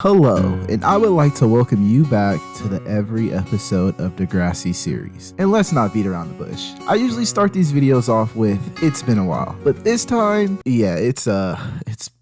Hello, and I would like to welcome you back to the every episode of Degrassi series. And let's not beat around the bush. I usually start these videos off with, it's been a while. But this time, yeah, it's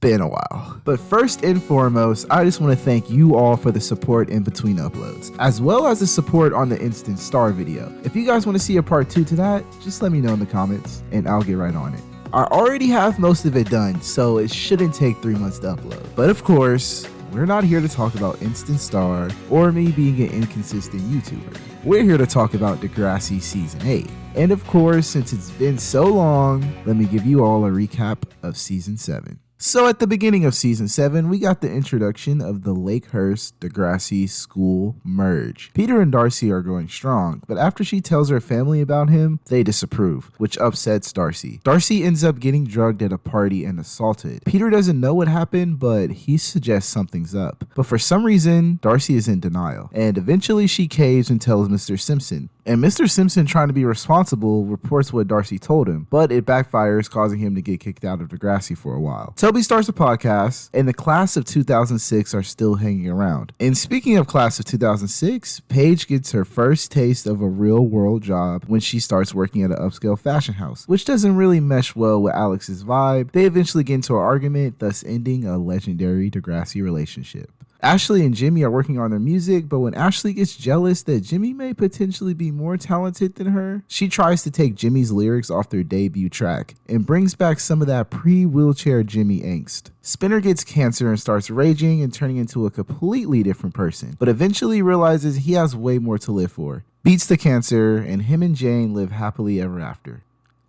been a while. But first and foremost, I just want to thank you all for the support in between uploads, as well as the support on the Instant Star video. If you guys want to see a part 2 to that, just let me know in the comments, and I'll get right on it. I already have most of it done, so it shouldn't take 3 months to upload. But of course, we're not here to talk about Instant Star or me being an inconsistent YouTuber. We're here to talk about Degrassi Season 8. And of course, since it's been so long, let me give you all a recap of Season 7. So at the beginning of Season 7, we got the introduction of the Lakehurst Degrassi school merge. Peter and Darcy are going strong, but after she tells her family about him, they disapprove, which upsets Darcy. Darcy ends up getting drugged at a party and assaulted. Peter doesn't know what happened, but he suggests something's up. But for some reason, Darcy is in denial, and eventually she caves and tells Mr. Simpson. And Mr. Simpson, trying to be responsible, reports what Darcy told him, but it backfires, causing him to get kicked out of Degrassi for a while. Toby starts a podcast, and the class of 2006 are still hanging around. And speaking of class of 2006, Paige gets her first taste of a real-world job when she starts working at an upscale fashion house, which doesn't really mesh well with Alex's vibe. They eventually get into an argument, thus ending a legendary Degrassi relationship. Ashley and Jimmy are working on their music, but when Ashley gets jealous that Jimmy may potentially be more talented than her, she tries to take Jimmy's lyrics off their debut track and brings back some of that pre-wheelchair Jimmy angst. Spinner gets cancer and starts raging and turning into a completely different person, but eventually realizes he has way more to live for, beats the cancer, and him and Jane live happily ever after.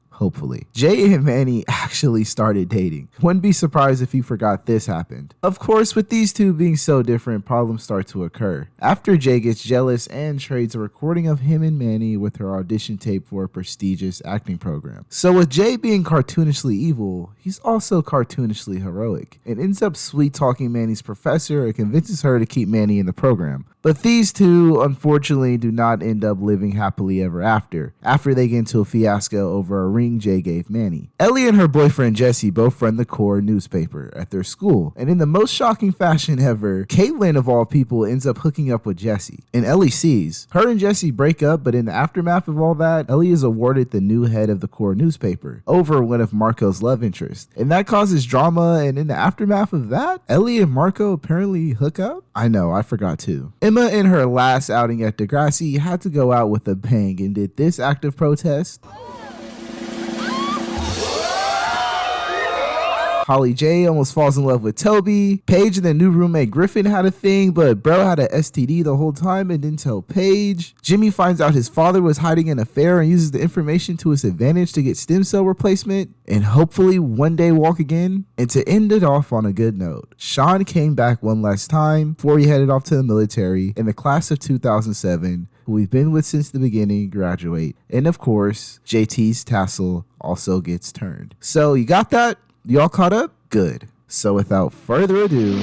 Hopefully. Jay and Manny actually started dating. Wouldn't be surprised if you forgot this happened. Of course, with these two being so different, problems start to occur. After Jay gets jealous and trades a recording of him and Manny with her audition tape for a prestigious acting program. So with Jay being cartoonishly evil, he's also cartoonishly heroic, and ends up sweet-talking Manny's professor and convinces her to keep Manny in the program. But these two, unfortunately, do not end up living happily ever after they get into a fiasco over a ring Jay gave Manny. Ellie and her boyfriend Jesse both run the core newspaper at their school, and in the most shocking fashion ever, Caitlin of all people ends up hooking up with Jesse, and Ellie sees. Her and Jesse break up, but in the aftermath of all that, Ellie is awarded the new head of the core newspaper over one of Marco's love interests, and that causes drama, and in the aftermath of that, Ellie and Marco apparently hook up? I know, I forgot too. Emma, in her last outing at Degrassi, had to go out with a bang and did this act of protest. Holly J almost falls in love with Toby. Paige and the new roommate Griffin had a thing, but bro had a STD the whole time and didn't tell Paige. Jimmy finds out his father was hiding an affair and uses the information to his advantage to get stem cell replacement and hopefully one day walk again. And to end it off on a good note, Sean came back one last time before he headed off to the military, and the class of 2007, who we've been with since the beginning, graduate. And of course, JT's tassel also gets turned. So you got that? Y'all caught up? Good. So without further ado,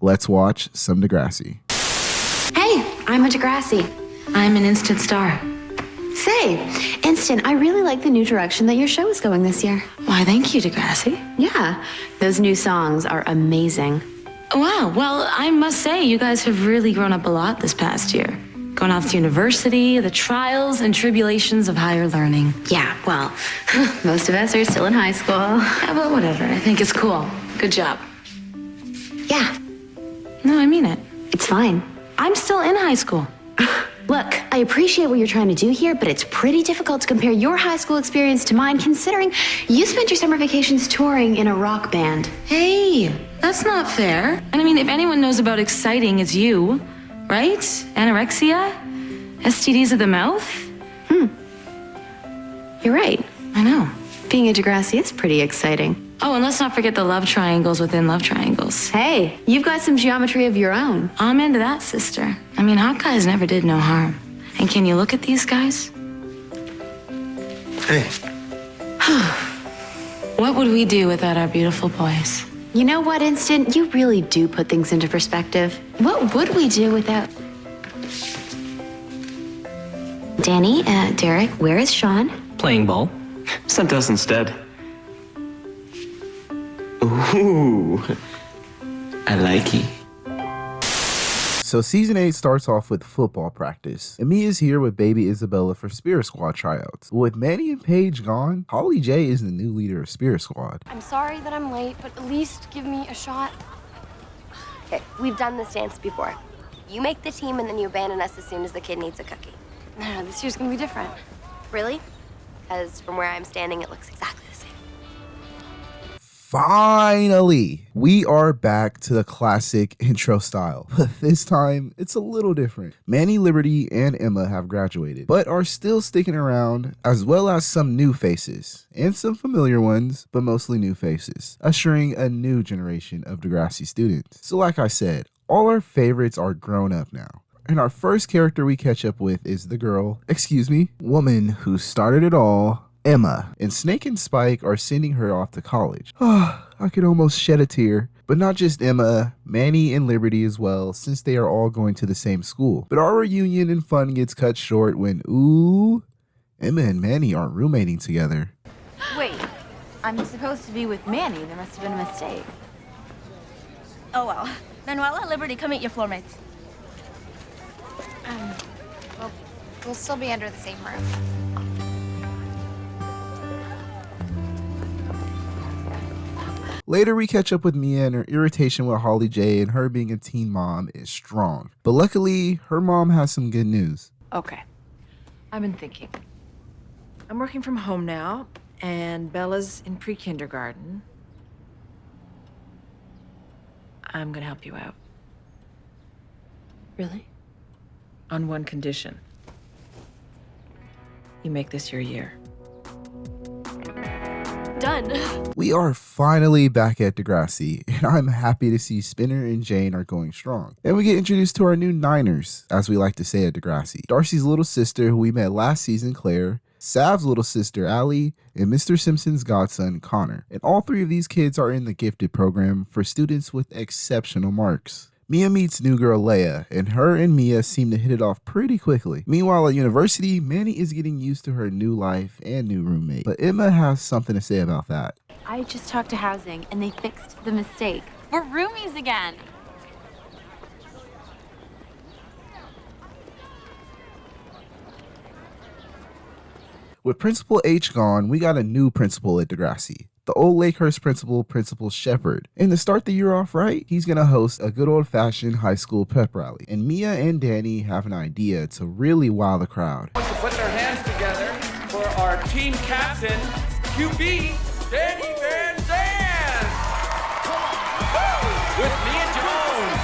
let's watch some Degrassi. Hey, I'm a Degrassi. I'm an Instant Star. Say, Instant, I really like the new direction that your show is going this year. Why, thank you, Degrassi. Yeah, those new songs are amazing. Wow, well, I must say, you guys have really grown up a lot this past year. Going off to university, the trials and tribulations of higher learning. Yeah, well, most of us are still in high school. Yeah, but whatever, I think it's cool. Good job. Yeah. No, I mean it. It's fine. I'm still in high school. Look, I appreciate what you're trying to do here, but it's pretty difficult to compare your high school experience to mine, considering you spent your summer vacations touring in a rock band. Hey, that's not fair. And I mean, if anyone knows about exciting, it's you. Right? Anorexia? STDs of the mouth? You're right. I know. Being a Degrassi is pretty exciting. Oh, and let's not forget the love triangles within love triangles. Hey, you've got some geometry of your own. I'm into that, sister. I mean, hot guys never did no harm. And can you look at these guys? Hey. What would we do without our beautiful boys? You know what, Instant? You really do put things into perspective. What would we do without... Danny, Derek, where is Sean? Playing ball. Sent us instead. Ooh. I like you. So season 8 starts off with football practice, and Mia is here with baby Isabella for Spirit Squad tryouts. With Manny and Paige gone, Holly J is the new leader of Spirit Squad. I'm sorry that I'm late, but at least give me a shot. Okay, we've done this dance before. You make the team and then you abandon us as soon as the kid needs a cookie. No, this year's gonna be different. Really? Because from where I'm standing, it looks exactly the same. Finally, we are back to the classic intro style, but this time it's a little different. Manny, Liberty, and Emma have graduated, but are still sticking around, as well as some new faces, and some familiar ones, but mostly new faces, ushering a new generation of Degrassi students. So like I said, all our favorites are grown up now. And our first character we catch up with is the woman who started it all, Emma, and Snake and Spike are sending her off to college. I could almost shed a tear. But not just Emma, Manny and Liberty as well, since they are all going to the same school. But our reunion and fun gets cut short when, Emma and Manny aren't roommating together. Wait, I'm supposed to be with Manny. There must have been a mistake. Oh well. Manuela and Liberty, come meet your floor mates. Well, we'll still be under the same roof. Later, we catch up with Mia, and her irritation with Holly J and her being a teen mom is strong. But luckily, her mom has some good news. Okay. I've been thinking. I'm working from home now, and Bella's in pre-kindergarten. I'm gonna help you out. Really? On one condition. You make this your year. Done. We are finally back at Degrassi, and I'm happy to see Spinner and Jane are going strong. And we get introduced to our new Niners, as we like to say at Degrassi. Darcy's little sister, who we met last season, Claire, Sav's little sister, Allie, and Mr. Simpson's godson, Connor. And all three of these kids are in the gifted program for students with exceptional marks. Mia meets new girl Leia, and her and Mia seem to hit it off pretty quickly. Meanwhile, at university, Manny is getting used to her new life and new roommate. But Emma has something to say about that. I just talked to housing, and they fixed the mistake. We're roomies again. With Principal H gone, we got a new principal at Degrassi. The old Lakehurst principal, Principal Shepard. And to start the year off right, he's gonna host a good old-fashioned high school pep rally. And Mia and Danny have an idea to really wow the crowd. To put their hands together for our team captain, QB, Danny Vance. With Mia Jones.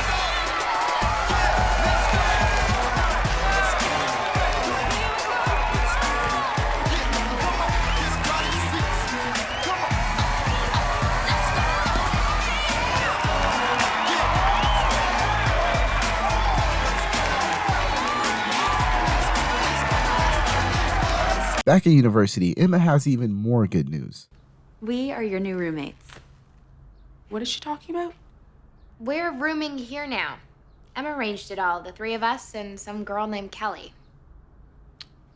Back at university, Emma has even more good news. We are your new roommates. What is she talking about? We're rooming here now. Emma arranged it all, the three of us and some girl named Kelly.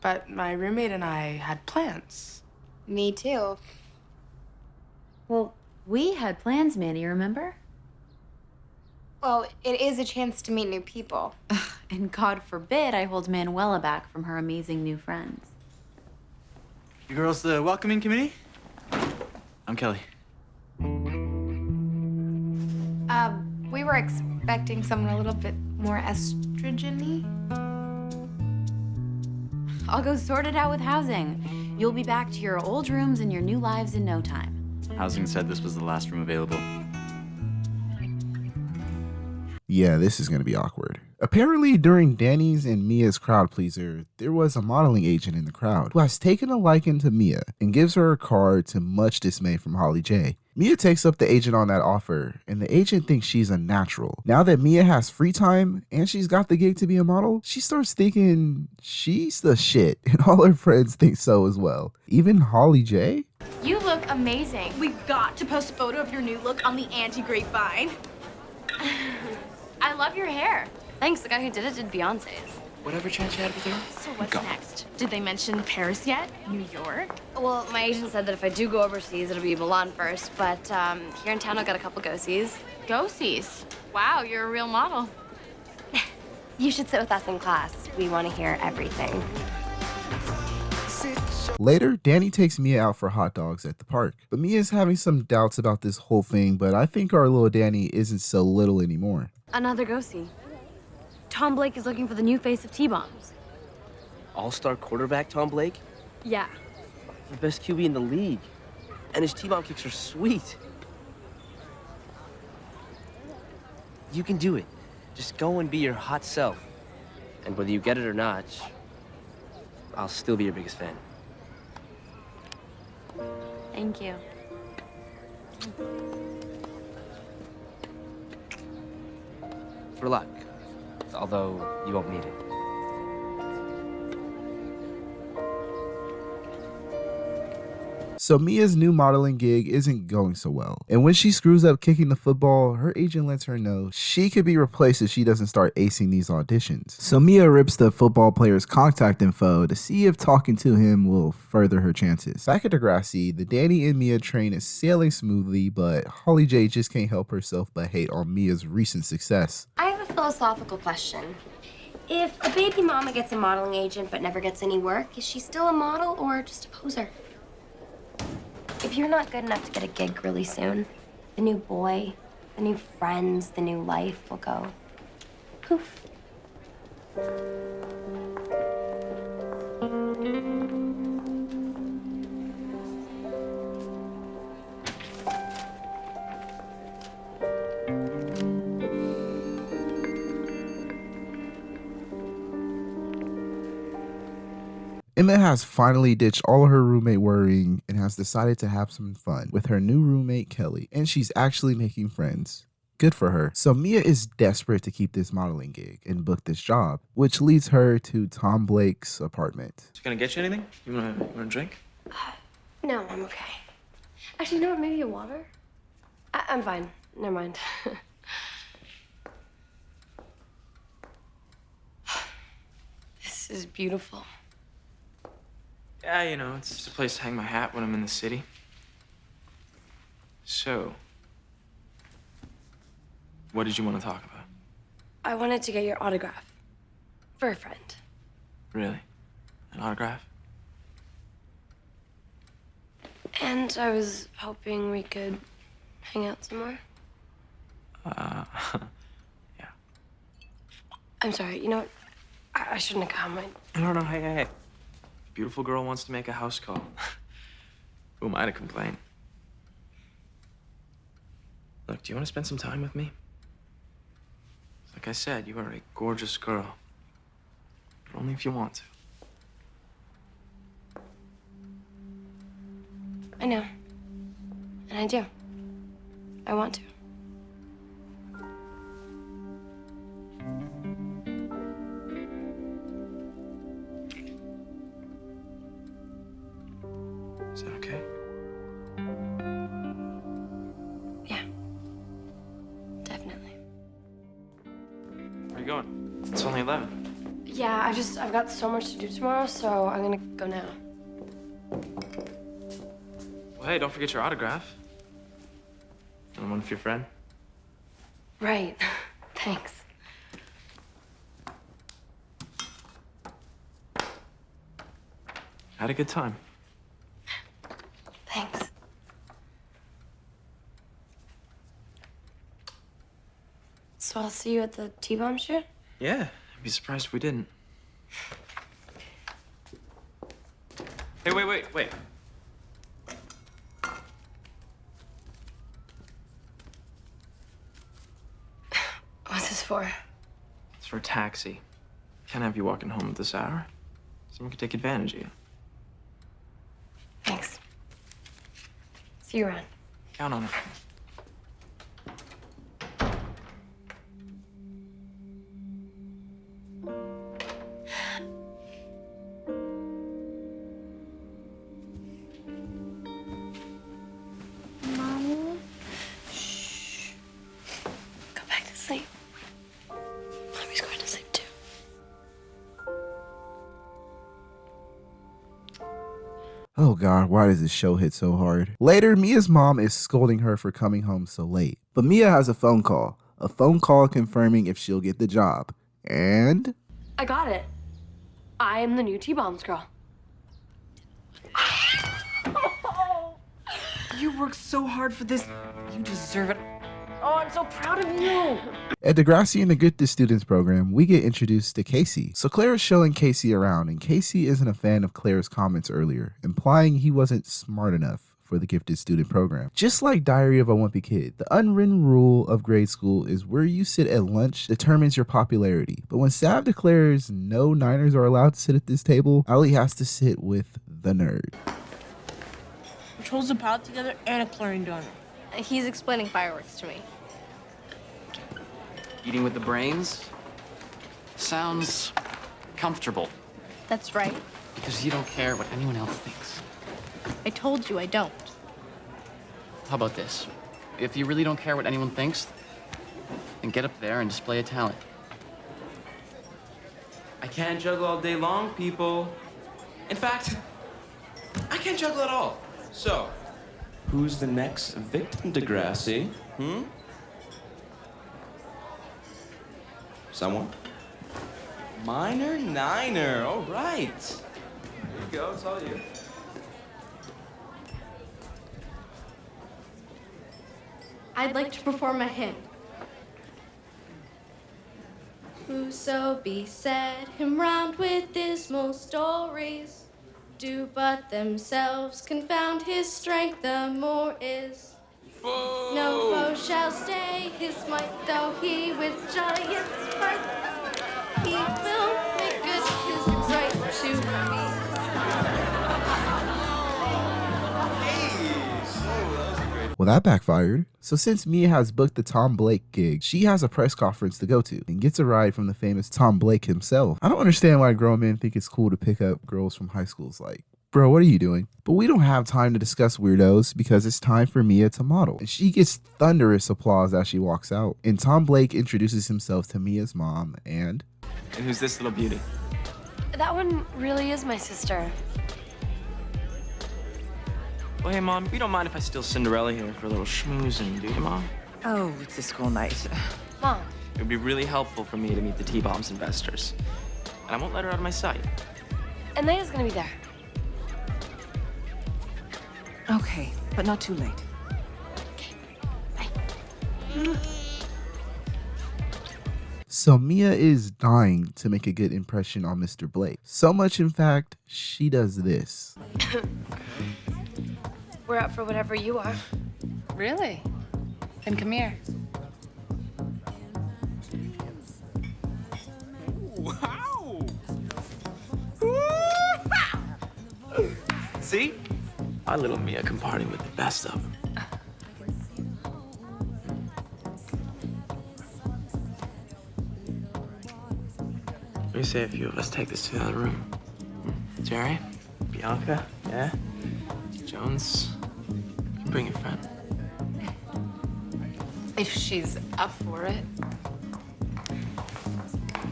But my roommate and I had plans. Me too. Well, we had plans, Manny, remember? Well, it is a chance to meet new people. And God forbid I hold Manuela back from her amazing new friends. You girls the welcoming committee? I'm Kelly. We were expecting someone a little bit more estrogen-y. I'll go sort it out with housing. You'll be back to your old rooms and your new lives in no time. Housing said this was the last room available. Yeah, this is gonna be awkward. Apparently, during Danny's and Mia's crowd pleaser, there was a modeling agent in the crowd who has taken a liking to Mia and gives her a card to much dismay from Holly J. Mia takes up the agent on that offer, and the agent thinks she's a natural. Now that Mia has free time and she's got the gig to be a model, she starts thinking she's the shit, and all her friends think so as well. Even Holly J? You look amazing. We've got to post a photo of your new look on the anti-grapevine. I love your hair. Thanks, the guy who did it did Beyonce's. Whatever chance you had with her? So what's next? Did they mention Paris yet? New York? Well, my agent said that if I do go overseas, it'll be Milan first. But here in town, I've got a couple go-sees. Go-sees? Wow, you're a real model. You should sit with us in class. We want to hear everything. Later, Danny takes Mia out for hot dogs at the park. But Mia's having some doubts about this whole thing, but I think our little Danny isn't so little anymore. Another go-see. Tom Blake is looking for the new face of T-Bombs. All-star quarterback Tom Blake? Yeah. The best QB in the league. And his T-bomb kicks are sweet. You can do it. Just go and be your hot self. And whether you get it or not, I'll still be your biggest fan. Thank you. For luck. Although you won't need it. So Mia's new modeling gig isn't going so well. And when she screws up kicking the football, her agent lets her know she could be replaced if she doesn't start acing these auditions. So Mia rips the football player's contact info to see if talking to him will further her chances. Back at Degrassi, the Danny and Mia train is sailing smoothly, but Holly J just can't help herself but hate on Mia's recent success. I have a philosophical question. If a baby mama gets a modeling agent but never gets any work, is she still a model or just a poser? If you're not good enough to get a gig really soon, the new boy, the new friends, the new life will go poof. Emma has finally ditched all her roommate worrying and has decided to have some fun with her new roommate Kelly, and she's actually making friends. Good for her. So Mia is desperate to keep this modeling gig and book this job, which leads her to Tom Blake's apartment. Gonna get you anything? You wanna drink? No, I'm okay. Actually, you know what? Maybe a water? I'm fine. Never mind. This is beautiful. Yeah, you know, it's just a place to hang my hat when I'm in the city. So, what did you want to talk about? I wanted to get your autograph. For a friend. Really? An autograph? And I was hoping we could hang out some more. Yeah. I'm sorry, you know what? I shouldn't have come. No, hey. Beautiful girl wants to make a house call. Who am I to complain? Look, do you want to spend some time with me? Like I said, you are a gorgeous girl. But only if you want to. I know. And I do. I want to. Is that okay? Yeah. Definitely. Where are you going? It's only 11. Yeah, I've got so much to do tomorrow, so I'm gonna go now. Well, hey, don't forget your autograph. And one for your friend. Right. Thanks. Had a good time. Thanks. So I'll see you at the T-Bomb shoot? Yeah, I'd be surprised if we didn't. Hey, wait. What's this for? It's for a taxi. Can't have you walking home at this hour. Someone could take advantage of you. Thanks. See you around. Count on it. Mommy? Shh. Go back to sleep. Mommy's going to sleep too. Oh god, why does this show hit so hard? Later, Mia's mom is scolding her for coming home so late. But Mia has a phone call. a phone call confirming if she'll get the job. And I got it. I am the new T-Bombs girl. You worked so hard for this. You deserve it. Oh, I'm so proud of you. at Degrassi in the Gifted Students program, we get introduced to Casey. So Claire is showing Casey around, and Casey isn't a fan of Claire's comments earlier, implying he wasn't smart enough for the Gifted Student program. Just like Diary of a Wimpy Kid, the unwritten rule of grade school is where you sit at lunch determines your popularity. But when Sav declares no Niners are allowed to sit at this table, Ali has to sit with the nerd. Which holds a pallet together and a chlorine donor. He's explaining fireworks to me. Eating with the brains sounds comfortable. That's right. Because you don't care what anyone else thinks. I told you I don't. How about this? If you really don't care what anyone thinks, then get up there and display a talent. I can't juggle all day long, people. In fact, I can't juggle at all. So, who's the next victim, Degrassi? Someone? Minor Niner, all right. Here you go, it's all you. I'd like to perform a hymn. Whoso beset him round with dismal stories, do but themselves confound his strength the more is. Whoa. No foe shall stay his might, though he with giants fight. He will make good his right to be. Well, that backfired. So since Mia has booked the Tom Blake gig, she has a press conference to go to and gets a ride from the famous Tom Blake himself. I don't understand why grown men think it's cool to pick up girls from high schools. Like, bro, what are you doing? But we don't have time to discuss weirdos because it's time for Mia to model. And she gets thunderous applause as she walks out. And Tom Blake introduces himself to Mia's mom and who's this little beauty? That one really is my sister. Well, hey, Mom, you don't mind if I steal Cinderella here for a little schmoozing, do you, Mom? Oh, it's a school night. Mom. It would be really helpful for me to meet the T-Bombs investors. And I won't let her out of my sight. And Leia's gonna be there. Okay, but not too late. So Mia is dying to make a good impression on Mr. Blake. So much, in fact, she does this. We're up for whatever you are. Really? Then come here. Wow! See? My little Mia can party with the best of them. What do you say a few of us take this to the other room? Jerry? Bianca? Yeah? Jones? You can bring your friend. If she's up for it.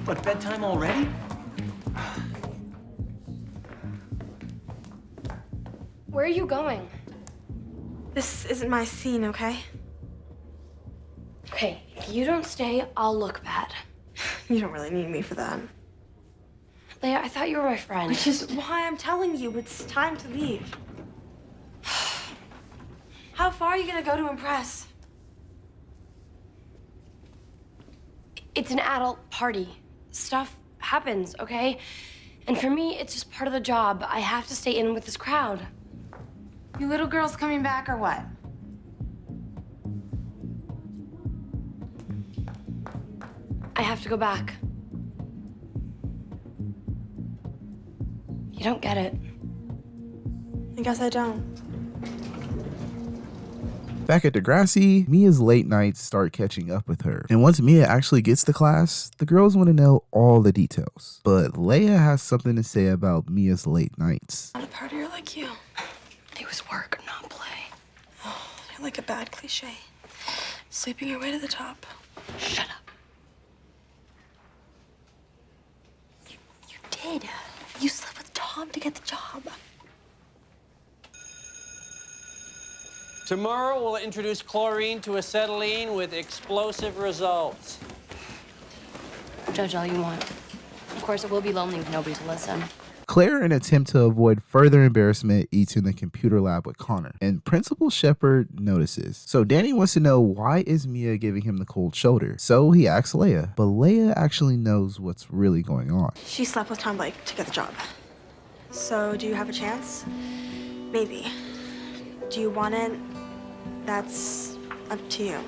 What, bedtime already? Where are you going? This isn't my scene, okay? Okay, if you don't stay, I'll look bad. You don't really need me for that. Leia, I thought you were my friend. Which is why I'm telling you, it's time to leave. How far are you gonna go to impress? It's an adult party. Stuff happens, okay? And for me, it's just part of the job. I have to stay in with this crowd. You little girls coming back or what? I have to go back. You don't get it. I guess I don't. Back at Degrassi, Mia's late nights start catching up with her. And once Mia actually gets to class, the girls want to know all the details. But Leia has something to say about Mia's late nights. I'm not a partier like you. It was work, not play. Oh, you're like a bad cliche. Sleeping your way to the top. Shut up. You did. You slept with Tom to get the job. Tomorrow, we'll introduce chlorine to acetylene with explosive results. Judge all you want. Of course, it will be lonely with nobody to listen. Claire, in an attempt to avoid further embarrassment, eats in the computer lab with Connor, and Principal Shepard notices. So Danny wants to know, why is Mia giving him the cold shoulder? So he asks Leia, but Leia actually knows what's really going on. She slept with Tom Blake to get the job. So do you have a chance? Maybe. Do you want it? That's up to you.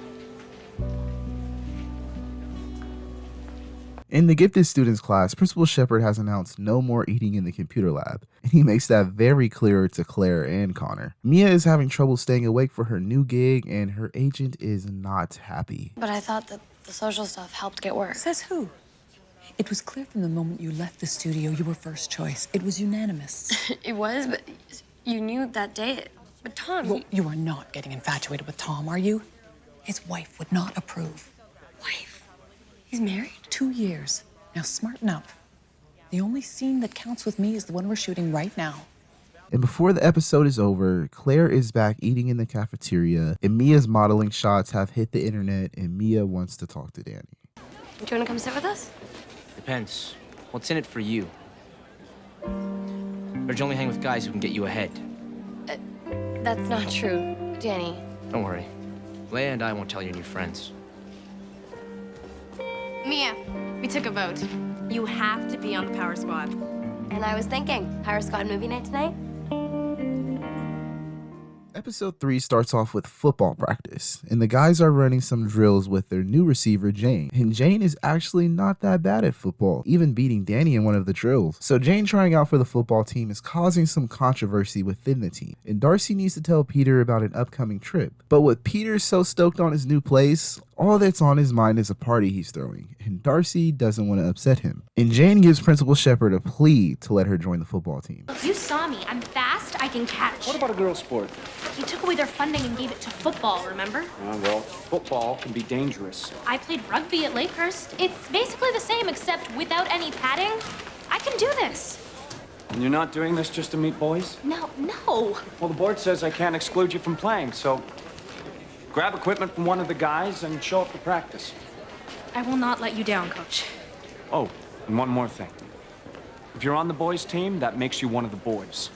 In the gifted students class, Principal Shepard has announced no more eating in the computer lab, and he makes that very clear to Claire and Connor. Mia is having trouble staying awake for her new gig, and her agent is not happy. But I thought that the social stuff helped get work. Says who? It was clear from the moment you left the studio you were first choice. It was unanimous. It was, but you knew that day. But Tom, Well, you are not getting infatuated with Tom, are you? His wife would not approve. Wife? He's married? 2 years. Now smarten up. The only scene that counts with me is the one we're shooting right now. And before the episode is over, Claire is back eating in the cafeteria, and Mia's modeling shots have hit the internet, and Mia wants to talk to Danny. Do you want to come sit with us? Depends. What's in it for you? Or do you only hang with guys who can get you ahead? That's not true, Danny. Don't worry. Leia and I won't tell your new friends. Mia, we took a vote. You have to be on the Power Squad. And I was thinking, Power Squad movie night tonight? Episode 3 starts off with football practice, and the guys are running some drills with their new receiver, Jane. And Jane is actually not that bad at football, even beating Danny in one of the drills. So Jane trying out for the football team is causing some controversy within the team, and Darcy needs to tell Peter about an upcoming trip. But with Peter so stoked on his new place, all that's on his mind is a party he's throwing, and Darcy doesn't want to upset him. And Jane gives Principal Shepard a plea to let her join the football team. You saw me. I'm fast. I can catch. What about a girls' sport? You took away their funding and gave it to football, remember? Well, football can be dangerous. I played rugby at Lakehurst. It's basically the same, except without any padding. I can do this. And you're not doing this just to meet boys? No. Well, the board says I can't exclude you from playing, so grab equipment from one of the guys and show up to practice. I will not let you down, Coach. Oh, and one more thing. If you're on the boys' team, that makes you one of the boys.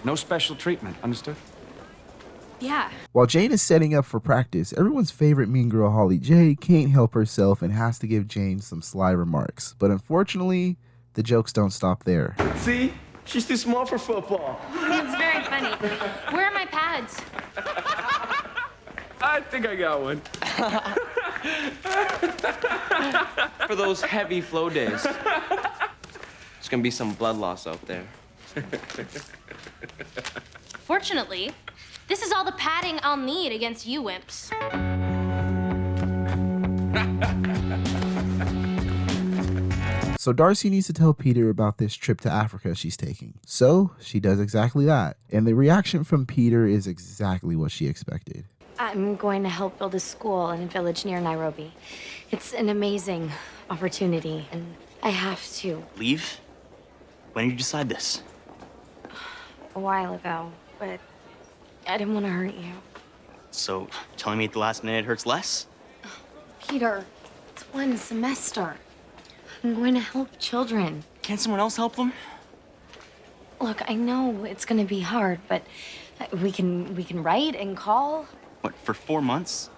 No special treatment, understood? Yeah. While Jane is setting up for practice, everyone's favorite mean girl Holly J can't help herself and has to give Jane some sly remarks. But unfortunately, the jokes don't stop there. See? She's too small for football. It's very funny. Where are my pads? I think I got one. For those heavy flow days. There's gonna be some blood loss out there. Fortunately, this is all the padding I'll need against you wimps. So Darcy needs to tell Peter about this trip to Africa she's taking. So she does exactly that. And the reaction from Peter is exactly what she expected. I'm going to help build a school in a village near Nairobi. It's an amazing opportunity, and I have to. Leave? When did you decide this? A while ago, but I didn't want to hurt you. So, telling me at the last minute hurts less? Peter, it's one semester. I'm going to help children. Can't someone else help them? Look, I know it's going to be hard, but we can write and call. What, for 4 months?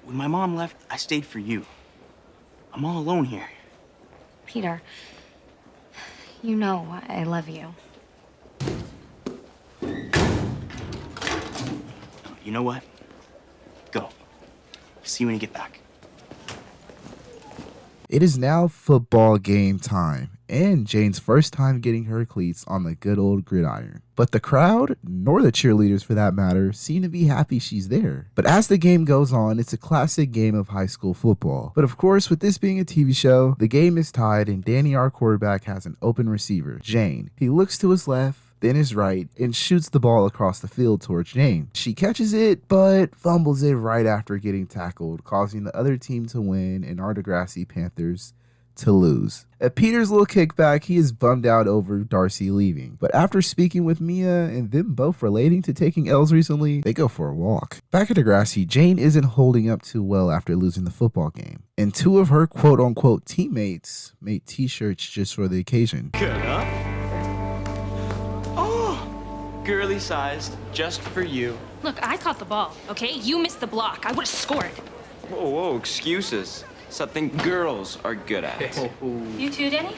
When my mom left, I stayed for you. I'm all alone here. Peter, you know I love you. You know what? Go. See you when you get back. It is now football game time, and Jane's first time getting her cleats on the good old gridiron. But the crowd, nor the cheerleaders for that matter, seem to be happy she's there. But as the game goes on, it's a classic game of high school football. But of course, with this being a TV show, the game is tied, and Danny, our quarterback, has an open receiver, Jane. He looks to his left, then his right, and shoots the ball across the field towards Jane. She catches it, but fumbles it right after getting tackled, causing the other team to win and our Degrassi Panthers to lose. At Peter's little kickback, he is bummed out over Darcy leaving. But after speaking with Mia and them both relating to taking L's recently, they go for a walk. Back at Degrassi, Jane isn't holding up too well after losing the football game. And two of her quote-unquote teammates made t-shirts just for the occasion. Good, huh? Oh, girly sized, just for you. Look, I caught the ball, okay? You missed the block. I would have scored. Whoa, whoa, excuses. Something girls are good at. You too, Danny?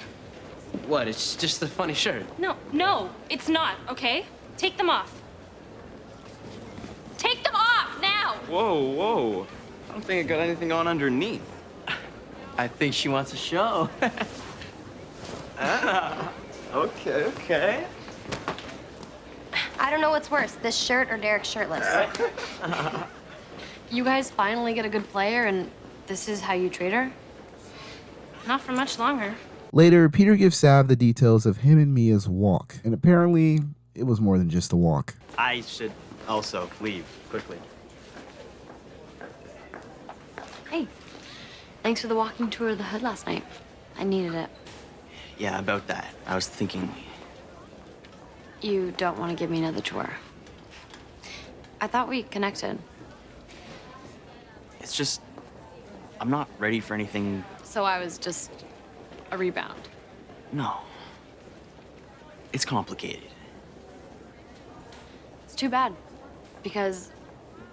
What? It's just a funny shirt. No, it's not, okay? Take them off. Take them off, now! Whoa, whoa. I don't think I got anything on underneath. I think she wants a show. Okay, okay. I don't know what's worse, this shirt or Derek shirtless. You guys finally get a good player, and this is how you treat her? Not for much longer. Later, Peter gives Sav the details of him and Mia's walk, and apparently, it was more than just a walk. I should also leave quickly. Hey, thanks for the walking tour of the hood last night. I needed it. Yeah, about that. I was thinking. You don't want to give me another tour. I thought we connected. It's just. I'm not ready for anything. So I was just a rebound. No. It's complicated. It's too bad. Because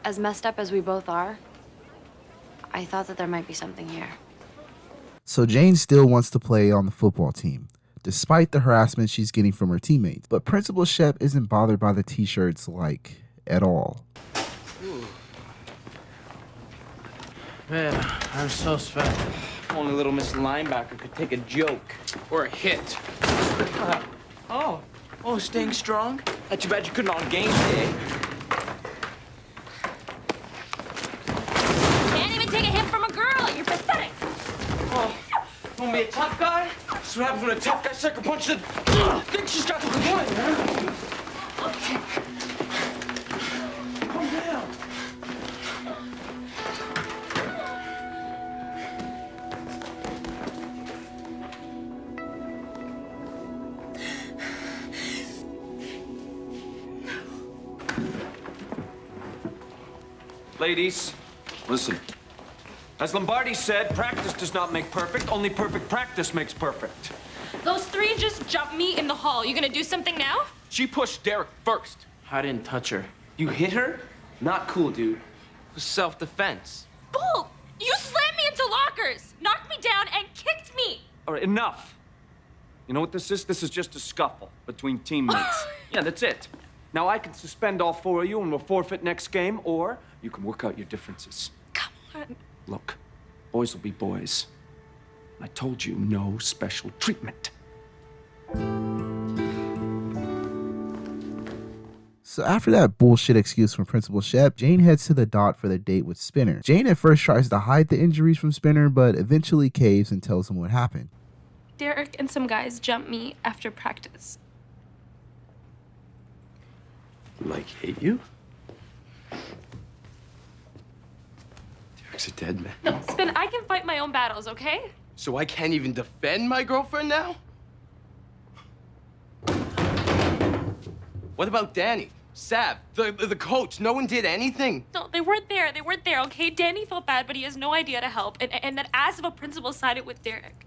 as messed up as we both are, I thought that there might be something here. So Jane still wants to play on the football team, despite the harassment she's getting from her teammates. But Principal Shep isn't bothered by the t-shirts, like, at all. Man, I'm so spent. If only little Miss Linebacker could take a joke. Or a hit. Oh, staying strong? Not too bad you couldn't on game day. Can't even take a hit from a girl. You're pathetic. Oh, wanna be a tough guy? That's what happens when a tough guy sucker punches thinks she's got the point, man. Calm down. Ladies, listen. As Lombardi said, practice does not make perfect, only perfect practice makes perfect. Those three just jumped me in the hall. You gonna do something now? She pushed Derek first. I didn't touch her. You hit her? Not cool, dude. It was self-defense. Bull! You slammed me into lockers, knocked me down, and kicked me! All right, enough. You know what this is? This is just a scuffle between teammates. Yeah, that's it. Now I can suspend all four of you and we'll forfeit next game, or you can work out your differences. Come on. Look, boys will be boys. I told you, no special treatment. So after that bullshit excuse from Principal Shep, Jane heads to the dot for the date with Spinner. Jane at first tries to hide the injuries from Spinner, but eventually caves and tells him what happened. Derek and some guys jumped me after practice. Like, hate you? Derek's a dead man. No, Spin, I can fight my own battles, okay? So I can't even defend my girlfriend now? What about Danny? Sav, the coach, no one did anything? No, they weren't there. They weren't there, okay? Danny felt bad, but he has no idea to help. And that ass of a principal sided with Derek.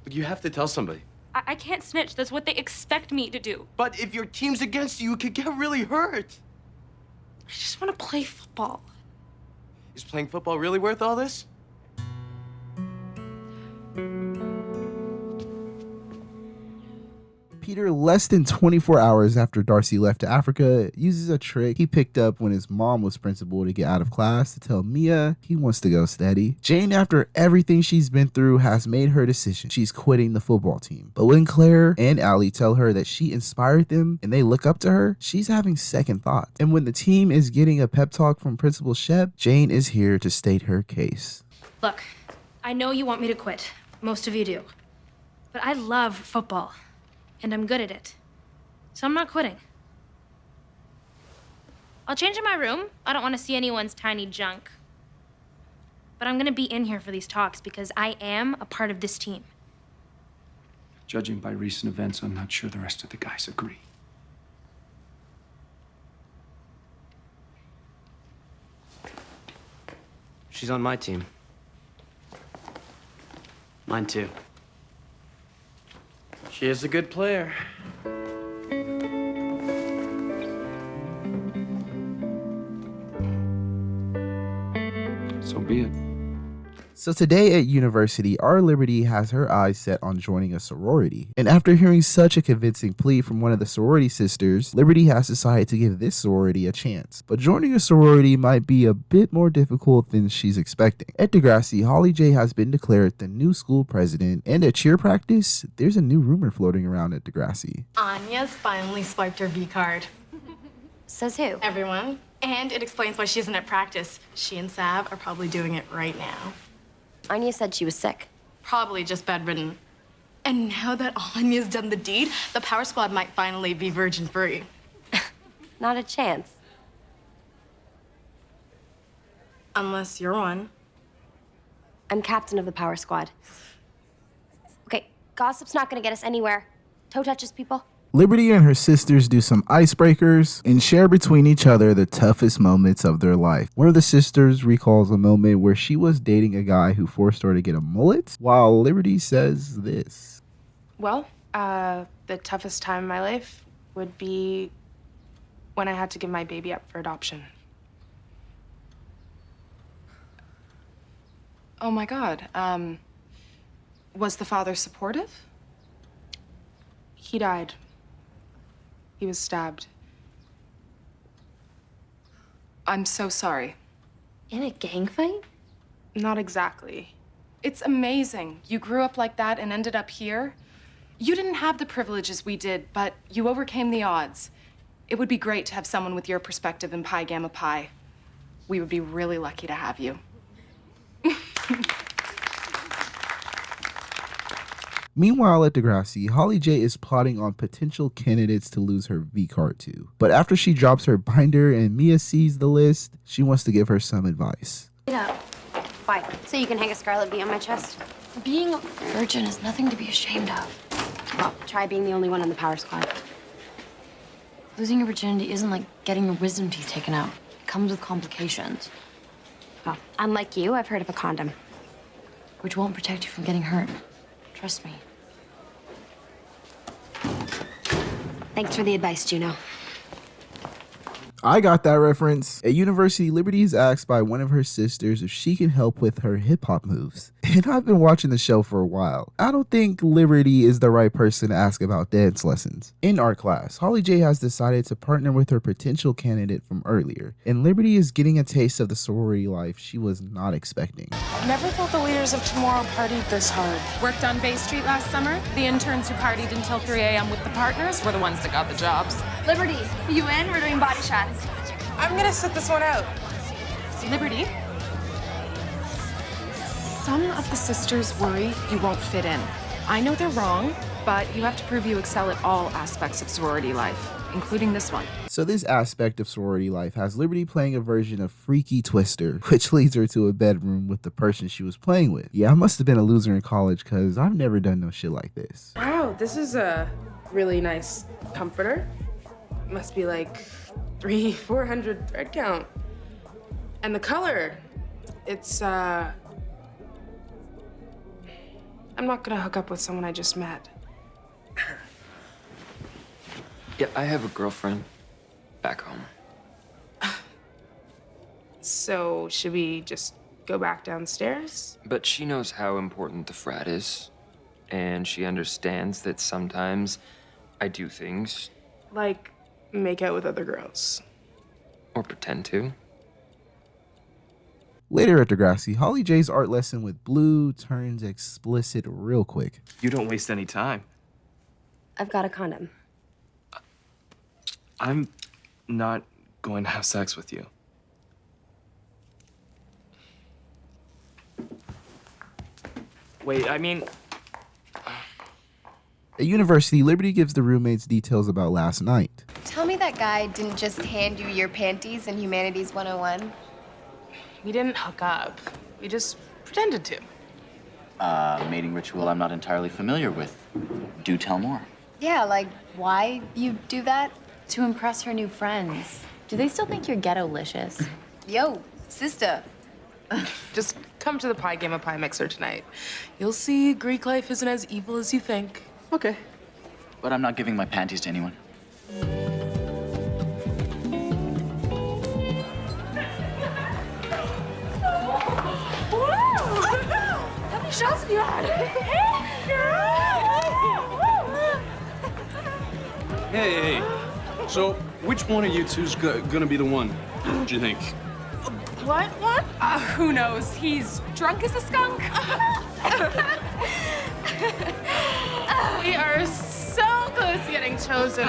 But you have to tell somebody. I can't snitch. That's what they expect me to do. But if your team's against you, you could get really hurt. I just want to play football. Is playing football really worth all this? Peter, less than 24 hours after Darcy left to Africa, uses a trick he picked up when his mom was principal to get out of class to tell Mia he wants to go steady. Jane, after everything she's been through, has made her decision. She's quitting the football team. But when Claire and Allie tell her that she inspired them and they look up to her, she's having second thoughts. And when the team is getting a pep talk from Principal Shep, Jane is here to state her case. Look, I know you want me to quit. Most of you do. But I love football. And I'm good at it. So I'm not quitting. I'll change in my room. I don't want to see anyone's tiny junk. but I'm gonna be in here for these talks because I am a part of this team. Judging by recent events, I'm not sure the rest of the guys agree. She's on my team. Mine too. She is a good player. So be it. So today at university, our Liberty has her eyes set on joining a sorority. And after hearing such a convincing plea from one of the sorority sisters, Liberty has decided to give this sorority a chance. But joining a sorority might be a bit more difficult than she's expecting. At Degrassi, Holly J has been declared the new school president, and at cheer practice, there's a new rumor floating around at Degrassi. Anya's finally swiped her V card. Says who? Everyone. And it explains why she isn't at practice. She and Sav are probably doing it right now. Anya said she was sick. Probably just bedridden. And now that Anya's done the deed, the Power Squad might finally be virgin-free. Not a chance. Unless you're one. I'm captain of the Power Squad. Okay, gossip's not gonna get us anywhere. Toe touches, people. Liberty and her sisters do some icebreakers and share between each other the toughest moments of their life. One of the sisters recalls a moment where she was dating a guy who forced her to get a mullet, while Liberty says this. Well, the toughest time in my life would be when I had to give my baby up for adoption. Oh my God. Was the father supportive? He died. He was stabbed. I'm so sorry. In a gang fight? Not exactly. It's amazing. You grew up like that and ended up here. You didn't have the privileges we did, but you overcame the odds. It would be great to have someone with your perspective in Pi Gamma Pi. We would be really lucky to have you. Meanwhile at Degrassi, Holly J is plotting on potential candidates to lose her V card to. But after she drops her binder and Mia sees the list, she wants to give her some advice. Get up. Why? So you can hang a scarlet V on my chest? Being a virgin is nothing to be ashamed of. Well, try being the only one on the Power Squad. Losing your virginity isn't like getting your wisdom teeth taken out. It comes with complications. Well, unlike you, I've heard of a condom, which won't protect you from getting hurt. Trust me. Thanks for the advice, Juno. I got that reference. At university, Liberty is asked by one of her sisters if she can help with her hip-hop moves. And I've been watching the show for a while. I don't think Liberty is the right person to ask about dance lessons. In art class, Holly J has decided to partner with her potential candidate from earlier, and Liberty is getting a taste of the sorority life she was not expecting. Never thought the leaders of tomorrow partied this hard. Worked on Bay Street last summer. The interns who partied until 3 a.m. with the partners were the ones that got the jobs. Liberty, you in? We're doing body shots. I'm gonna sit this one out. Liberty? Some of the sisters worry you won't fit in. I know they're wrong, but you have to prove you excel at all aspects of sorority life, including this one. So this aspect of sorority life has Liberty playing a version of Freaky Twister, which leads her to a bedroom with the person she was playing with. Yeah, I must have been a loser in college because I've never done no shit like this. Wow, this is a really nice comforter. Must be like 300-400 thread count. And the color, it's, I'm not gonna hook up with someone I just met. Yeah, I have a girlfriend back home. So, should we just go back downstairs? But she knows how important the frat is. And she understands that sometimes I do things. Like, make out with other girls. Or pretend to. Later at Degrassi, Holly J's art lesson with Blue turns explicit real quick. You don't waste any time. I've got a condom. I'm not going to have sex with you. Wait, I mean... At university, Liberty gives the roommates details about last night. Tell me that guy didn't just hand you your panties in Humanities 101. We didn't hook up. We just pretended to. Mating ritual I'm not entirely familiar with. Do tell more. Yeah, like, why you do that? To impress her new friends. Do they still think you're ghetto-licious? Yo, sister. Just come to the Pi Gamma Pi mixer tonight. You'll see Greek life isn't as evil as you think. Okay. But I'm not giving my panties to anyone. How many shots have you had? Hey. So, which one of you two's gonna be the one? What do you think? What? Who knows? He's drunk as a skunk. We are so close to getting chosen.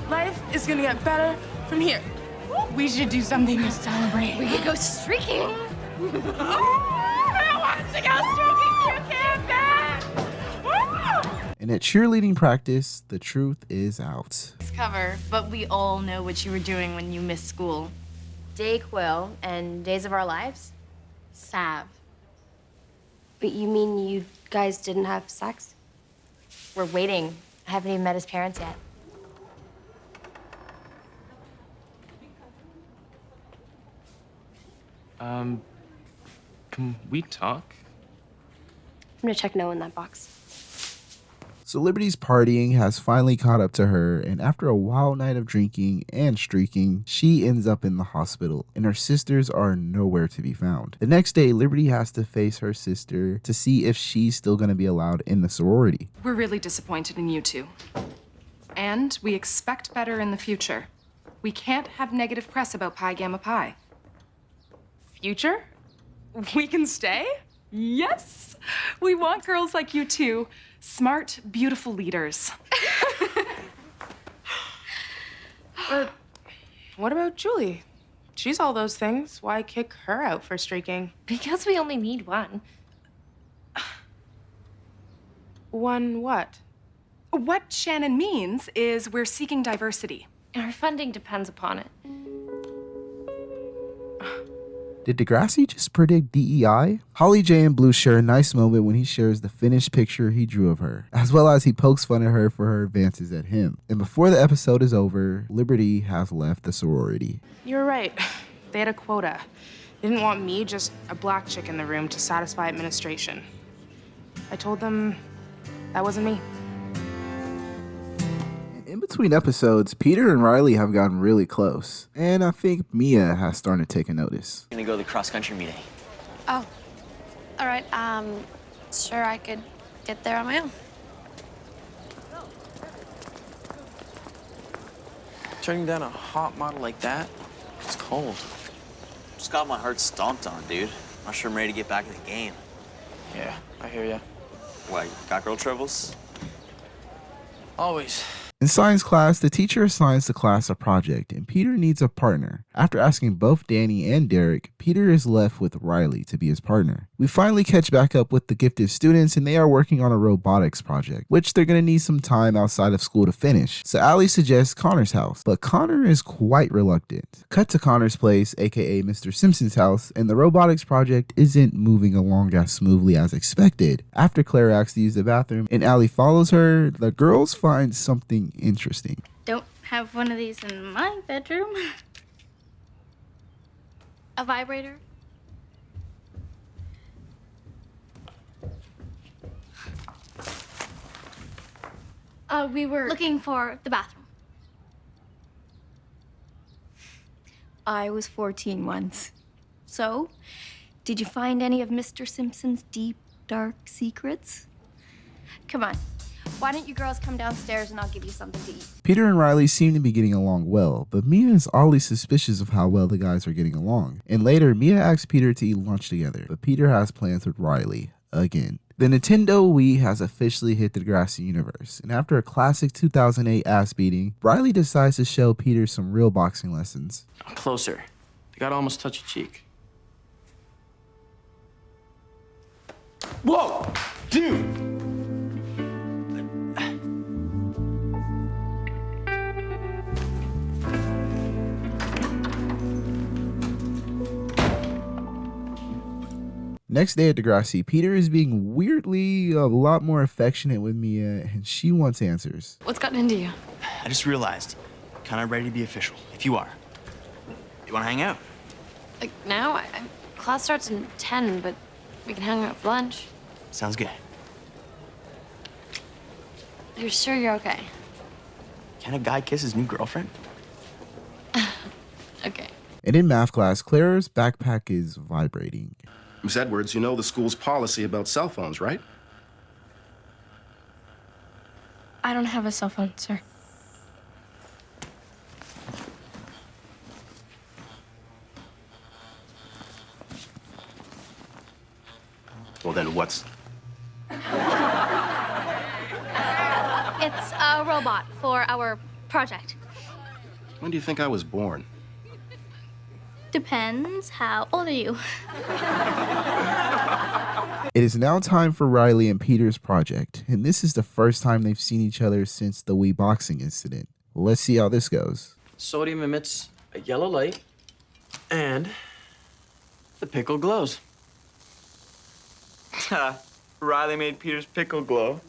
Life is gonna get better from here. We should do something to celebrate. We could go streaking. I want to go streaking through campus. And at cheerleading practice, the truth is out. Cover, but we all know what you were doing when you missed school. Dayquil and Days of Our Lives? Sav. But you mean you guys didn't have sex? We're waiting. I haven't even met his parents yet. Can we talk? I'm gonna check no in that box. So Liberty's partying has finally caught up to her, and after a wild night of drinking and streaking, she ends up in the hospital, and her sisters are nowhere to be found. The next day, Liberty has to face her sister to see if she's still going to be allowed in the sorority. We're really disappointed in you two. And we expect better in the future. We can't have negative press about Pi Gamma Pi. Future? We can stay? Yes! We want girls like you two. Smart, beautiful leaders. But what about Julie? She's all those things. Why kick her out for streaking? Because we only need one. One what? What Shannon means is we're seeking diversity. Our funding depends upon it. Did Degrassi just predict DEI? Holly J and Blue share a nice moment when he shares the finished picture he drew of her, as well as he pokes fun at her for her advances at him. And before the episode is over, Liberty has left the sorority. You're right. They had a quota. They didn't want me, just a black chick in the room to satisfy administration. I told them that wasn't me. In between episodes, Peter and Riley have gotten really close, and I think Mia has started to take a notice. Gonna go to the cross-country meeting. Oh, all right. Sure, I could get there on my own. Turning down a hot model like that? It's cold. Just got my heart stomped on, dude. Not sure I'm ready to get back in the game. Yeah, I hear ya. What, got girl troubles? Always. In science class, the teacher assigns the class a project, and Peter needs a partner. After asking both Danny and Derek, Peter is left with Riley to be his partner. We finally catch back up with the gifted students, and they are working on a robotics project, which they're going to need some time outside of school to finish. So Allie suggests Connor's house, but Connor is quite reluctant. Cut to Connor's place, aka Mr. Simpson's house, and the robotics project isn't moving along as smoothly as expected. After Claire asks to use the bathroom and Allie follows her, the girls find something interesting. Don't have one of these in my bedroom. A vibrator? We were looking for the bathroom. I was 14 once. So, did you find any of Mr. Simpson's deep, dark secrets? Come on. Why don't you girls come downstairs and I'll give you something to eat? Peter and Riley seem to be getting along well, but Mia is oddly suspicious of how well the guys are getting along. And later, Mia asks Peter to eat lunch together, but Peter has plans with Riley again. The Nintendo Wii has officially hit the Degrassi universe, and after a classic 2008 ass beating, Riley decides to show Peter some real boxing lessons. Closer. They got almost touchy cheek. Whoa! Dude! next day at Degrassi, Peter is being weirdly a lot more affectionate with Mia, and she wants answers. What's gotten into you? I just realized, kind of ready to be official, if you are. You want to hang out? Like now? Class starts in 10, but we can hang out for lunch. Sounds good. You're sure you're okay? Can a guy kiss his new girlfriend? Okay. And in math class, Claire's backpack is vibrating. Miss Edwards, you know the school's policy about cell phones, right? I don't have a cell phone, sir. Well, then what's... It's a robot for our project. When do you think I was born? Depends. How old are you? It is now time for Riley and Peter's project, and this is the first time they've seen each other since the Wii boxing incident. Let's see how this goes. Sodium emits a yellow light, and the pickle glows. Riley made Peter's pickle glow.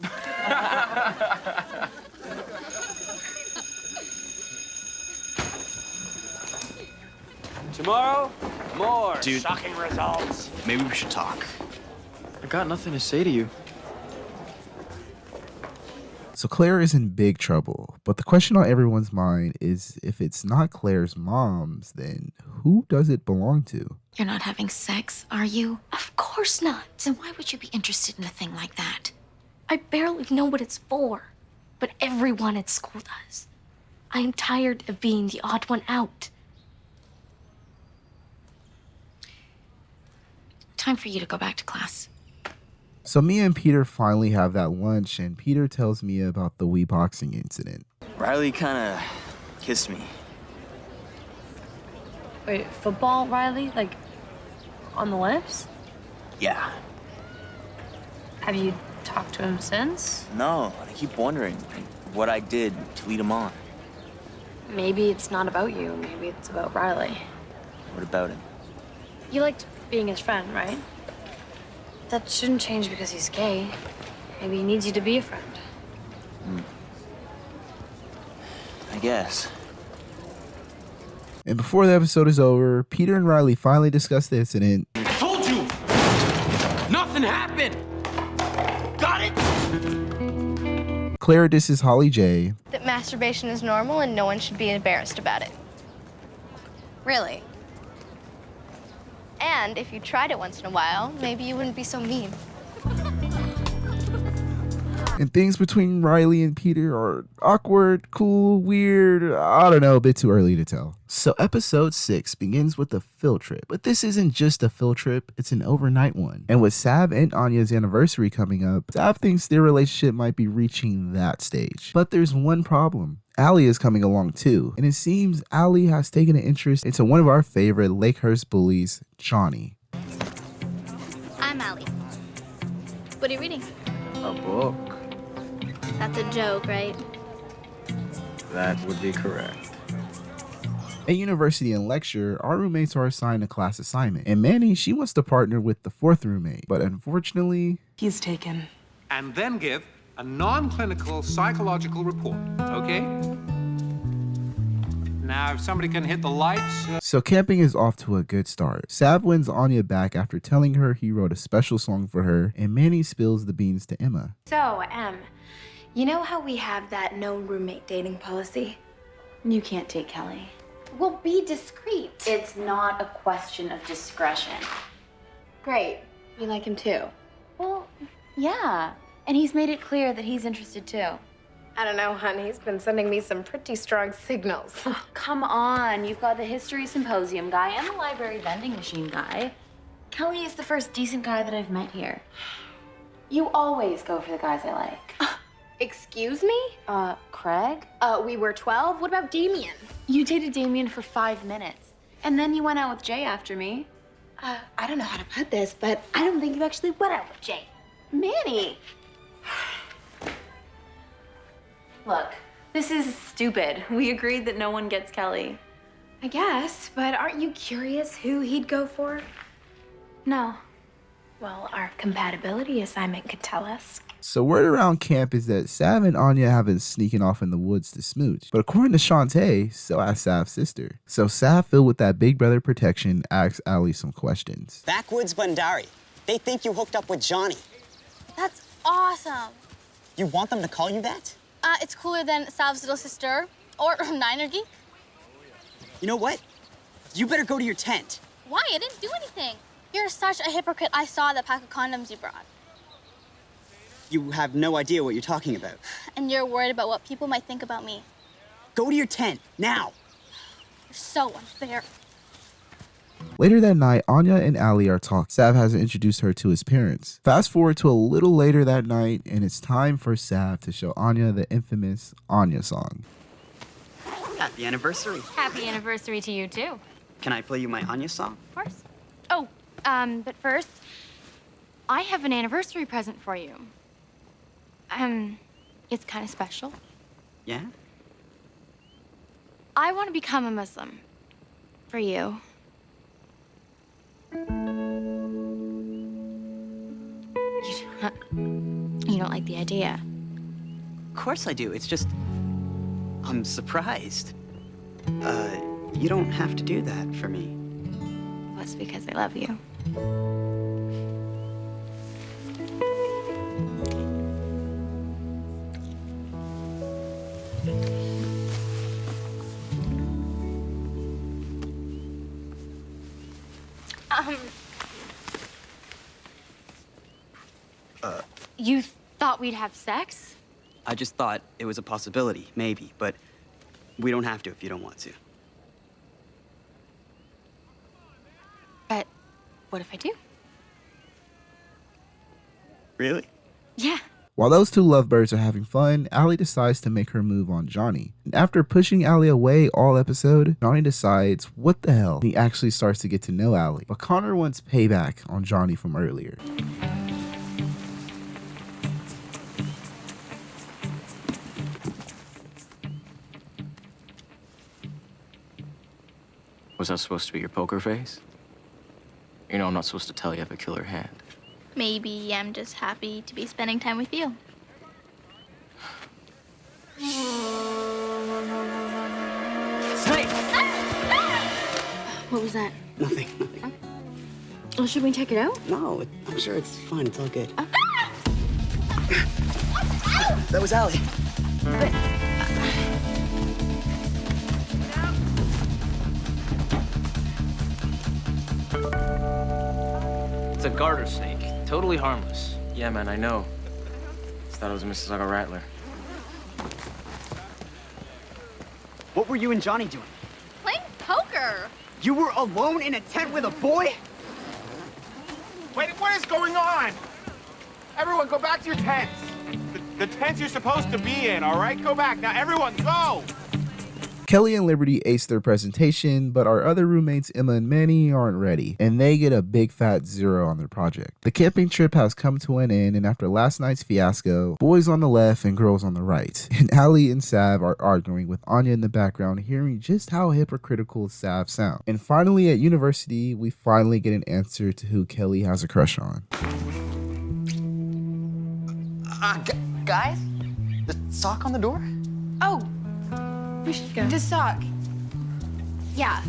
Tomorrow, more Dude. shocking results. Maybe we should talk. I got nothing to say to you. So Claire is in big trouble, but the question on everyone's mind is if it's not Claire's mom's, then who does it belong to? You're not having sex, are you? Of course not. Then why would you be interested in a thing like that? I barely know what it's for, but everyone at school does. I am tired of being the odd one out. Time for you to go back to class. So Mia and Peter finally have that lunch, and Peter tells Mia about the Wii boxing incident. Riley kind of kissed me. Wait, football, Riley? Like, on the lips? Yeah. Have you talked to him since? No, I keep wondering what I did to lead him on. Maybe it's not about you. Maybe it's about Riley. What about him? You liked being his friend, right? That shouldn't change because he's gay. Maybe he needs you to be a friend. I guess. And before the episode is over, Peter and Riley finally discuss the incident. I told you! Nothing happened! Got it? Claire disses Holly J. That masturbation is normal and no one should be embarrassed about it. Really? And if you tried it once in a while, maybe you wouldn't be so mean. And things between Riley and Peter are awkward, cool, weird, I don't know, a bit too early to tell. So episode 6 begins with a field trip, but this isn't just a field trip, it's an overnight one. And with Sav and Anya's anniversary coming up, Sav thinks their relationship might be reaching that stage. But there's one problem. Allie is coming along too, and it seems Allie has taken an interest into one of our favorite Lakehurst bullies, Johnny. I'm Allie. What are you reading? A book. That's a joke, right? That would be correct. At university and lecture, our roommates are assigned a class assignment, and Manny, she wants to partner with the 4th roommate, but unfortunately, He's taken. And then give a non-clinical psychological report, okay? Now, if somebody can hit the lights... So camping is off to a good start. Sav wins Anya back after telling her he wrote a special song for her, and Manny spills the beans to Emma. So, you know how we have that no roommate dating policy? You can't take Kelly. Well, be discreet. It's not a question of discretion. Great. You like him too? Well, yeah. And he's made it clear that he's interested too. I don't know, hon. He's been sending me some pretty strong signals. Oh, come on. You've got the history symposium guy and the library vending machine guy. Kelly is the first decent guy that I've met here. You always go for the guys I like. Excuse me? Craig? We were 12? What about Damien? You dated Damien for 5 minutes. And then you went out with Jay after me. I don't know how to put this, but I don't think you actually went out with Jay. Manny! Look, this is stupid. We agreed that no one gets Kelly. I guess, but aren't you curious who he'd go for? No. Well, our compatibility assignment could tell us. So word around camp is that Sav and Anya have been sneaking off in the woods to smooch. But according to Shantae, so has Sav's sister. So Sav, filled with that big brother protection, asks Allie some questions. Backwoods Bundari. They think you hooked up with Johnny. That's awesome. You want them to call you that? It's cooler than Sav's little sister or Niner Geek. You know what? You better go to your tent. Why? I didn't do anything. You're such a hypocrite. I saw the pack of condoms you brought. You have no idea what you're talking about. And you're worried about what people might think about me. Go to your tent, now. You're so unfair. Later that night, Anya and Allie are talking. Sav hasn't introduced her to his parents. Fast forward to a little later that night, and it's time for Sav to show Anya the infamous Anya song. Happy anniversary. Happy anniversary to you, too. Can I play you my Anya song? Of course. Oh, but first, I have an anniversary present for you. It's kind of special. Yeah? I want to become a Muslim. For you. You don't like the idea? Of course I do. It's just... I'm surprised. You don't have to do that for me. Well, it's because I love you. You thought we'd have sex? I just thought it was a possibility, maybe, but we don't have to if you don't want to. But what if I do? Really? Yeah. While those two lovebirds are having fun, Allie decides to make her move on Johnny. And after pushing Allie away all episode, Johnny decides, what the hell? He actually starts to get to know Allie. But Connor wants payback on Johnny from earlier. Was that supposed to be your poker face? You know I'm not supposed to tell you I have a killer hand. Maybe I'm just happy to be spending time with you. Snake! What was that? Nothing. Well, should we check it out? No, I'm sure it's fine. It's all good. That was Allie. But... It's a garter snake. Totally harmless. Yeah, man, I know. Just thought it was a Mississauga rattler. What were you and Johnny doing? Playing poker. You were alone in a tent with a boy? Wait, what is going on? Everyone, go back to your tents. The tents you're supposed to be in, all right? Go back. Now, everyone, go! Kelly and Liberty ace their presentation, but our other roommates Emma and Manny aren't ready, and they get a big fat 0 on their project. The camping trip has come to an end, and after last night's fiasco, boys on the left and girls on the right, and Allie and Sav are arguing with Anya in the background, hearing just how hypocritical Sav sounds. And finally at university, we finally get an answer to who Kelly has a crush on. Guys? The sock on the door? Oh, we should go. The sock. Yeah.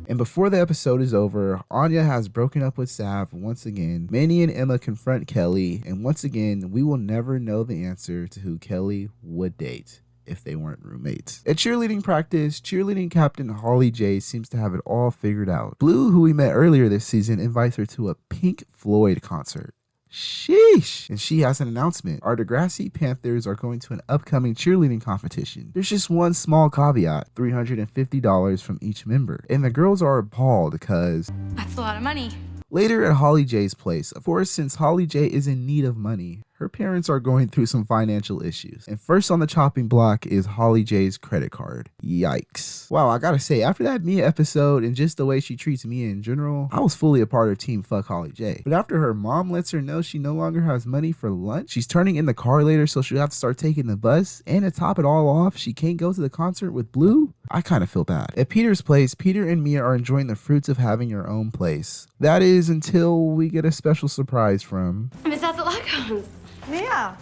And before the episode is over, Anya has broken up with Sav once again. Manny and Emma confront Kelly, and once again, we will never know the answer to who Kelly would date if they weren't roommates. At cheerleading practice, cheerleading captain Holly J seems to have it all figured out. Blue, who we met earlier this season, invites her to a Pink Floyd concert. Sheesh! And she has an announcement. Our Degrassi Panthers are going to an upcoming cheerleading competition. There's just one small caveat, $350 from each member. And the girls are appalled because... That's a lot of money. Later at Holly J's place, of course, since Holly J is in need of money, her her parents are going through some financial issues. And first on the chopping block is Holly J's credit card. Yikes. Wow, I gotta say, after that Mia episode and just the way she treats Mia in general, I was fully a part of Team Fuck Holly J. But after her mom lets her know she no longer has money for lunch, she's turning in the car later, so she'll have to start taking the bus, and to top it all off, she can't go to the concert with Blue? I kind of feel bad. At Peter's place, Peter and Mia are enjoying the fruits of having your own place. That is until we get a special surprise from Miss Atsalakos. Mia.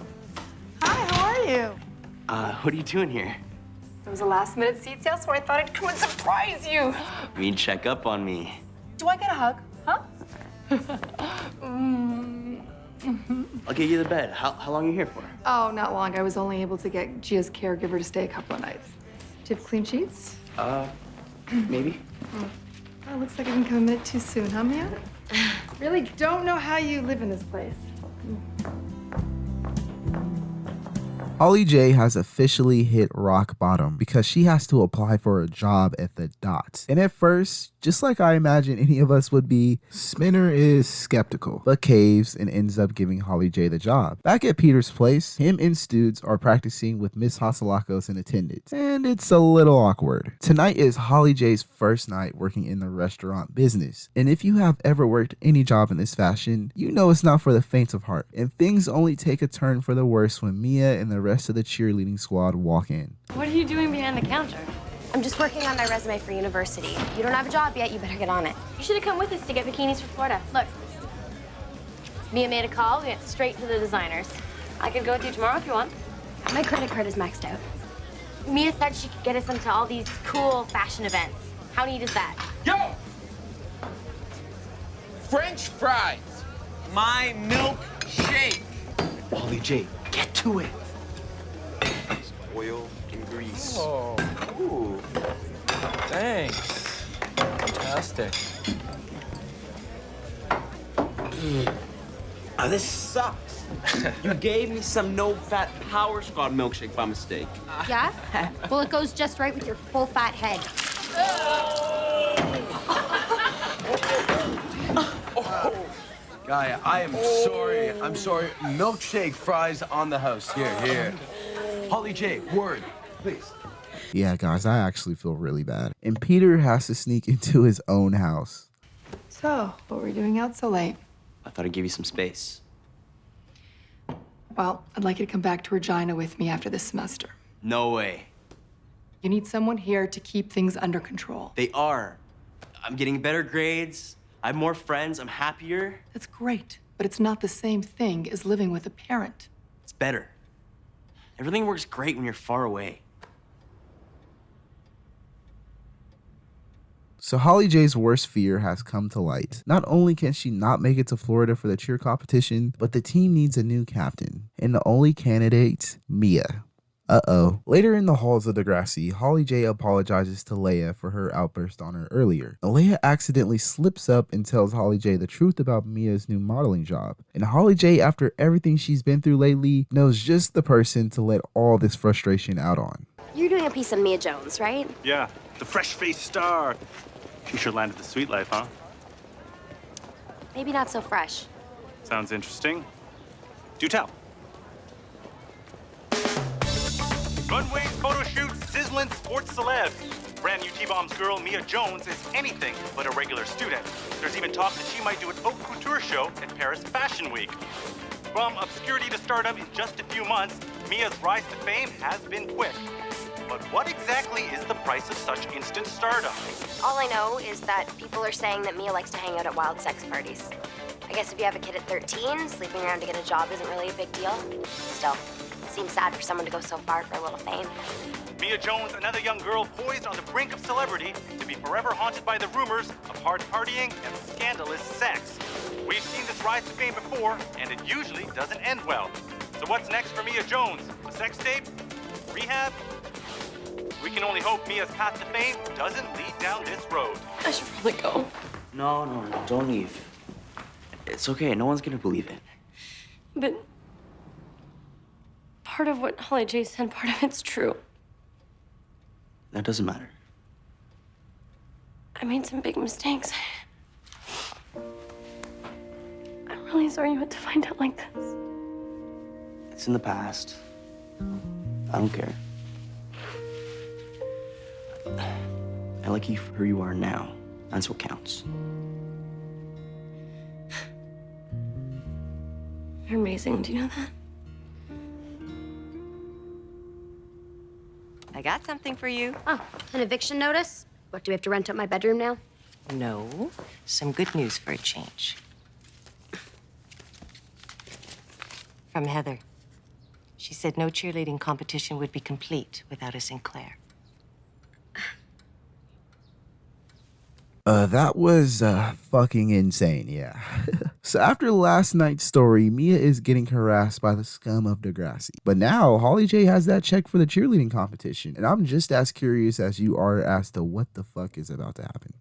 Hi, how are you? What are you doing here? There was a last-minute seat sale, so I thought I'd come and surprise you. You need to check up on me. Do I get a hug? Huh? I'll get you the bed. How long are you here for? Oh, not long. I was only able to get Gia's caregiver to stay a couple of nights. Do you have clean sheets? Maybe. Oh, looks like I didn't come a minute too soon, huh, Mia? Really don't know how you live in this place. Holly J has officially hit rock bottom because she has to apply for a job at the Dot. And at first, just like I imagine any of us would be, Spinner is skeptical, but caves and ends up giving Holly J the job. Back at Peter's place, him and Studes are practicing with Miss Hasalakos in attendance, and it's a little awkward. Tonight is Holly J's first night working in the restaurant business, and if you have ever worked any job in this fashion, you know it's not for the faint of heart, and things only take a turn for the worse when Mia and the rest of the cheerleading squad walk in. What are you doing behind the counter? I'm just working on my resume for university. You don't have a job yet, you better get on it. You should have come with us to get bikinis for Florida. Look, Mia made a call, we went straight to the designers. I could go with you tomorrow if you want. My credit card is maxed out. Mia said she could get us into all these cool fashion events. How neat is that? Yo! French fries. My milkshake. Holly J, get to it. Oil and grease. Oh, ooh. Thanks. Fantastic. This sucks. You gave me some no-fat Power Squad milkshake by mistake. Yeah? Well, it goes just right with your full-fat head. Gaia, I am sorry. I'm sorry. Milkshake fries on the house. Here. Holly J, word, please. Yeah, guys, I actually feel really bad. And Peter has to sneak into his own house. So, what were you doing out so late? I thought I'd give you some space. Well, I'd like you to come back to Regina with me after this semester. No way. You need someone here to keep things under control. They are. I'm getting better grades. I have more friends. I'm happier. That's great, but it's not the same thing as living with a parent. It's better. Everything works great when you're far away. So Holly J's worst fear has come to light. Not only can she not make it to Florida for the cheer competition, but the team needs a new captain. And the only candidate, Mia. Uh-oh. Later in the halls of Degrassi, Holly J apologizes to Leia for her outburst on her earlier. Leia accidentally slips up and tells Holly J the truth about Mia's new modeling job. And Holly J, after everything she's been through lately, knows just the person to let all this frustration out on. You're doing a piece on Mia Jones, right? Yeah, the fresh-faced star. She sure landed the sweet life, huh? Maybe not so fresh. Sounds interesting. Do tell. Runways, photo shoots, sizzling sports celebs. Brand new T-Bomb's girl, Mia Jones, is anything but a regular student. There's even talk that she might do an haute couture show at Paris Fashion Week. From obscurity to stardom in just a few months, Mia's rise to fame has been quick. But what exactly is the price of such instant stardom? All I know is that people are saying that Mia likes to hang out at wild sex parties. I guess if you have a kid at 13, sleeping around to get a job isn't really a big deal. Still, it seems sad for someone to go so far for a little fame. Mia Jones, another young girl poised on the brink of celebrity, to be forever haunted by the rumors of hard partying and scandalous sex. We've seen this rise to fame before, and it usually doesn't end well. So what's next for Mia Jones? A sex tape? Rehab? We can only hope Mia's path to fame doesn't lead down this road. I should probably go. No, don't leave. It's okay, no one's gonna believe it. But part of what Holly J said, part of it's true. That doesn't matter. I made some big mistakes. I'm really sorry you had to find out like this. It's in the past. I don't care. I like you for who you are now. That's what counts. You're amazing. Do you know that? I got something for you. Oh, an eviction notice? What, do we have to rent out my bedroom now? No, some good news for a change. From Heather. She said no cheerleading competition would be complete without a Sinclair. That was fucking insane, yeah. So after last night's story, Mia is getting harassed by the scum of Degrassi. But now, Holly J has that check for the cheerleading competition. And I'm just as curious as you are as to what the fuck is about to happen.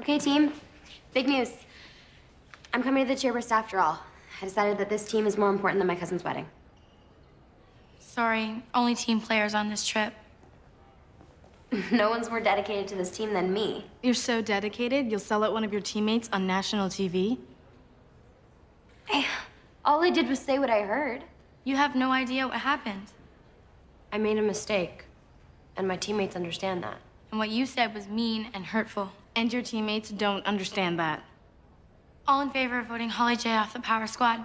Okay, team. Big news. I'm coming to the cheerburst after all. I decided that this team is more important than my cousin's wedding. Sorry, only team players on this trip. No one's more dedicated to this team than me. You're so dedicated, you'll sell out one of your teammates on national TV? All I did was say what I heard. You have no idea what happened. I made a mistake, and my teammates understand that. And what you said was mean and hurtful. And your teammates don't understand that. All in favor of voting Holly J off the Power Squad?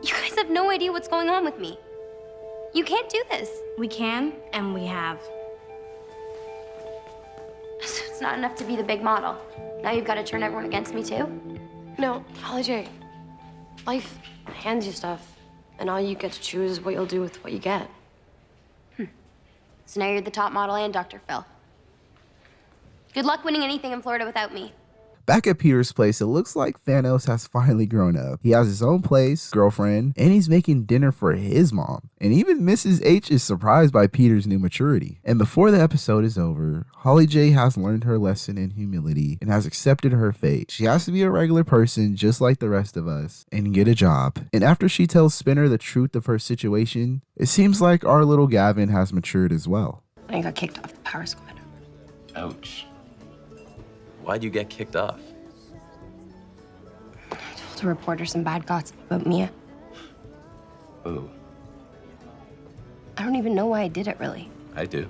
You guys have no idea what's going on with me. You can't do this. We can, and we have. So it's not enough to be the big model. Now you've got to turn everyone against me, too? No, Holly J. Life hands you stuff, and all you get to choose is what you'll do with what you get. So now you're the top model and Dr. Phil. Good luck winning anything in Florida without me. Back at Peter's place, it looks like Thanos has finally grown up. He has his own place, girlfriend, and he's making dinner for his mom. And even Mrs. H is surprised by Peter's new maturity. And before the episode is over, Holly J has learned her lesson in humility and has accepted her fate. She has to be a regular person just like the rest of us and get a job. And after she tells Spinner the truth of her situation, it seems like our little Gavin has matured as well. I got kicked off the Power Squad. Ouch. Why'd you get kicked off? I told a reporter some bad gossip about Mia. Ooh, I don't even know why I did it, really. I do.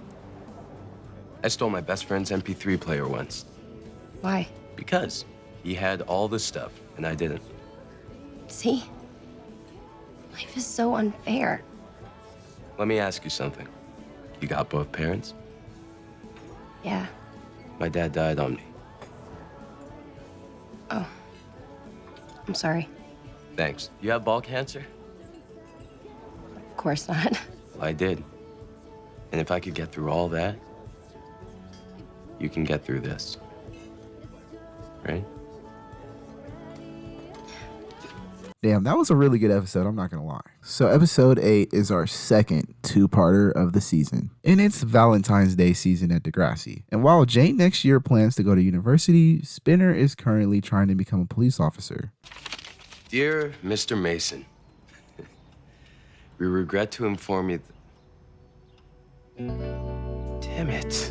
I stole my best friend's MP3 player once. Why? Because he had all the stuff, and I didn't. See? Life is so unfair. Let me ask you something. You got both parents? Yeah. My dad died on me. Oh. I'm sorry. Thanks. You have ball cancer? Of course not. Well, I did. And if I could get through all that, you can get through this. Right? Damn, that was a really good episode, I'm not gonna lie. So episode 8 is our second two-parter of the season. And it's Valentine's Day season at Degrassi. And while Jane next year plans to go to university, Spinner is currently trying to become a police officer. Dear Mr. Mason, we regret to inform you Damn it.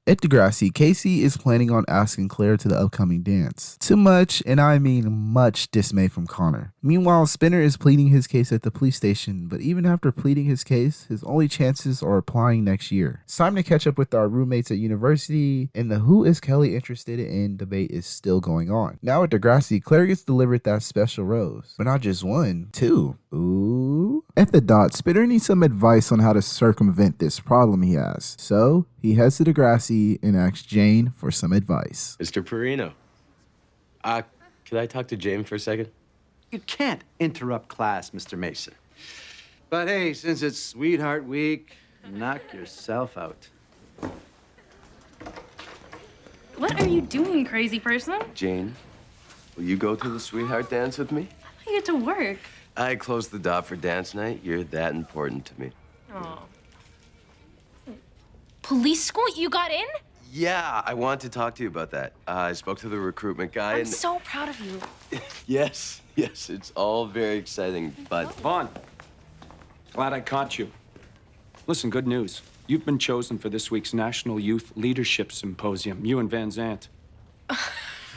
At Degrassi, Casey is planning on asking Claire to the upcoming dance. To much, and I mean much, dismay from Connor. Meanwhile, Spinner is pleading his case at the police station, but even after pleading his case, his only chances are applying next year. It's time to catch up with our roommates at university, and the who is Kelly interested in debate is still going on. Now at Degrassi, Claire gets delivered that special rose, but not just one, two. Ooh. At the dot, Spinner needs some advice on how to circumvent this problem he has. So he heads to Degrassi and asks Jane for some advice. Mr. Perino. Could I talk to Jane for a second? You can't interrupt class, Mr. Mason. But hey, since it's Sweetheart Week, knock yourself out. What are you doing, crazy person? Jane, will you go to the sweetheart dance with me? I get to work. I closed the dot for dance night. You're that important to me. Oh. Police school? You got in? Yeah, I want to talk to you about that. I spoke to the recruitment guy I'm and... so proud of you. Yes, it's all very exciting, but... Vaughn, Glad I caught you. Listen, good news. You've been chosen for this week's National Youth Leadership Symposium, you and Van Zant.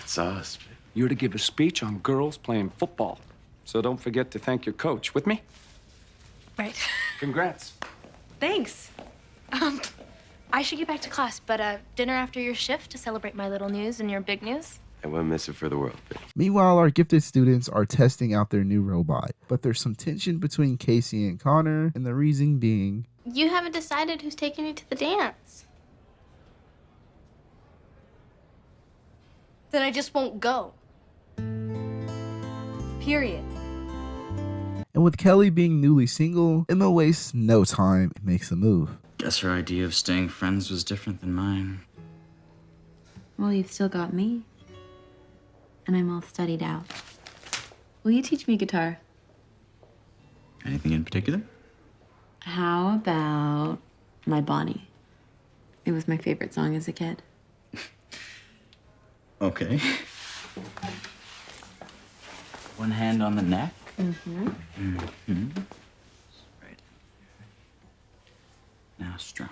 It's us. You're to give a speech on girls playing football. So don't forget to thank your coach. With me? Right. Congrats. Thanks. I should get back to class, but dinner after your shift to celebrate my little news and your big news? I wouldn't miss it for the world. Meanwhile, our gifted students are testing out their new robot, but there's some tension between Casey and Connor, and the reason being... You haven't decided who's taking you to the dance. Then I just won't go. Period. And with Kelly being newly single, Emma wastes no time and makes a move. Guess her idea of staying friends was different than mine. Well, you've still got me. And I'm all studied out. Will you teach me guitar? Anything in particular? How about My Bonnie? It was my favorite song as a kid. Okay. One hand on the neck. Mm-hmm. Mm-hmm. Right. Now strum.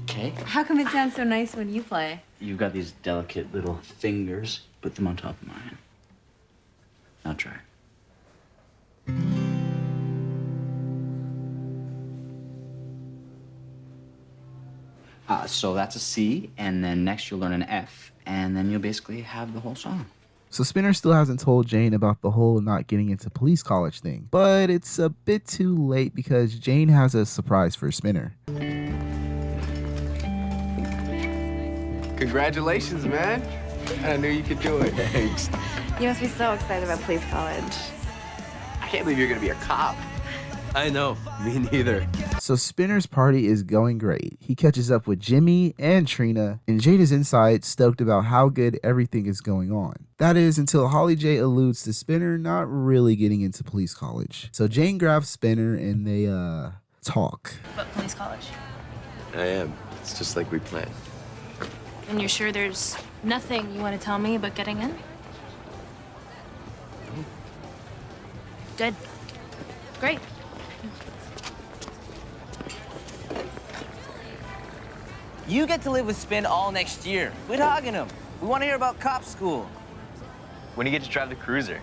Okay. How come it sounds so nice when you play? You've got these delicate little fingers. Put them on top of mine. Now try. So that's a C, and then next you'll learn an F, and then you'll basically have the whole song. So Spinner still hasn't told Jane about the whole not getting into police college thing, but it's a bit too late because Jane has a surprise for Spinner. Congratulations, man. I knew you could do it. Thanks. You must be so excited about police college. I can't believe you're gonna be a cop. I know, me neither. So Spinner's party is going great. He catches up with Jimmy and Trina, and Jane is inside stoked about how good everything is going on. That is until Holly J alludes to Spinner not really getting into police college. So Jane grabs Spinner and they talk. What police college? I am. It's just like we planned. And you're sure there's nothing you want to tell me about getting in? Good. Great. You get to live with Spin all next year. Quit hogging him. We want to hear about cop school. When do you get to drive the cruiser?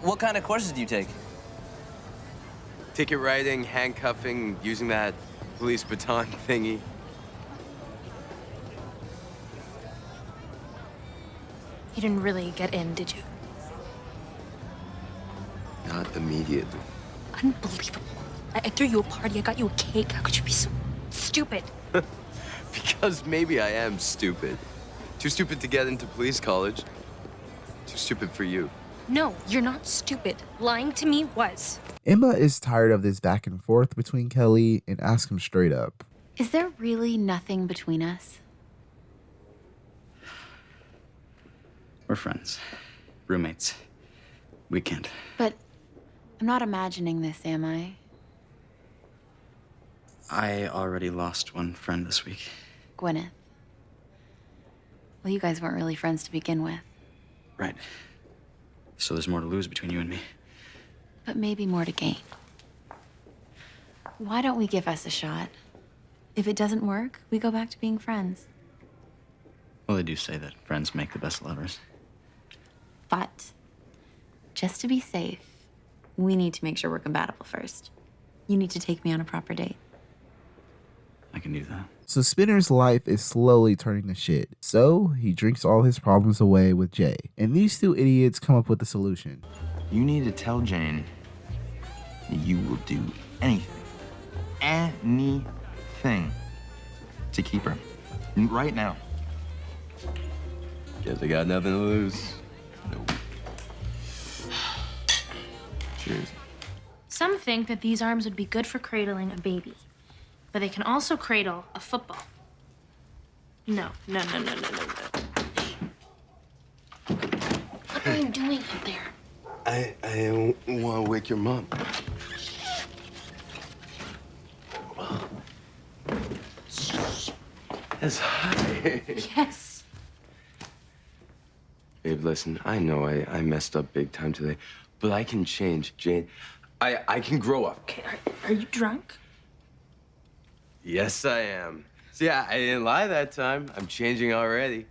What kind of courses do you take? Ticket writing, handcuffing, using that police baton thingy. You didn't really get in, did you? Not immediately. Unbelievable. I threw you a party. I got you a cake. How could you be so stupid? Because maybe I am stupid. Too stupid to get into police college. Too stupid for you. No, you're not stupid. Lying to me was. Emma is tired of this back and forth between Kelly and asks him straight up. Is there really nothing between us? We're friends. Roommates. Weekend. But I'm not imagining this, am I? I already lost one friend this week. Gwyneth. Well, you guys weren't really friends to begin with. Right. So there's more to lose between you and me. But maybe more to gain. Why don't we give us a shot? If it doesn't work, we go back to being friends. Well, they do say that friends make the best lovers. But just to be safe, we need to make sure we're compatible first. You need to take me on a proper date. I can do that. So Spinner's life is slowly turning to shit. So he drinks all his problems away with Jay. And these two idiots come up with a solution. You need to tell Jane that you will do anything to keep her. Right now. Guess I got nothing to lose. Nope. Cheers. Some think that these arms would be good for cradling a baby, but they can also cradle a football. No. What are you doing out there? I don't want to wake your mom. It's hot. Yes. Babe, listen, I know I messed up big time today, But I can change, Jane. I can grow up. Okay, are you drunk? Yes, I am. See, I didn't lie that time. I'm changing already.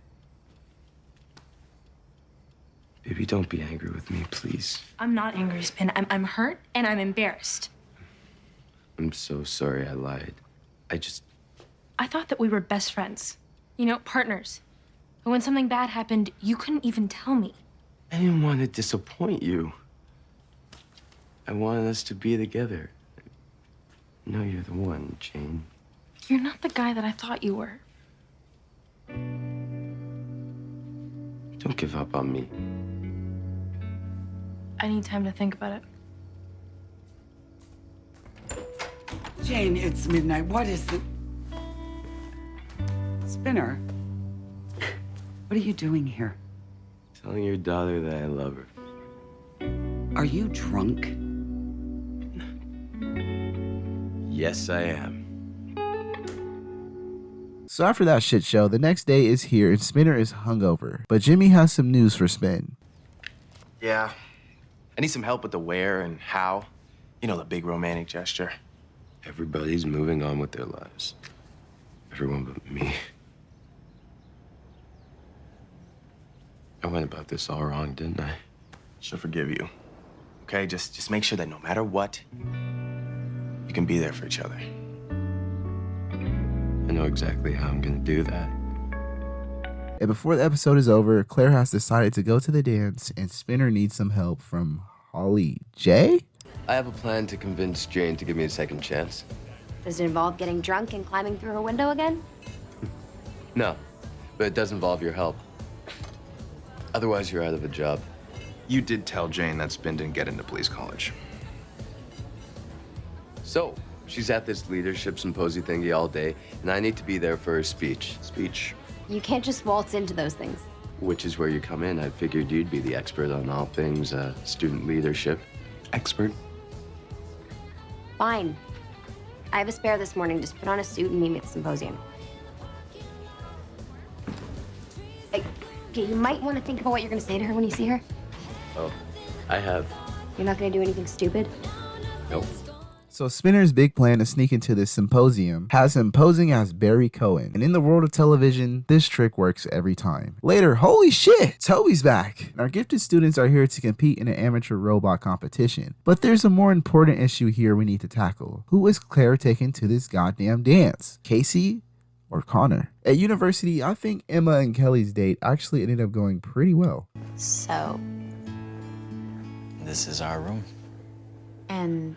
Baby, don't be angry with me, please. I'm not angry, Spin. I'm hurt and I'm embarrassed. I'm so sorry I lied. I thought that we were best friends. You know, partners. But when something bad happened, you couldn't even tell me. I didn't want to disappoint you. I wanted us to be together. No, you're the one, Jane. You're not the guy that I thought you were. Don't give up on me. I need time to think about it. Jane, it's midnight. What is the... Spinner? What are you doing here? Telling your daughter that I love her. Are you drunk? Yes, I am. So after that shit show, the next day is here and Spinner is hungover. But Jimmy has some news for Spin. Yeah. I need some help with the where and how. You know, the big romantic gesture. Everybody's moving on with their lives. Everyone but me. I went about this all wrong, didn't I? She'll forgive you. Okay? Just make sure that no matter what, you can be there for each other. I know exactly how I'm gonna do that. And before the episode is over, Claire has decided to go to the dance and Spinner needs some help from Holly J? I have a plan to convince Jane to give me a second chance. Does it involve getting drunk and climbing through her window again? No, but it does involve your help. Otherwise, you're out of a job. You did tell Jane that Spin didn't get into police college. So, she's at this leadership symposium thingy all day, and I need to be there for her speech. Speech? You can't just waltz into those things. Which is where you come in. I figured you'd be the expert on all things student leadership. Expert? Fine. I have a spare this morning. Just put on a suit and meet me at the symposium. Hey, okay, you might want to think about what you're going to say to her when you see her. Oh, I have. You're not going to do anything stupid? Nope. So Spinner's big plan to sneak into this symposium has him posing as Barry Cohen. And in the world of television, this trick works every time. Later, holy shit, Toby's back. And our gifted students are here to compete in an amateur robot competition. But there's a more important issue here we need to tackle. Who is Claire taking to this goddamn dance? Casey or Connor? At university, I think Emma and Kelly's date actually ended up going pretty well. So, This is our room. and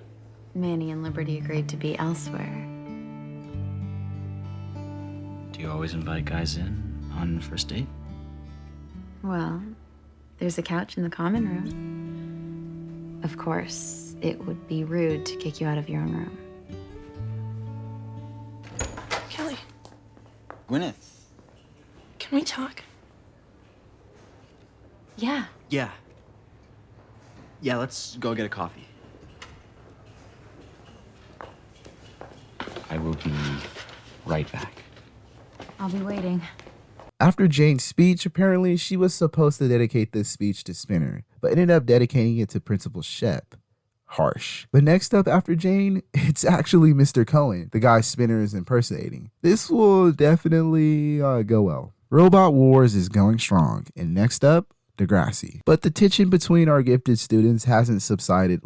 Manny and Liberty agreed to be elsewhere. Do you always invite guys in on first date? Well, there's a couch in the common room. Of course, it would be rude to kick you out of your own room. Kelly, Gwyneth. can we talk? Yeah. Yeah. Yeah, let's go get a coffee. I will be right back. I'll be waiting. After Jane's speech, apparently she was supposed to dedicate this speech to Spinner, but ended up dedicating it to Principal Shep. Harsh. But next up after Jane, it's actually Mr. Cohen, the guy Spinner is impersonating. This will definitely go well. Robot Wars is going strong, and next up, Degrassi. But the tension between our gifted students hasn't subsided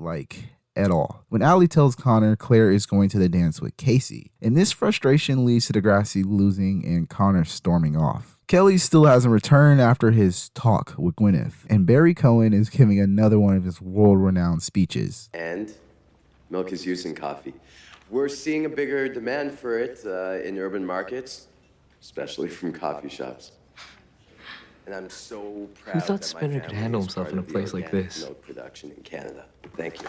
at all. When Allie tells Connor Claire is going to the dance with Casey, and this frustration leads to Degrassi losing and Connor storming off. Kelly still hasn't returned after his talk with Gwyneth, and Barry Cohen is giving another one of his world-renowned speeches. And milk is used in coffee. We're seeing a bigger demand for it in urban markets, especially from coffee shops. And I'm so proud Who thought that my Spinner could family handle is himself part in a of the place like organic this? Milk production in Canada. Thank you.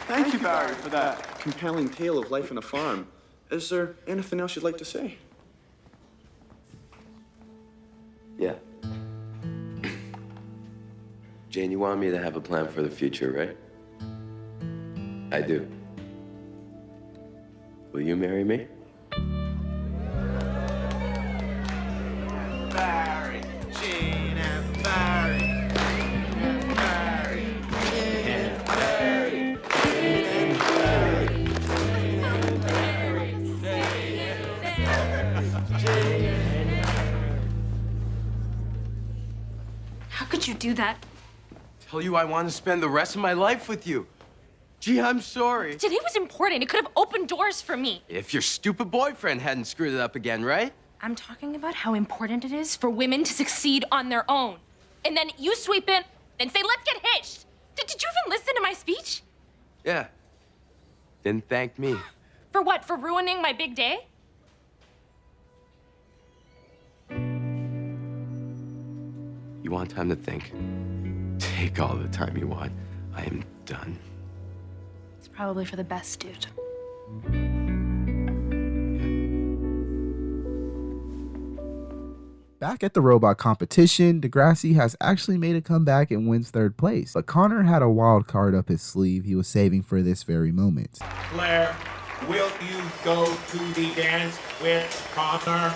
Thank you, Barry, for that compelling tale of life on a farm. Is there anything else you'd like to say? Yeah. Jane, you want me to have a plan for the future, right? I do. Will you marry me? Barry, Jane, you do that? Tell you I want to spend the rest of my life with you. Gee, I'm sorry. Today was important. It could have opened doors for me. If your stupid boyfriend hadn't screwed it up again, right? I'm talking about how important it is for women to succeed on their own. And then you sweep in and say, let's get hitched. Did you even listen to my speech? Yeah. Then thank me. For what? For ruining my big day? You want time to think? Take all the time you want. I am done. It's probably for the best, dude. Back at the robot competition, Degrassi has actually made a comeback and wins 3rd place. But Connor had a wild card up his sleeve he was saving for this very moment. Claire, will you go to the dance with Connor?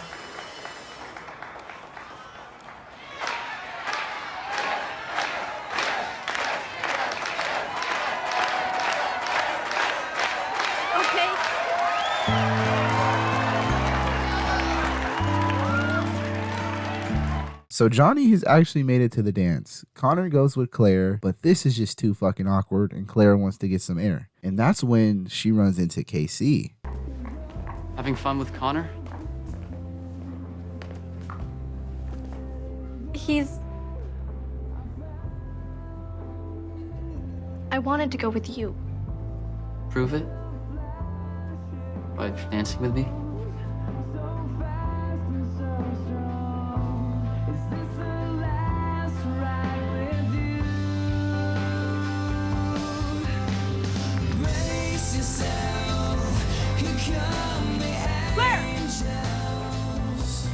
So Johnny has actually made it to the dance. Connor goes with Claire, but this is just too fucking awkward and Claire wants to get some air. And that's when she runs into KC. Having fun with Connor? I wanted to go with you. Prove it? By dancing with me?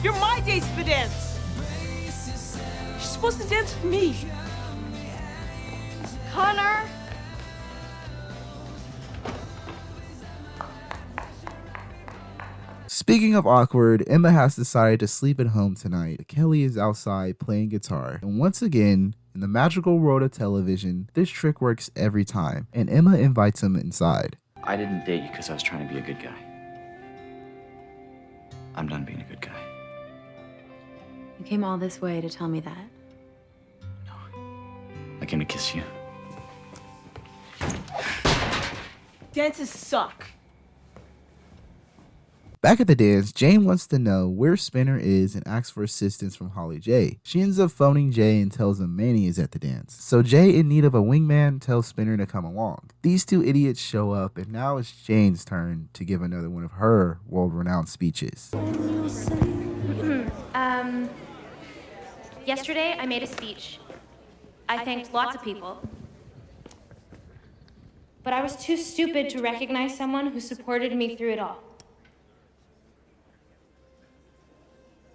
You're my date to the dance. You're supposed to dance with me. Connor! Speaking of awkward, Emma has decided to sleep at home tonight. Kelly is outside playing guitar. And once again, in the magical world of television, this trick works every time. And Emma invites him inside. I didn't date you because I was trying to be a good guy. I'm done being a good guy. You came all this way to tell me that. I came to kiss you. Dances suck. Back at the dance, Jane wants to know where Spinner is and asks for assistance from Holly J. She ends up phoning Jay and tells him Manny is at the dance. So Jay, in need of a wingman, tells Spinner to come along. These two idiots show up and now it's Jane's turn to give another one of her world-renowned speeches. Yesterday I made a speech. I thanked lots of people. But I was too stupid to recognize someone who supported me through it all.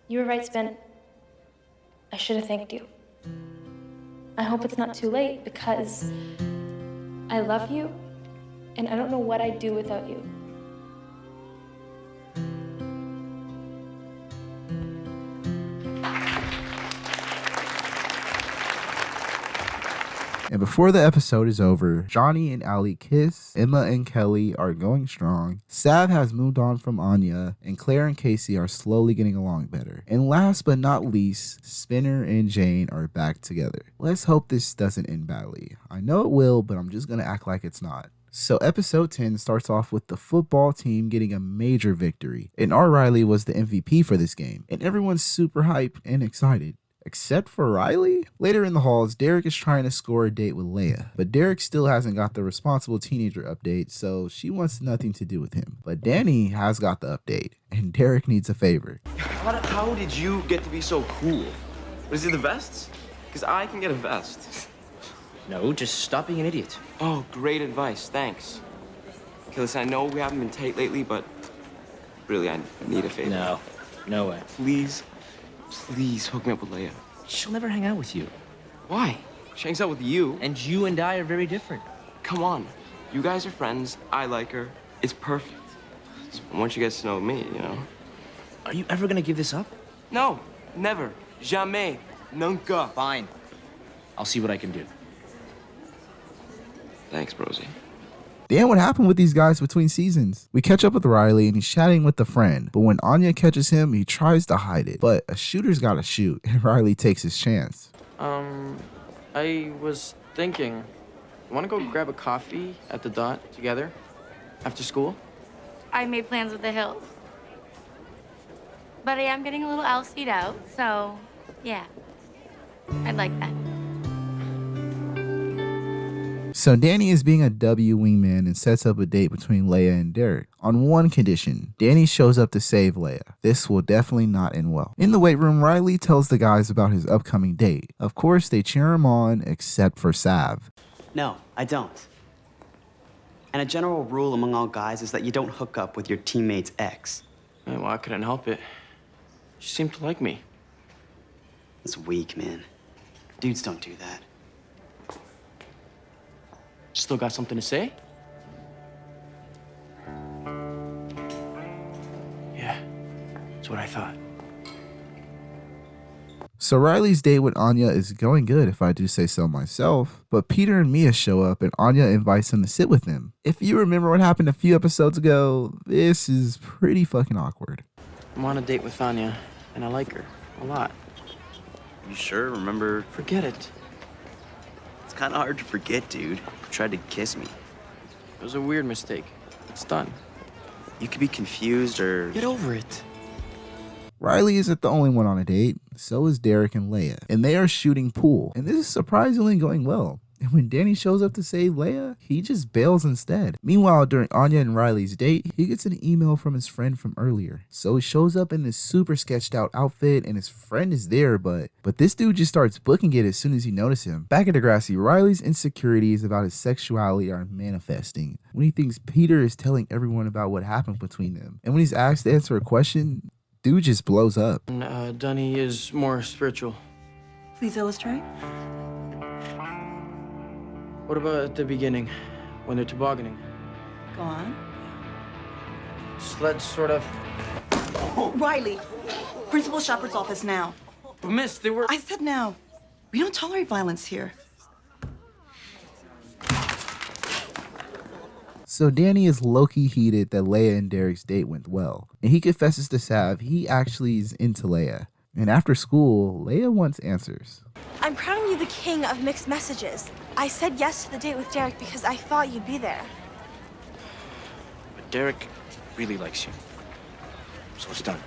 You were right, Spin. I should have thanked you. I hope it's not too late because I love you and I don't know what I'd do without you. And before the episode is over, Johnny and Allie kiss, Emma and Kelly are going strong, Sav has moved on from Anya, and Claire and Casey are slowly getting along better. And last but not least, Spinner and Jane are back together. Let's hope this doesn't end badly. I know it will, but I'm just gonna act like it's not. So episode 10 starts off with the football team getting a major victory, and R. Riley was the MVP for this game, and everyone's super hyped and excited. Except for Riley? Later in the halls, Derek is trying to score a date with Leia, but Derek still hasn't got the responsible teenager update, so she wants nothing to do with him. But Danny has got the update, and Derek needs a favor. How did you get to be so cool? Was it the vests? Because I can get a vest. No, just stop being an idiot. Oh, great advice. Thanks. Okay, listen, I know we haven't been tight lately, but really, I need a favor. No way. Please hook me up with Leia. She'll never hang out with you. Why? She hangs out with you. And you and I are very different. Come on. You guys are friends. I like her. It's perfect. So once you get to know me, you know. Are you ever gonna give this up? No, never. Jamais. Nunca. Fine. I'll see what I can do. Thanks, Rosie. Damn, what happened with these guys between seasons? We catch up with Riley and he's chatting with a friend, but when Anya catches him, he tries to hide it. But a shooter's gotta shoot, and Riley takes his chance. I was thinking, want to go grab a coffee at the Dot together after school? I made plans with the Hills. But I am getting a little LC'd out, so yeah. I'd like that. So Danny is being a W wingman and sets up a date between Leia and Derek. On one condition, Danny shows up to save Leia. This will definitely not end well. In the weight room, Riley tells the guys about his upcoming date. Of course, they cheer him on, except for Sav. No, I don't. And a general rule among all guys is that you don't hook up with your teammate's ex. Yeah, well, I couldn't help it. She seemed to like me. It's weak, man. Dudes don't do that. Still got something to say? Yeah, that's what I thought. So Riley's date with Anya is going good, if I do say so myself, but Peter and Mia show up and Anya invites him to sit with them. If you remember what happened a few episodes ago, this is pretty fucking awkward. I'm on a date with Anya, and I like her a lot. You sure? Remember? Forget it. It's kind of hard to forget, dude. You tried to kiss me. It was a weird mistake. It's done. You could be confused or... Get over it. Riley isn't the only one on a date, so is Derek and Leia, and they are shooting pool, and this is surprisingly going well. And when Danny shows up to save Leia, he just bails instead. Meanwhile, during Anya and Riley's date, he gets an email from his friend from earlier. So he shows up in this super sketched out outfit and his friend is there, but this dude just starts booking it as soon as he notices him. Back at Degrassi, Riley's insecurities about his sexuality are manifesting when he thinks Peter is telling everyone about what happened between them. And when he's asked to answer a question, dude just blows up. Dunny is more spiritual. Please illustrate. What about at the beginning, when they're tobogganing? Go on. Sleds sort of... Riley, Principal Shepard's office now. Miss, they were... I said now. We don't tolerate violence here. So Danny is low-key heated that Leia and Derek's date went well. And he confesses to Sav he actually is into Leia. And after school, Leia wants answers. I'm crowning you the king of mixed messages. I said yes to the date with Derek because I thought you'd be there. But Derek really likes you. So it's done.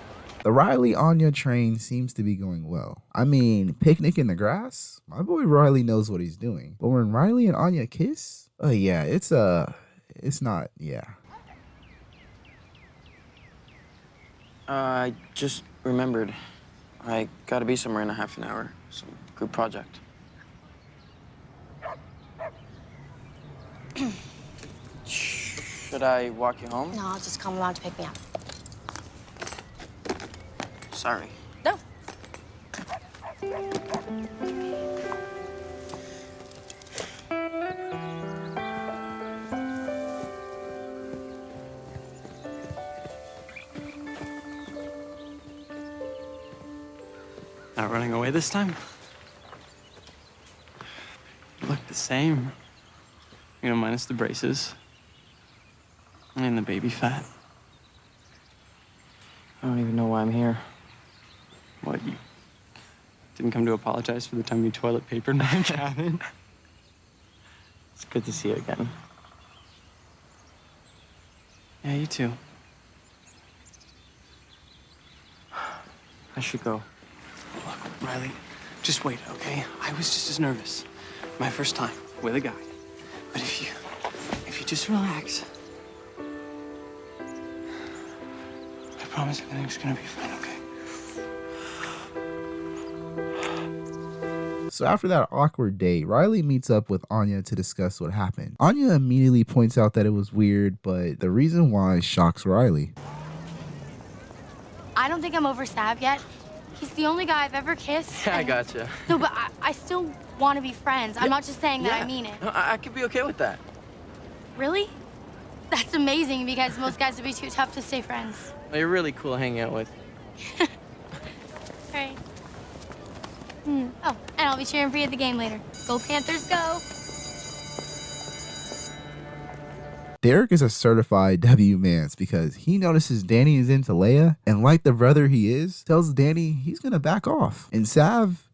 The Riley-Anya train seems to be going well. I mean, picnic in the grass? My boy Riley knows what he's doing. But when Riley and Anya kiss? Oh yeah, it's not, yeah. I just remembered. I gotta be somewhere in a half an hour. Some group project. Should I walk you home? No, I'll just call Mom to pick me up. Sorry. No. Not running away this time? You look the same. You know, minus the braces. And the baby fat. I don't even know why I'm here. What, you didn't come to apologize for the time you toilet papered my cabin? It's good to see you again. Yeah, you too. I should go. Look, Riley, just wait, okay? I was just as nervous. My first time with a guy. But if you just relax, I promise everything's gonna be fine, okay? So after that awkward date, Riley meets up with Anya to discuss what happened. Anya immediately points out that it was weird, but the reason why shocks Riley. I don't think I'm over Sav yet. He's the only guy I've ever kissed. Yeah, I gotcha. No, but I still want to be friends. I'm not just saying that I mean it. No, I could be okay with that. Really? That's amazing because most guys would be too tough to stay friends. No, you're really cool hanging out with. Right. Oh, and I'll be cheering for you at the game later. Go Panthers, go! Derek is a certified W Vance because he notices Danny is into Leia, and like the brother he is, tells Danny he's gonna back off. And Sav,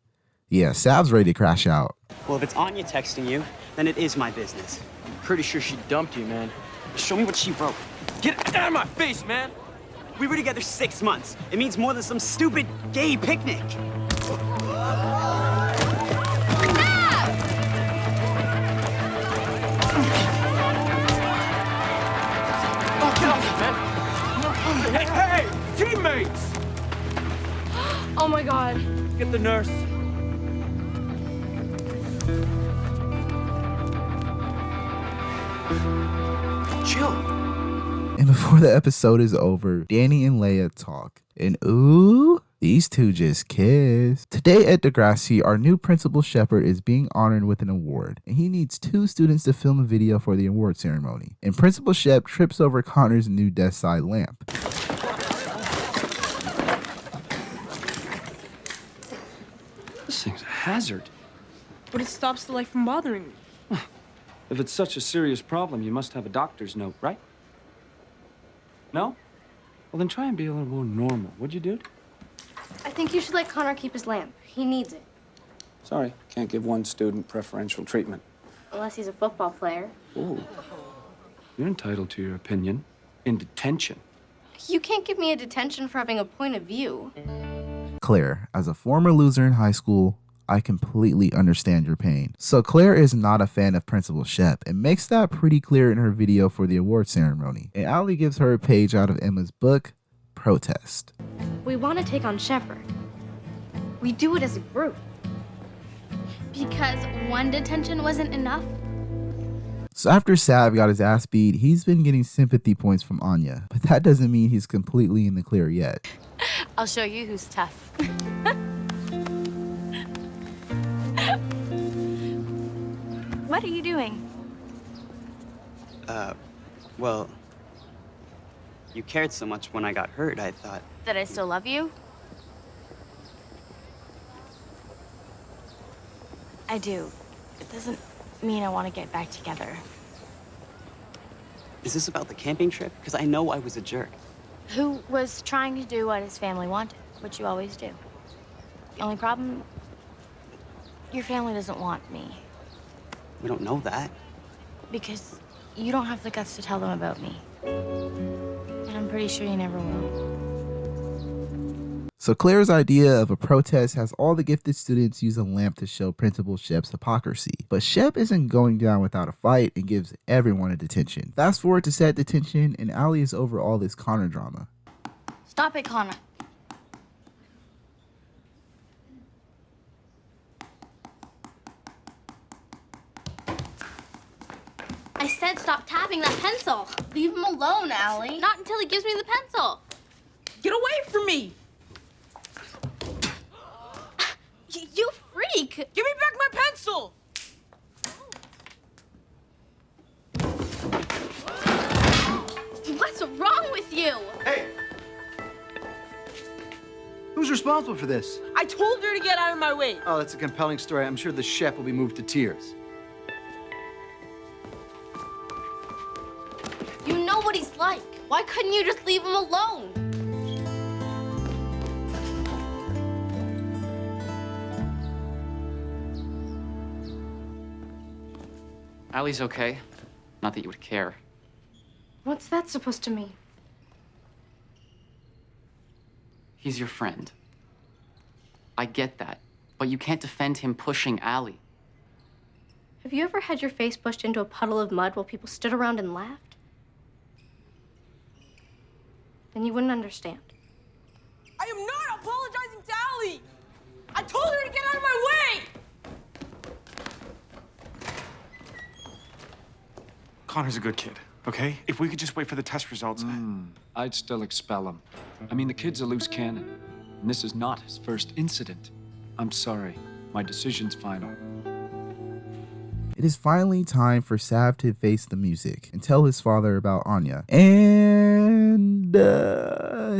Yeah, Sav's ready to crash out. Well, if it's Anya texting you, then it is my business. I'm pretty sure she dumped you, man. Show me what she wrote. Get out of my face, man! We were together 6 months. It means more than some stupid gay picnic. Hey, teammates! Oh my God. Get the nurse. Chill. And before the episode is over, Danny and Leia talk. And ooh, these two just kiss. Today at Degrassi, our new principal Shepard is being honored with an award, and he needs 2 students to film a video for the award ceremony. And Principal Shep trips over Connor's new desk side lamp. This thing's a hazard. But it stops the light from bothering me. If it's such a serious problem, you must have a doctor's note, right? No? Well, then try and be a little more normal, would you, dude? I think you should let Connor keep his lamp. He needs it. Sorry, can't give one student preferential treatment. Unless he's a football player. Ooh. You're entitled to your opinion. In detention. You can't give me a detention for having a point of view. Claire, as a former loser in high school, I completely understand your pain. So Claire is not a fan of Principal Shep and makes that pretty clear in her video for the award ceremony. And Allie gives her a page out of Emma's book, Protest. We want to take on Shepard. We do it as a group. Because one detention wasn't enough? So after Sav got his ass beat, he's been getting sympathy points from Anya, but that doesn't mean he's completely in the clear yet. I'll show you who's tough. What are you doing? Well, you cared so much when I got hurt, I thought. That I still love you? I do. It doesn't mean I want to get back together. Is this about the camping trip? Because I know I was a jerk. Who was trying to do what his family wanted, which you always do. The only problem, your family doesn't want me. We don't know that. Because you don't have the guts to tell them about me. And I'm pretty sure you never will. So Claire's idea of a protest has all the gifted students use a lamp to show Principal Shep's hypocrisy. But Shep isn't going down without a fight and gives everyone a detention. Fast forward to set detention and Allie is over all this Connor drama. Stop it, Connor. I said stop tapping that pencil. Leave him alone, Allie. Not until he gives me the pencil. Get away from me! You freak! Give me back my pencil! What's wrong with you? Hey! Who's responsible for this? I told her to get out of my way. Oh, that's a compelling story. I'm sure the Shep will be moved to tears. You know what he's like. Why couldn't you just leave him alone? Allie's okay. Not that you would care. What's that supposed to mean? He's your friend. I get that, but you can't defend him pushing Allie. Have you ever had your face pushed into a puddle of mud while people stood around and laughed? Then you wouldn't understand. I am not apologizing to Allie! I told her to get out of my way! Connor's a good kid, okay? If we could just wait for the test results. I'd still expel him. I mean, the kid's a loose cannon, and this is not his first incident. I'm sorry. My decision's final. It is finally time for Sav to face the music and tell his father about Anya. And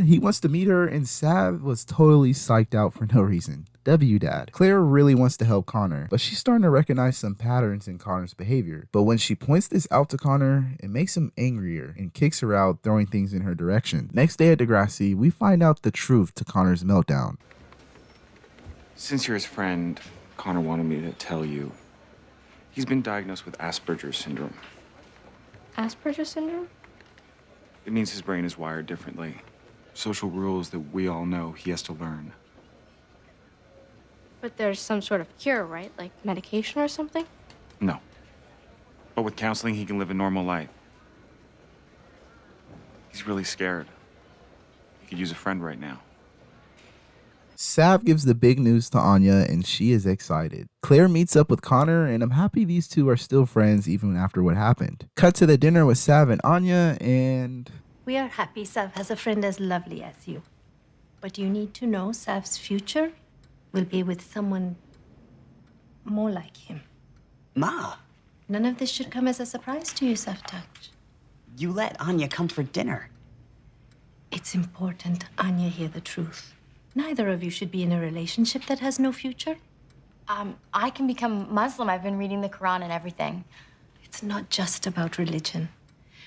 he wants to meet her, and Sav was totally psyched out for no reason. W Dad. Claire really wants to help Connor, but she's starting to recognize some patterns in Connor's behavior. But when she points this out to Connor, it makes him angrier and kicks her out, throwing things in her direction. Next day at Degrassi, we find out the truth to Connor's meltdown. Since you're his friend, Connor wanted me to tell you. He's been diagnosed with Asperger's syndrome. Asperger's syndrome? It means his brain is wired differently. Social rules that we all know he has to learn. But there's some sort of cure, right? Like medication or something? No. But with counseling, he can live a normal life. He's really scared. He could use a friend right now. Sav gives the big news to Anya and she is excited. Claire meets up with Connor and I'm happy these two are still friends even after what happened. Cut to the dinner with Sav and Anya and... We are happy Sav has a friend as lovely as you. But you need to know Sav's future will be with someone more like him. Ma, None of this should come as a surprise to you, Sav-Touch. you let Anya come for dinner. It's important Anya hear the truth. Neither of you should be in a relationship that has no future. I can become Muslim. I've been reading the Quran and everything. It's not just about religion.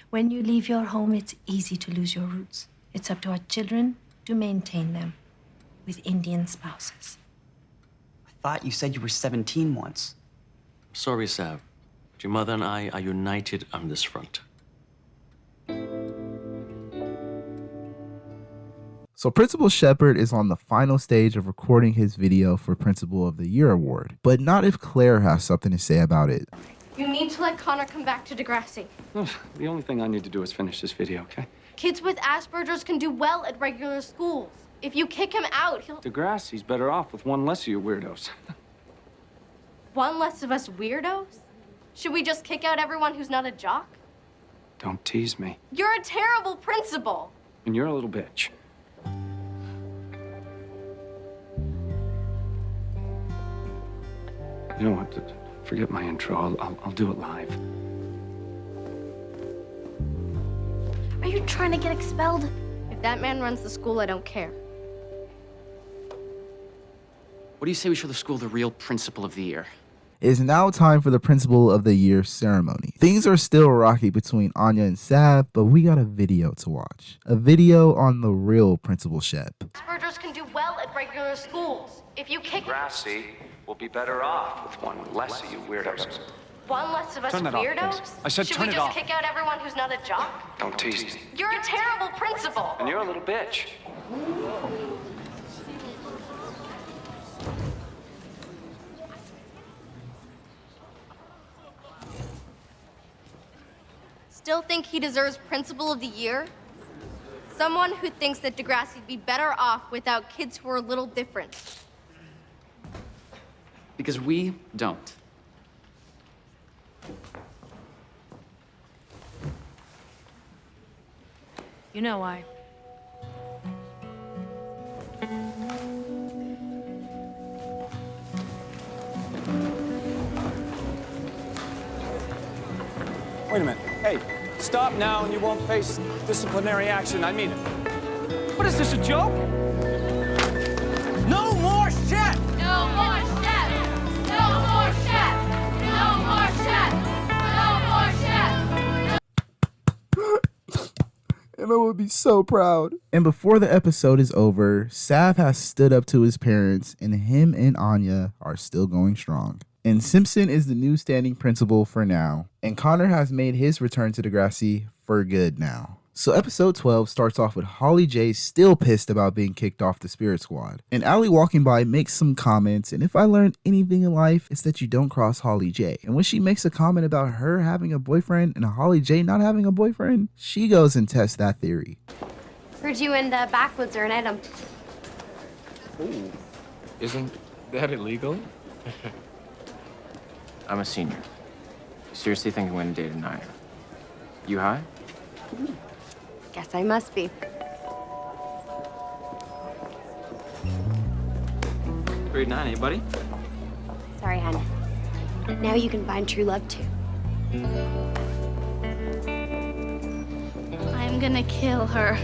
When you leave your home, it's easy to lose your roots. It's up to our children to maintain them with Indian spouses. I thought you said you were 17 once. Sorry, Sav. But your mother and I are united on this front. So Principal Shepard is on the final stage of recording his video for Principal of the Year award, but not if Claire has something to say about it. You need to let Connor come back to Degrassi. The only thing I need to do is finish this video, okay? Kids with Asperger's can do well at regular schools. If you kick him out, he'll... Degrassi's better off with one less of you weirdos. One less of us weirdos? Should we just kick out everyone who's not a jock? Don't tease me. You're a terrible principal. And you're a little bitch. You know what? Forget my intro. I'll do it live. Are you trying to get expelled? If that man runs the school, I don't care. What do you say we show the school the real Principal of the Year? It is now time for the Principal of the Year ceremony. Things are still rocky between Anya and Sav, but we got a video to watch. A video on the real Principal Shep. Asperger's can do well at regular schools. If you kick Degrassi will be better off with one less of you weirdos. one less of us Turn that off, weirdos, please. I said should turn we it just off. kick out everyone who's not a jock? Don't tease me. You're a terrible principal. And you're a little bitch. Still think he deserves Principal of the Year? Someone who thinks that Degrassi'd be better off without kids who are a little different. Because we don't. You know why. Wait a minute. Hey, stop now and you won't face disciplinary action. I mean it. What is this, a joke? No more shit! No more chef! No more chef! No more chef! No more chef! And I would be so proud. And before the episode is over, Sav has stood up to his parents and him and Anya are still going strong. And Simpson is the new standing principal for now. And Connor has made his return to Degrassi for good now. So episode 12 starts off with Holly J still pissed about being kicked off the Spirit Squad. And Allie walking by makes some comments, and if I learned anything in life, it's that you don't cross Holly J. And when she makes a comment about her having a boyfriend and Holly J not having a boyfriend, she goes and tests that theory. Heard you and Backwoods are an item. Ooh, isn't that illegal? I'm a senior. Seriously think I'm going to date a niner. You high? Guess I must be. Grade 9, eh, buddy? Sorry, hon. Now you can find true love, too. I'm gonna kill her.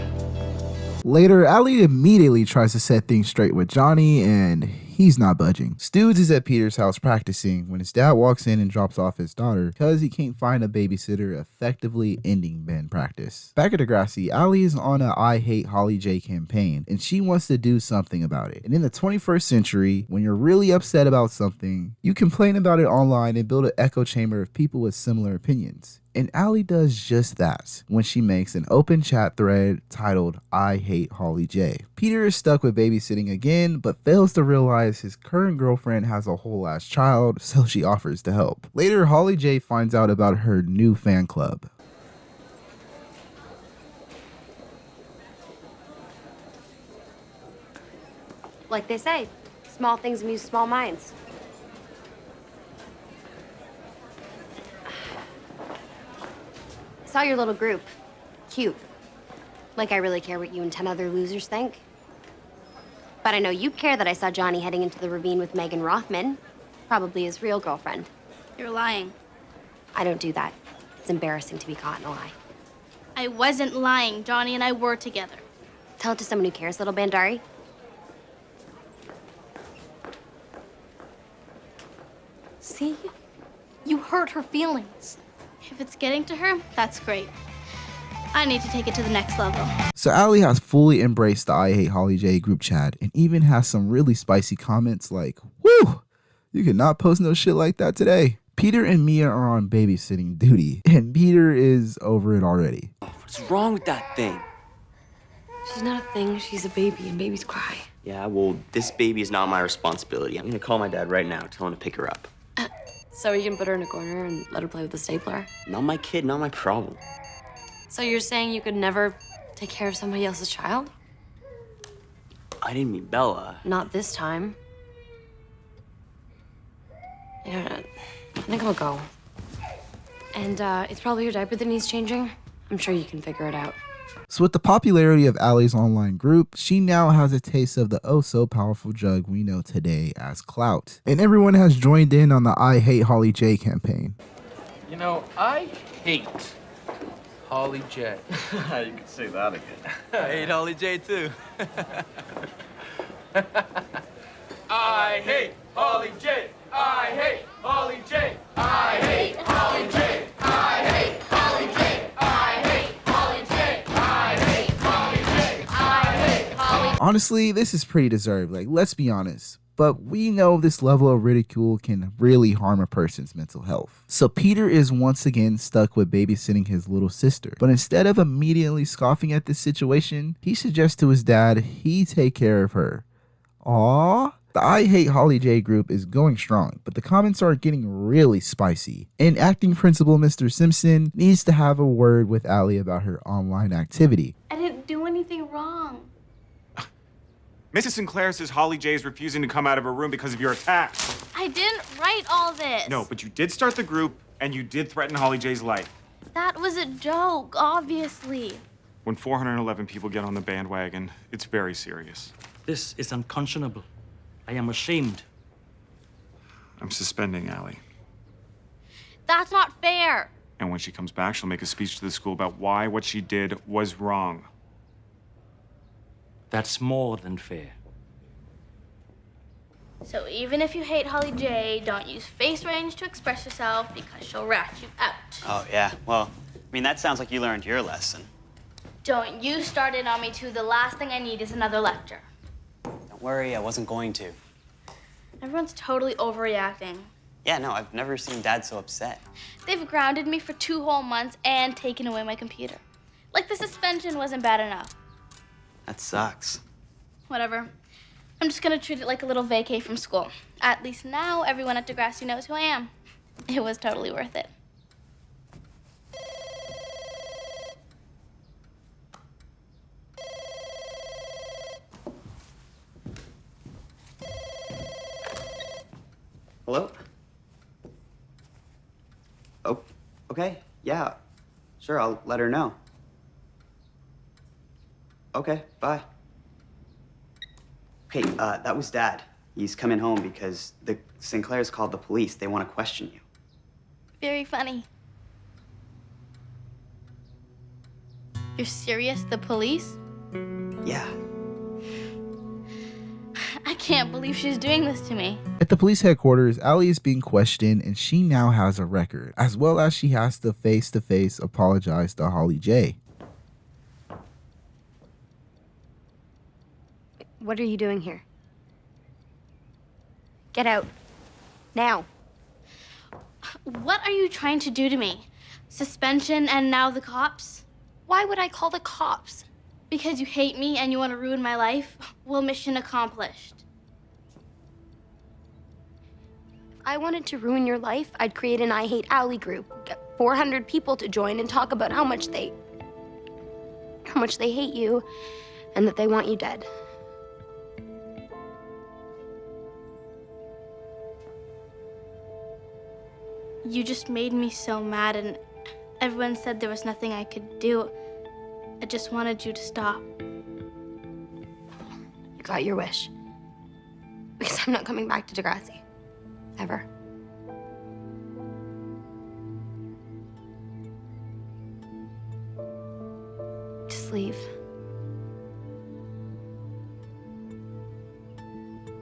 Later, Allie immediately tries to set things straight with Johnny, and he's not budging. Stoods is at Peter's house practicing when his dad walks in and drops off his daughter because he can't find a babysitter, effectively ending band practice. Back at Degrassi, Allie is on a I Hate Holly J campaign, and she wants to do something about it. And in the 21st century, when you're really upset about something, you complain about it online and build an echo chamber of people with similar opinions. And Allie does just that when she makes an open chat thread titled I Hate Holly J. Peter is stuck with babysitting again, but fails to realize his current girlfriend has a whole ass child, so she offers to help. Later, Holly J finds out about her new fan club. Like they say, small things amuse small minds. I saw your little group. Cute. Like I really care what you and 10 other losers think. But I know you care that I saw Johnny heading into the ravine with Megan Rothman, probably his real girlfriend. You're lying. I don't do that. It's embarrassing to be caught in a lie. I wasn't lying. Johnny and I were together. Tell it to someone who cares, little Bandari. See? You hurt her feelings. If it's getting to her, that's great. I need to take it to the next level. So Allie has fully embraced the I Hate Holly J group chat and even has some really spicy comments like, "Woo! You cannot post no shit like that today." Peter and Mia are on babysitting duty, and Peter is over it already. What's wrong with that thing? She's not a thing, she's a baby, and babies cry. Yeah, well, this baby is not my responsibility. I'm gonna call my dad right now, tell him to pick her up. So you can put her in a corner and let her play with the stapler? Not my kid, not my problem. So you're saying you could never take care of somebody else's child? I didn't mean Bella. Not this time. Yeah, I think I'll go. And it's probably your diaper that needs changing. I'm sure you can figure it out. So with the popularity of Allie's online group, she now has a taste of the oh-so-powerful drug we know today as clout. And everyone has joined in on the I Hate Holly J campaign. You know, I hate Holly J. You could say that again. I hate Holly J too. I hate Holly J. I hate Holly J. I hate Holly J. I hate Holly J. I hate Holly J. I hate Holly J. I hate Holly. Honestly, this is pretty deserved, like let's be honest. But we know this level of ridicule can really harm a person's mental health. So Peter is once again stuck with babysitting his little sister. But instead of immediately scoffing at this situation, he suggests to his dad he take care of her. Aww. The I Hate Holly J group is going strong, but the comments are getting really spicy. And acting principal Mr. Simpson needs to have a word with Allie about her online activity. I didn't do anything wrong. Mrs. Sinclair says Holly J is refusing to come out of her room because of your attack. I didn't write all this. No, but you did start the group, and you did threaten Holly J's life. That was a joke, obviously. When 411 people get on the bandwagon, it's very serious. This is unconscionable. I am ashamed. I'm suspending Allie. That's not fair. And when she comes back, she'll make a speech to the school about why what she did was wrong. That's more than fair. So even if you hate Holly J, don't use face range to express yourself because she'll rat you out. Oh, yeah. Well, I mean, that sounds like you learned your lesson. Don't you start it on me too. The last thing I need is another lecture. Don't worry, I wasn't going to. Everyone's totally overreacting. Yeah, no, I've never seen Dad so upset. They've grounded me for 2 whole months and taken away my computer. Like the suspension wasn't bad enough. That sucks. Whatever. I'm just gonna treat it like a little vacay from school. At least now everyone at Degrassi knows who I am. It was totally worth it. Hello? Oh, okay. Yeah. Sure, I'll let her know. Okay, bye. Okay, that was Dad. He's coming home because the Sinclairs called the police. They want to question you. Very funny. You're serious? The police? Yeah. I can't believe she's doing this to me. At the police headquarters, Allie is being questioned and she now has a record, as well as she has to face apologize to Holly J. What are you doing here? Get out. Now. What are you trying to do to me? Suspension and now the cops? Why would I call the cops? Because you hate me and you want to ruin my life? Well, mission accomplished. If I wanted to ruin your life, I'd create an I Hate Allie group. Get 400 people to join and talk about how much they hate you and that they want you dead. You just made me so mad and everyone said there was nothing I could do. I just wanted you to stop. You got your wish. Because I'm not coming back to Degrassi. Ever. Just leave.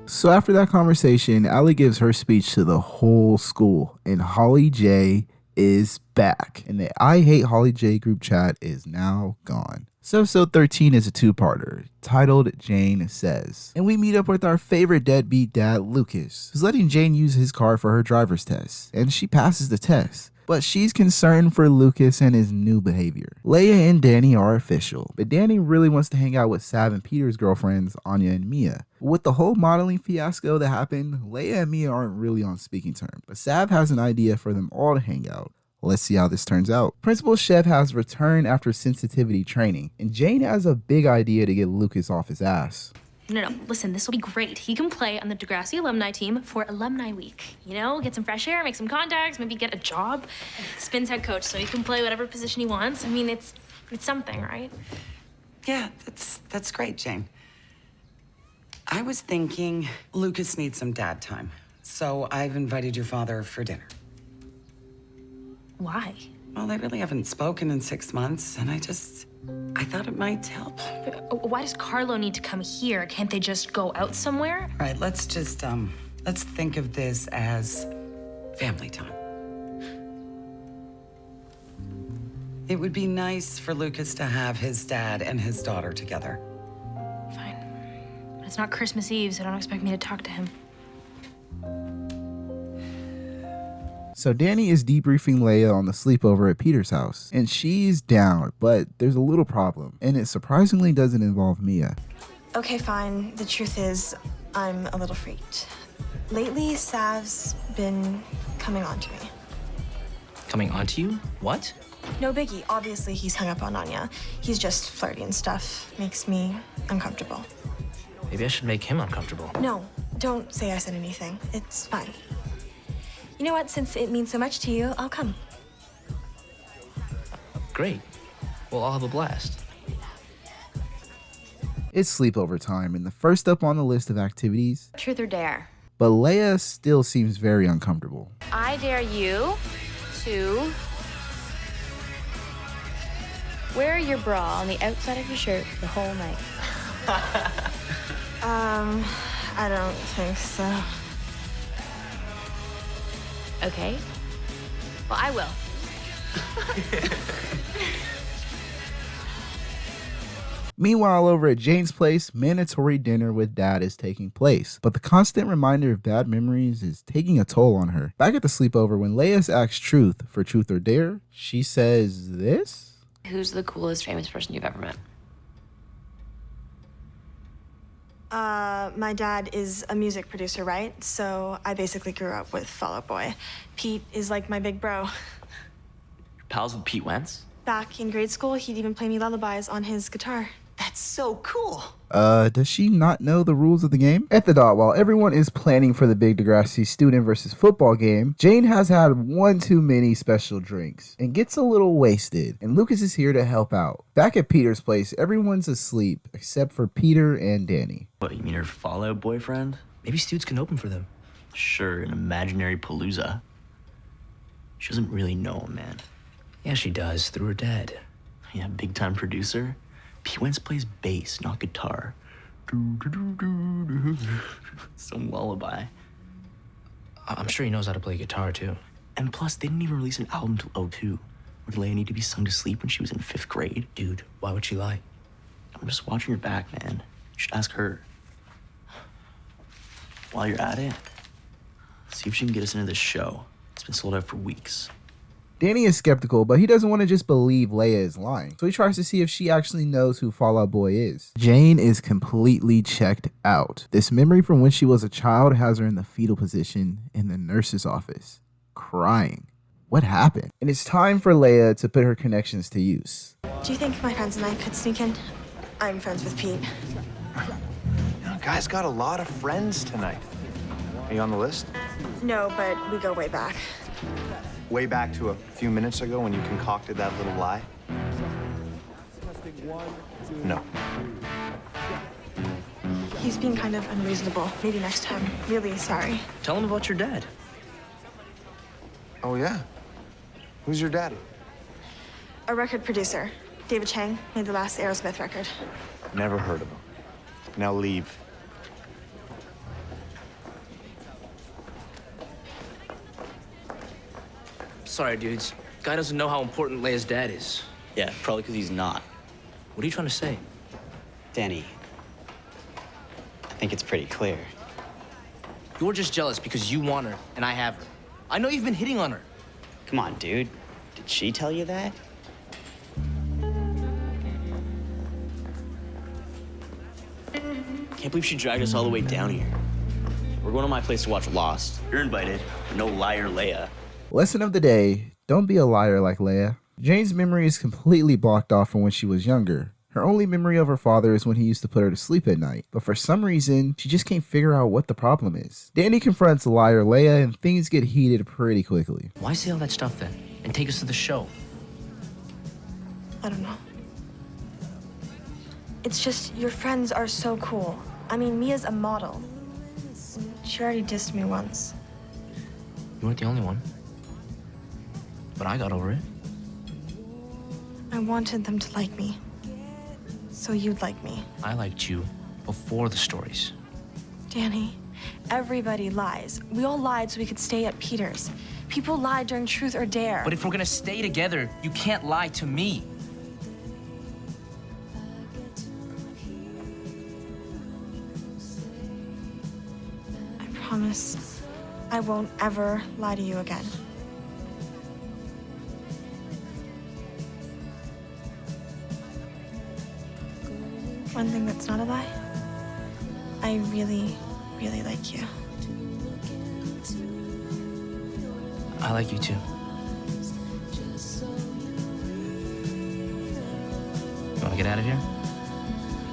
So after that conversation, Allie gives her speech to the whole school, and Holly J is back, and the I Hate Holly J group chat is now gone. So episode 13 is a two-parter titled Jane Says, and we meet up with our favorite deadbeat dad, Lucas, who's letting Jane use his car for her driver's test, and she passes the test. But she's concerned for Lucas and his new behavior. Leia and Danny are official, but Danny really wants to hang out with Sav and Peter's girlfriends, Anya and Mia. With the whole modeling fiasco that happened, Leia and Mia aren't really on speaking terms, but Sav has an idea for them all to hang out. Let's see how this turns out. Principal Chef has returned after sensitivity training, and Jane has a big idea to get Lucas off his ass. No, listen, this will be great. He can play on the Degrassi alumni team for Alumni Week. You know, get some fresh air, make some contacts, maybe get a job. Spin's head coach, so he can play whatever position he wants. I mean, it's something, right? Yeah, that's great, Jane. I was thinking Lucas needs some dad time, so I've invited your father for dinner. Why? Well, they really haven't spoken in 6 months, and I thought it might help. Why does Carlo need to come here? Can't they just go out somewhere? All right, let's just, let's think of this as family time. It would be nice for Lucas to have his dad and his daughter together. Fine. But it's not Christmas Eve, so don't expect me to talk to him. So Danny is debriefing Leia on the sleepover at Peter's house, and she's down, but there's a little problem, and it surprisingly doesn't involve Mia. Okay, fine. The truth is, I'm a little freaked. Lately, Sav's been coming on to me. Coming on to you? What? No biggie. Obviously, he's hung up on Anya. He's just flirty and stuff. Makes me uncomfortable. Maybe I should make him uncomfortable. No, don't say I said anything. It's fine. You know what? Since it means so much to you, I'll come. Great. Well, I'll have a blast. It's sleepover time, and the first up on the list of activities, Truth or dare? but Leia still seems very uncomfortable. I dare you to wear your bra on the outside of your shirt the whole night. I don't think so. Okay. Well, I will. Meanwhile, over at Jane's place, mandatory dinner with Dad is taking place, but the constant reminder of bad memories is taking a toll on her. Back at the sleepover, when Leia's asked Truth for Truth or Dare, she says this? Who's the coolest famous person you've ever met? My dad is a music producer, right? So I basically grew up with Fall Out Boy. Pete is like my big bro. You're pals with Pete Wentz? Back in grade school, he'd even play me lullabies on his guitar. That's so cool. Does she not know the rules of the game? At the dot, while everyone is planning for the big Degrassi student versus football game, Jane has had one too many special drinks and gets a little wasted, and Lucas is here to help out. Back at Peter's place, everyone's asleep except for Peter and Danny. What, you mean her Fallout boyfriend? Maybe Studes can open for them. Sure, an imaginary palooza. She doesn't really know him, man. Yeah, she does, through her dad. Yeah, big-time producer. Vance plays bass, not guitar. Some lullaby. I'm sure he knows how to play guitar, too. And plus, they didn't even release an album till '02. Would Leia need to be sung to sleep when she was in 5th grade? Dude, why would she lie? I'm just watching your back, man. You should ask her. While you're at it, see if she can get us into this show. It's been sold out for weeks. Danny is skeptical, but he doesn't want to just believe Leia is lying, so he tries to see if she actually knows who Fall Out Boy is. Jane is completely checked out. This memory from when she was a child has her in the fetal position in the nurse's office, crying. What happened? And it's time for Leia to put her connections to use. Do you think my friends and I could sneak in? I'm friends with Pete. Guy's got a lot of friends tonight. Are you on the list? No, but we go way back. Way back to a few minutes ago when you concocted that little lie? No. He's being kind of unreasonable. Maybe next time. Really sorry. Tell him about your dad. Oh, yeah? Who's your daddy? A record producer. David Chang made the last Aerosmith record. Never heard of him. Now leave. Sorry, dudes. Guy doesn't know how important Leia's dad is. Yeah, probably because he's not. What are you trying to say? Danny, I think it's pretty clear. You're just jealous because you want her and I have her. I know you've been hitting on her. Come on, dude. Did she tell you that? Can't believe she dragged us all the way down here. We're going to my place to watch Lost. You're invited. No liar, Leia. Lesson of the day, don't be a liar like Leia. Jane's memory is completely blocked off from when she was younger. Her only memory of her father is when he used to put her to sleep at night, but for some reason, she just can't figure out what the problem is. Danny confronts liar Leia and things get heated pretty quickly. Why say all that stuff then? And take us to the show? I don't know. It's just your friends are so cool. I mean, Mia's a model. She already dissed me once. You weren't the only one. But I got over it. I wanted them to like me. So you'd like me. I liked you before the stories. Danny, everybody lies. We all lied so we could stay at Peter's. People lied during Truth or Dare. But if we're gonna stay together, you can't lie to me. I promise I won't ever lie to you again. One thing that's not a lie, I really, really like you. I like you too. You wanna get out of here?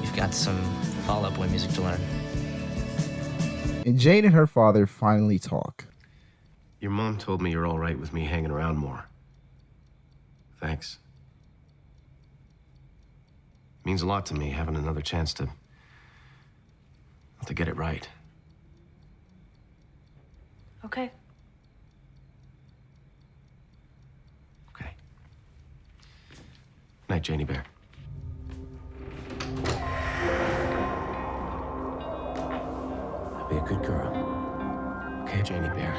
You've got some Fall Out Boy music to learn. And Jane and her father finally talk. Your mom told me you're all right with me hanging around more. Thanks. Means a lot to me having another chance to get it right. Okay. Night, Janie Bear. Be a good girl. Okay, Janie Bear.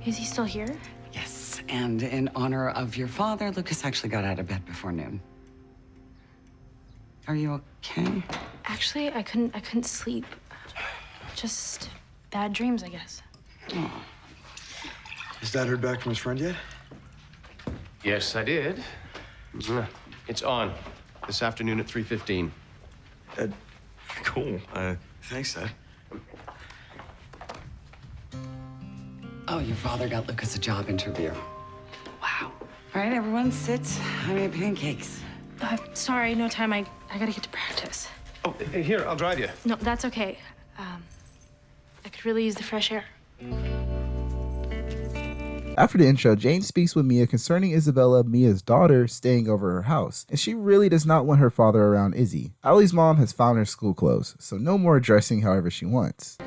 Is he still here? Yes, and in honor of your father, Lucas actually got out of bed before noon. Are you okay? Actually, I couldn't sleep. Just bad dreams, I guess. Oh. Has Dad heard back from his friend yet? Yes, I did. It's on. This afternoon at 3:15. Cool. Thanks, Dad. Oh, your father got Lucas a job interview. Wow. All right, everyone sit. I made pancakes. Sorry, no time. I gotta get to practice. Oh, here, I'll drive you. No, that's okay. I could really use the fresh air. After the intro, Jane speaks with Mia concerning Isabella, Mia's daughter, staying over her house, and she really does not want her father around Izzy. Allie's mom has found her school clothes, so no more dressing however she wants.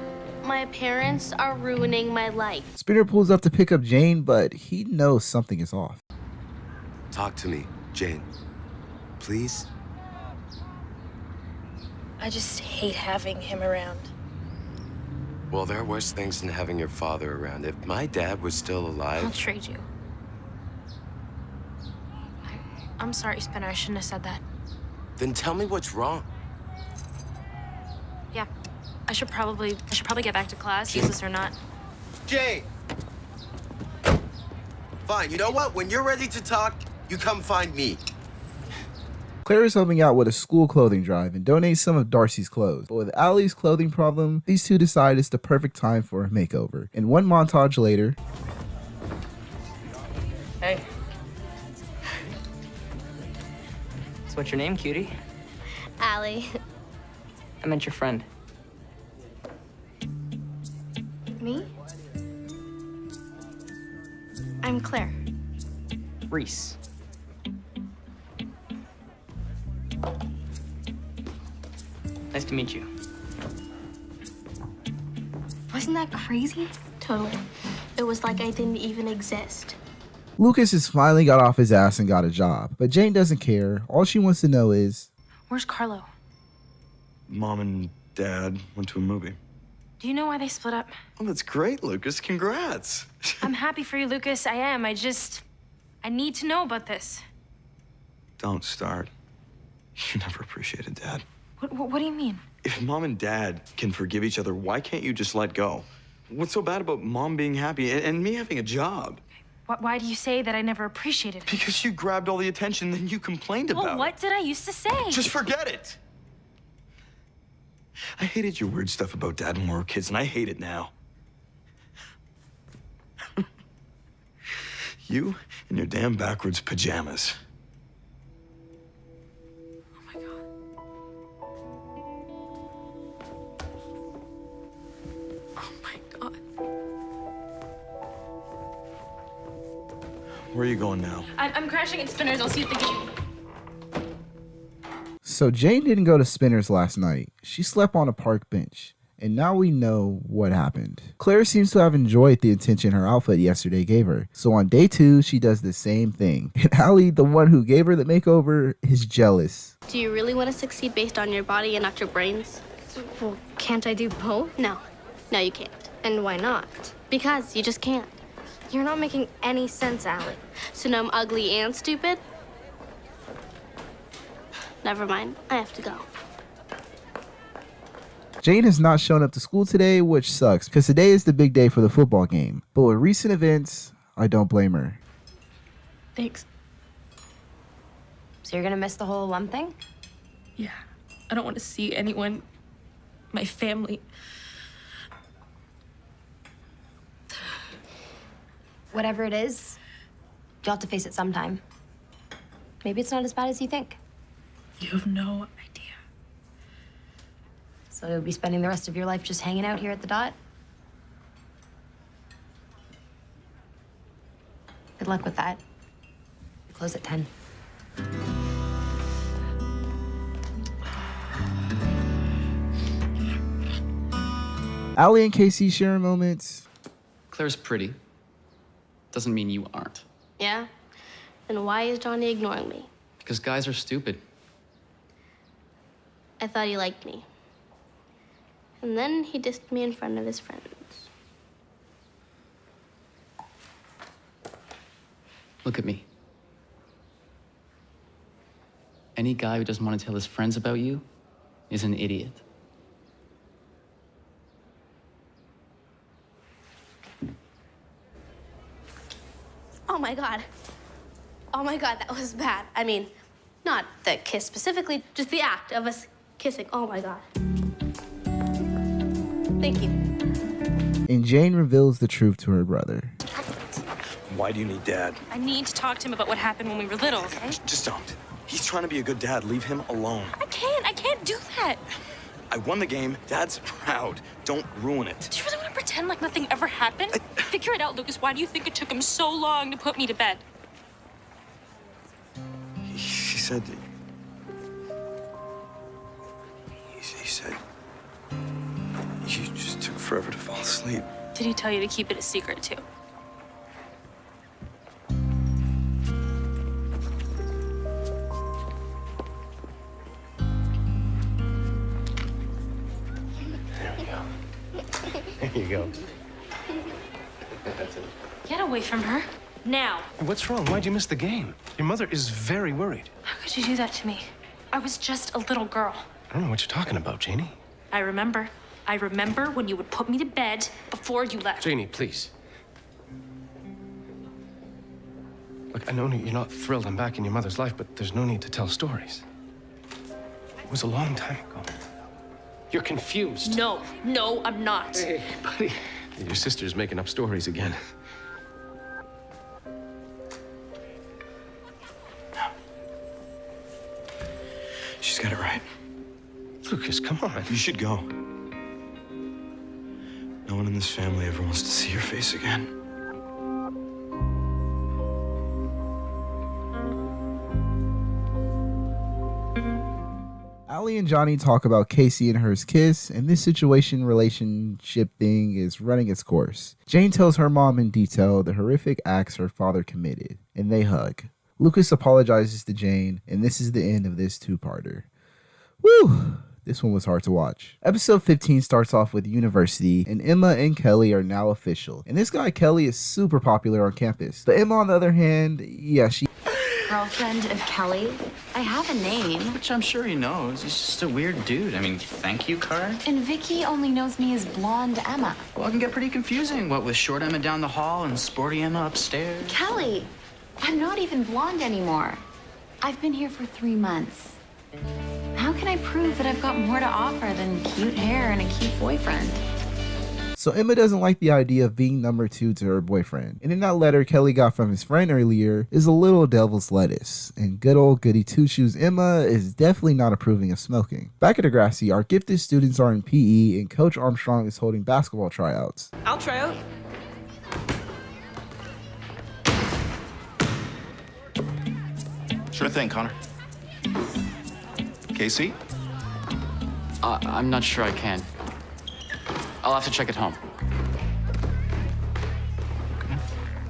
My parents are ruining my life. Spinner pulls up to pick up Jane, but he knows something is off. Talk to me, Jane. Please? I just hate having him around. Well, there are worse things than having your father around. If my dad was still I'll alive... trade you. I'm sorry, Spinner. I shouldn't have said that. Then tell me what's wrong. Yeah, I should probably get back to class, useless or not. Jane! Fine, you know what? When you're ready to talk, you come find me. Claire is helping out with a school clothing drive and donates some of Darcy's clothes. But with Allie's clothing problem, these two decide it's the perfect time for a makeover. And one montage later... Hey. So what's your name, cutie? Allie. I meant your friend. Me? I'm Claire. Reese. Nice to meet you. Wasn't that crazy? Totally. It was like I didn't even exist. Lucas has finally got off his ass and got a job, but Jane doesn't care. All she wants to know is... Where's Carlo? Mom and Dad went to a movie. Do you know why they split up? Oh, that's great, Lucas. Congrats. I'm happy for you, Lucas. I am. I need to know about this. Don't start. You never appreciated Dad. What do you mean? If Mom and Dad can forgive each other, why can't you just let go? What's so bad about Mom being happy and me having a job? Why do you say that I never appreciated it? Because you grabbed all the attention, then you complained about Well, what did I used to say? Just forget it. I hated your weird stuff about Dad when we were kids, and I hate it now. You and your damn backwards pajamas. Where are you going now? I'm crashing at Spinner's. I'll see you at the gate. So Jane didn't go to Spinner's last night. She slept on a park bench. And now we know what happened. Claire seems to have enjoyed the attention her outfit yesterday gave her. So on day 2, she does the same thing. And Allie, the one who gave her the makeover, is jealous. Do you really want to succeed based on your body and not your brains? Well, can't I do both? No, you can't. And why not? Because you just can't. You're not making any sense, Allie. So now I'm ugly and stupid? Never mind, I have to go. Jane has not shown up to school today, which sucks, because today is the big day for the football game. But with recent events, I don't blame her. Thanks. So you're gonna miss the whole alum thing? Yeah. I don't want to see anyone, my family. Whatever it is, you'll have to face it sometime. Maybe it's not as bad as you think. You have no idea. So you'll be spending the rest of your life just hanging out here at the Dot? Good luck with that. We close at 10. Allie and Casey share moments. Claire's pretty. Doesn't mean you aren't. Yeah? Then why is Johnny ignoring me? Because guys are stupid. I thought he liked me. And then he dissed me in front of his friends. Look at me. Any guy who doesn't want to tell his friends about you is an idiot. Oh my God. Oh my God, that was bad. I mean, not the kiss specifically, just the act of us kissing. Oh my God. Thank you. And Jane reveals the truth to her brother. Why do you need Dad? I need to talk to him about what happened when we were little, okay? Just don't. He's trying to be a good dad. Leave him alone. I can't do that. I won the game. Dad's proud. Don't ruin it. Do you really want to pretend like nothing ever happened? Figure it out, Lucas. Why do you think it took him so long to put me to bed? He said... He said... You just took forever to fall asleep. Did he tell you to keep it a secret, too? There you go. Get away from her. Now. What's wrong? Why'd you miss the game? Your mother is very worried. How could you do that to me? I was just a little girl. I don't know what you're talking about, Janie. I remember. I remember when you would put me to bed before you left. Janie, please. Look, I know you're not thrilled I'm back in your mother's life, but there's no need to tell stories. It was a long time ago. You're confused. No, I'm not. Hey, buddy. Your sister's making up stories again. She's got it right. Lucas, come on. You should go. No one in this family ever wants to see your face again. Allie and Johnny talk about Casey and her's kiss, and this relationship thing is running its course. Jane tells her mom in detail the horrific acts her father committed, and they hug. Lucas apologizes to Jane, and this is the end of this two-parter. Woo! This one was hard to watch. Episode 15 starts off with university, and Emma and Kelly are now official. And this guy Kelly is super popular on campus. But Emma, on the other hand, yeah, she... Girlfriend of Kelly? I have a name. Which I'm sure he knows. He's just a weird dude. I mean, thank you card? And Vicky only knows me as Blonde Emma. Well, it can get pretty confusing. What with short Emma down the hall and sporty Emma upstairs? Kelly, I'm not even blonde anymore. I've been here for 3 months. How can I prove that I've got more to offer than cute hair and a cute boyfriend? So Emma doesn't like the idea of being number 2 to her boyfriend. And in that letter Kelly got from his friend earlier is a little devil's lettuce. And good old goody two-shoes Emma is definitely not approving of smoking. Back at Degrassi, our gifted students are in PE and Coach Armstrong is holding basketball tryouts. I'll try out. Sure thing, Connor. Casey? I'm not sure I can. I'll have to check at home.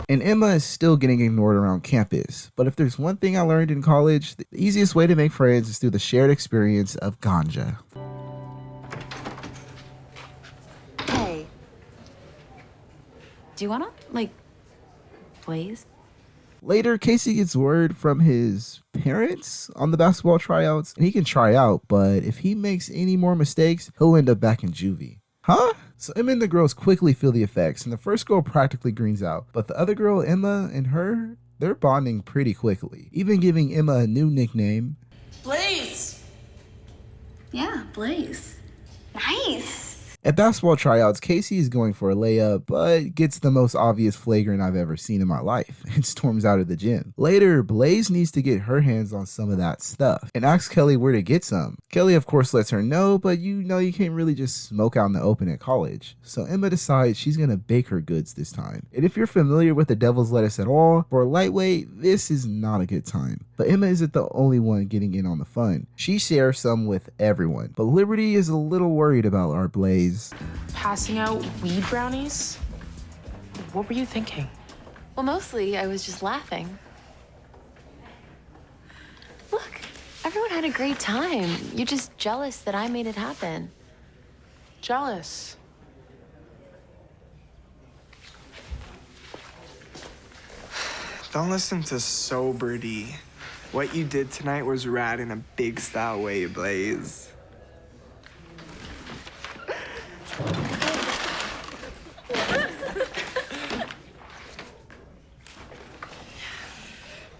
And Emma is still getting ignored around campus. But if there's one thing I learned in college, the easiest way to make friends is through the shared experience of ganja. Hey. Do you wanna, Blaze? Later, Casey gets word from his parents on the basketball tryouts, and he can try out, but if he makes any more mistakes, he'll end up back in juvie. Huh? So Emma and the girls quickly feel the effects, and the first girl practically greens out, but the other girl, Emma, and her, they're bonding pretty quickly, even giving Emma a new nickname. Blaze! Yeah, Blaze. Nice! At basketball tryouts, Casey is going for a layup, but gets the most obvious flagrant I've ever seen in my life and storms out of the gym. Later, Blaze needs to get her hands on some of that stuff and asks Kelly where to get some. Kelly, of course, lets her know, but you know you can't really just smoke out in the open at college. So Emma decides she's gonna bake her goods this time. And if you're familiar with the devil's lettuce at all, for a lightweight, this is not a good time. But Emma isn't the only one getting in on the fun. She shares some with everyone, but Liberty is a little worried about our Blaze. Passing out weed brownies? What were you thinking? Well, mostly I was just laughing. Look, everyone had a great time. You're just jealous that I made it happen. Jealous? Don't listen to Sober D. What you did tonight was rad in a big style way, Blaze.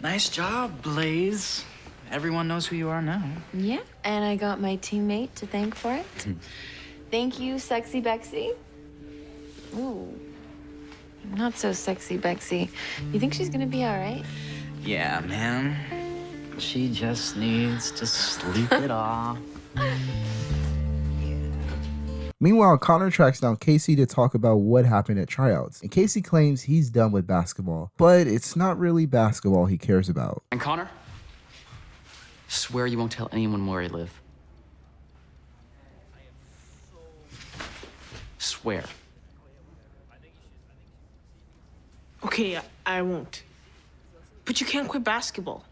Nice job, Blaze. Everyone knows who you are now. Yeah, and I got my teammate to thank for it. Thank you, sexy Bexy. Ooh, not so sexy Bexy. You think she's gonna be all right? Yeah, man. She just needs to sleep it off. Meanwhile, Connor tracks down Casey to talk about what happened at tryouts, and Casey claims he's done with basketball, but it's not really basketball he cares about. And Connor, swear you won't tell anyone where I live. Swear. Okay, I won't. But you can't quit basketball.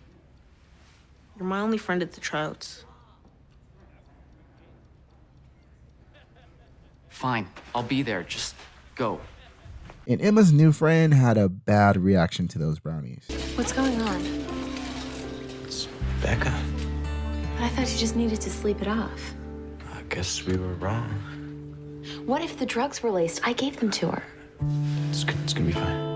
You're my only friend at the tryouts. Fine, I'll be there. Just go. And Emma's new friend had a bad reaction to those brownies. What's going on? It's Becca. But I thought you just needed to sleep it off. I guess we were wrong. What if the drugs were laced? I gave them to her. It's gonna be fine.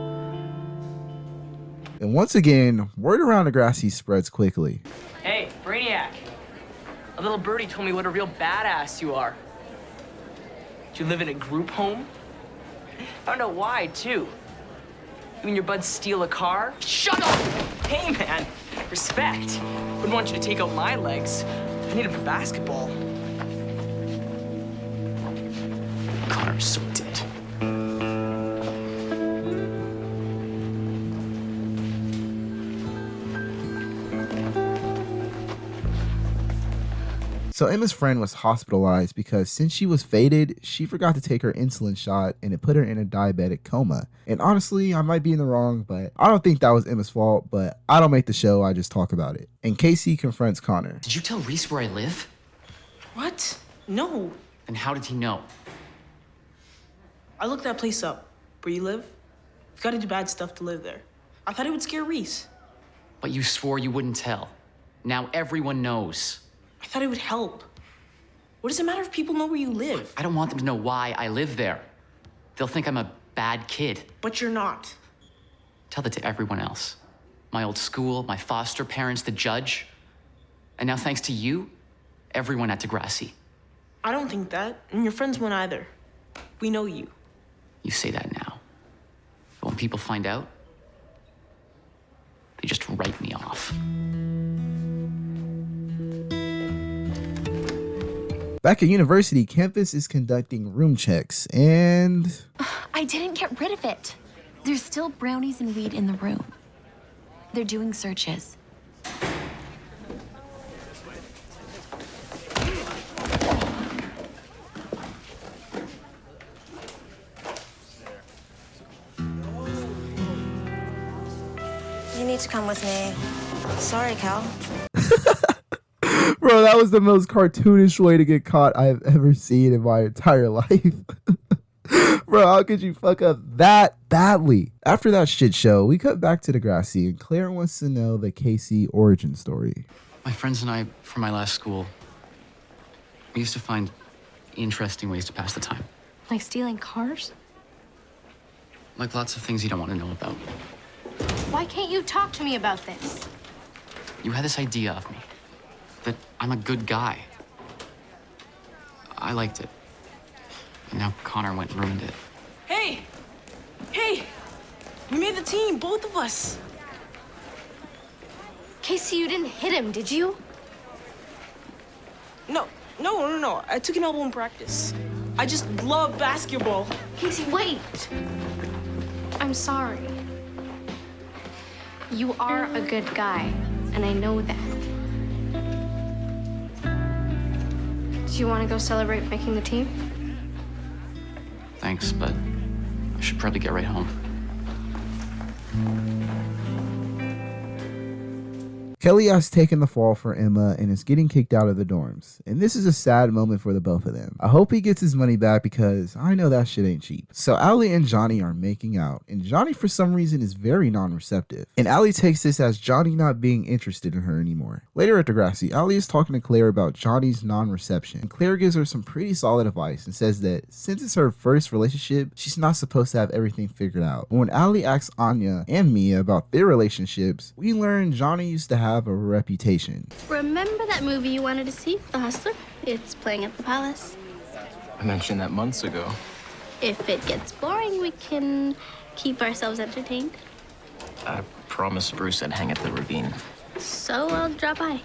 And once again, word around Degrassi spreads quickly. Hey, Brainiac. A little birdie told me what a real badass you are. You live in a group home? Found out why, too. You and your buds steal a car? Shut up! Hey, man, respect. Wouldn't want you to take out my legs. I need it for basketball. Connor's so dead. So Emma's friend was hospitalized because since she was faded, she forgot to take her insulin shot and it put her in a diabetic coma. And honestly, I might be in the wrong, but I don't think that was Emma's fault, but I don't make the show, I just talk about it. And Casey confronts Connor. Did you tell Reese where I live? What? No. Then how did he know? I looked that place up. Where you live? You've got to do bad stuff to live there. I thought it would scare Reese. But you swore you wouldn't tell. Now everyone knows. I thought it would help. What does it matter if people know where you live? I don't want them to know why I live there. They'll think I'm a bad kid. But you're not. Tell that to everyone else. My old school, my foster parents, the judge. And now thanks to you, everyone at Degrassi. I don't think that, and your friends won't either. We know you. You say that now. But when people find out, they just write me off. Back at university, campus is conducting room checks, and I didn't get rid of it. There's still brownies and weed in the room. They're doing searches. You need to come with me. Sorry, Cal. bro, that was the most cartoonish way to get caught I've ever seen in my entire life. Bro, how could you fuck up that badly? After that shit show, we cut back to Degrassi, and Claire wants to know the Casey origin story. My friends and I, from my last school, we used to find interesting ways to pass the time. Like stealing cars? Like lots of things you don't want to know about. Why can't you talk to me about this? You had this idea of me, that I'm a good guy. I liked it. And now Connor went and ruined it. Hey! Hey! We made the team, both of us. Casey, you didn't hit him, did you? No. I took an elbow in practice. I just love basketball. Casey, wait. I'm sorry. You are a good guy, and I know that. Do you want to go celebrate making the team? Thanks, but I should probably get right home. Kelly has taken the fall for Emma and is getting kicked out of the dorms. And this is a sad moment for the both of them. I hope he gets his money back because I know that shit ain't cheap. So Allie and Johnny are making out, and Johnny for some reason is very non-receptive. And Allie takes this as Johnny not being interested in her anymore. Later at Degrassi, Allie is talking to Claire about Johnny's non-reception. And Claire gives her some pretty solid advice and says that since it's her first relationship, she's not supposed to have everything figured out. But when Allie asks Anya and Mia about their relationships, we learn Johnny used to have a reputation. Remember that movie you wanted to see, The Hustler? It's playing at the Palace. I mentioned that months ago. If it gets boring, we can keep ourselves entertained. I promised Bruce I'd hang at the ravine. So I'll drop by.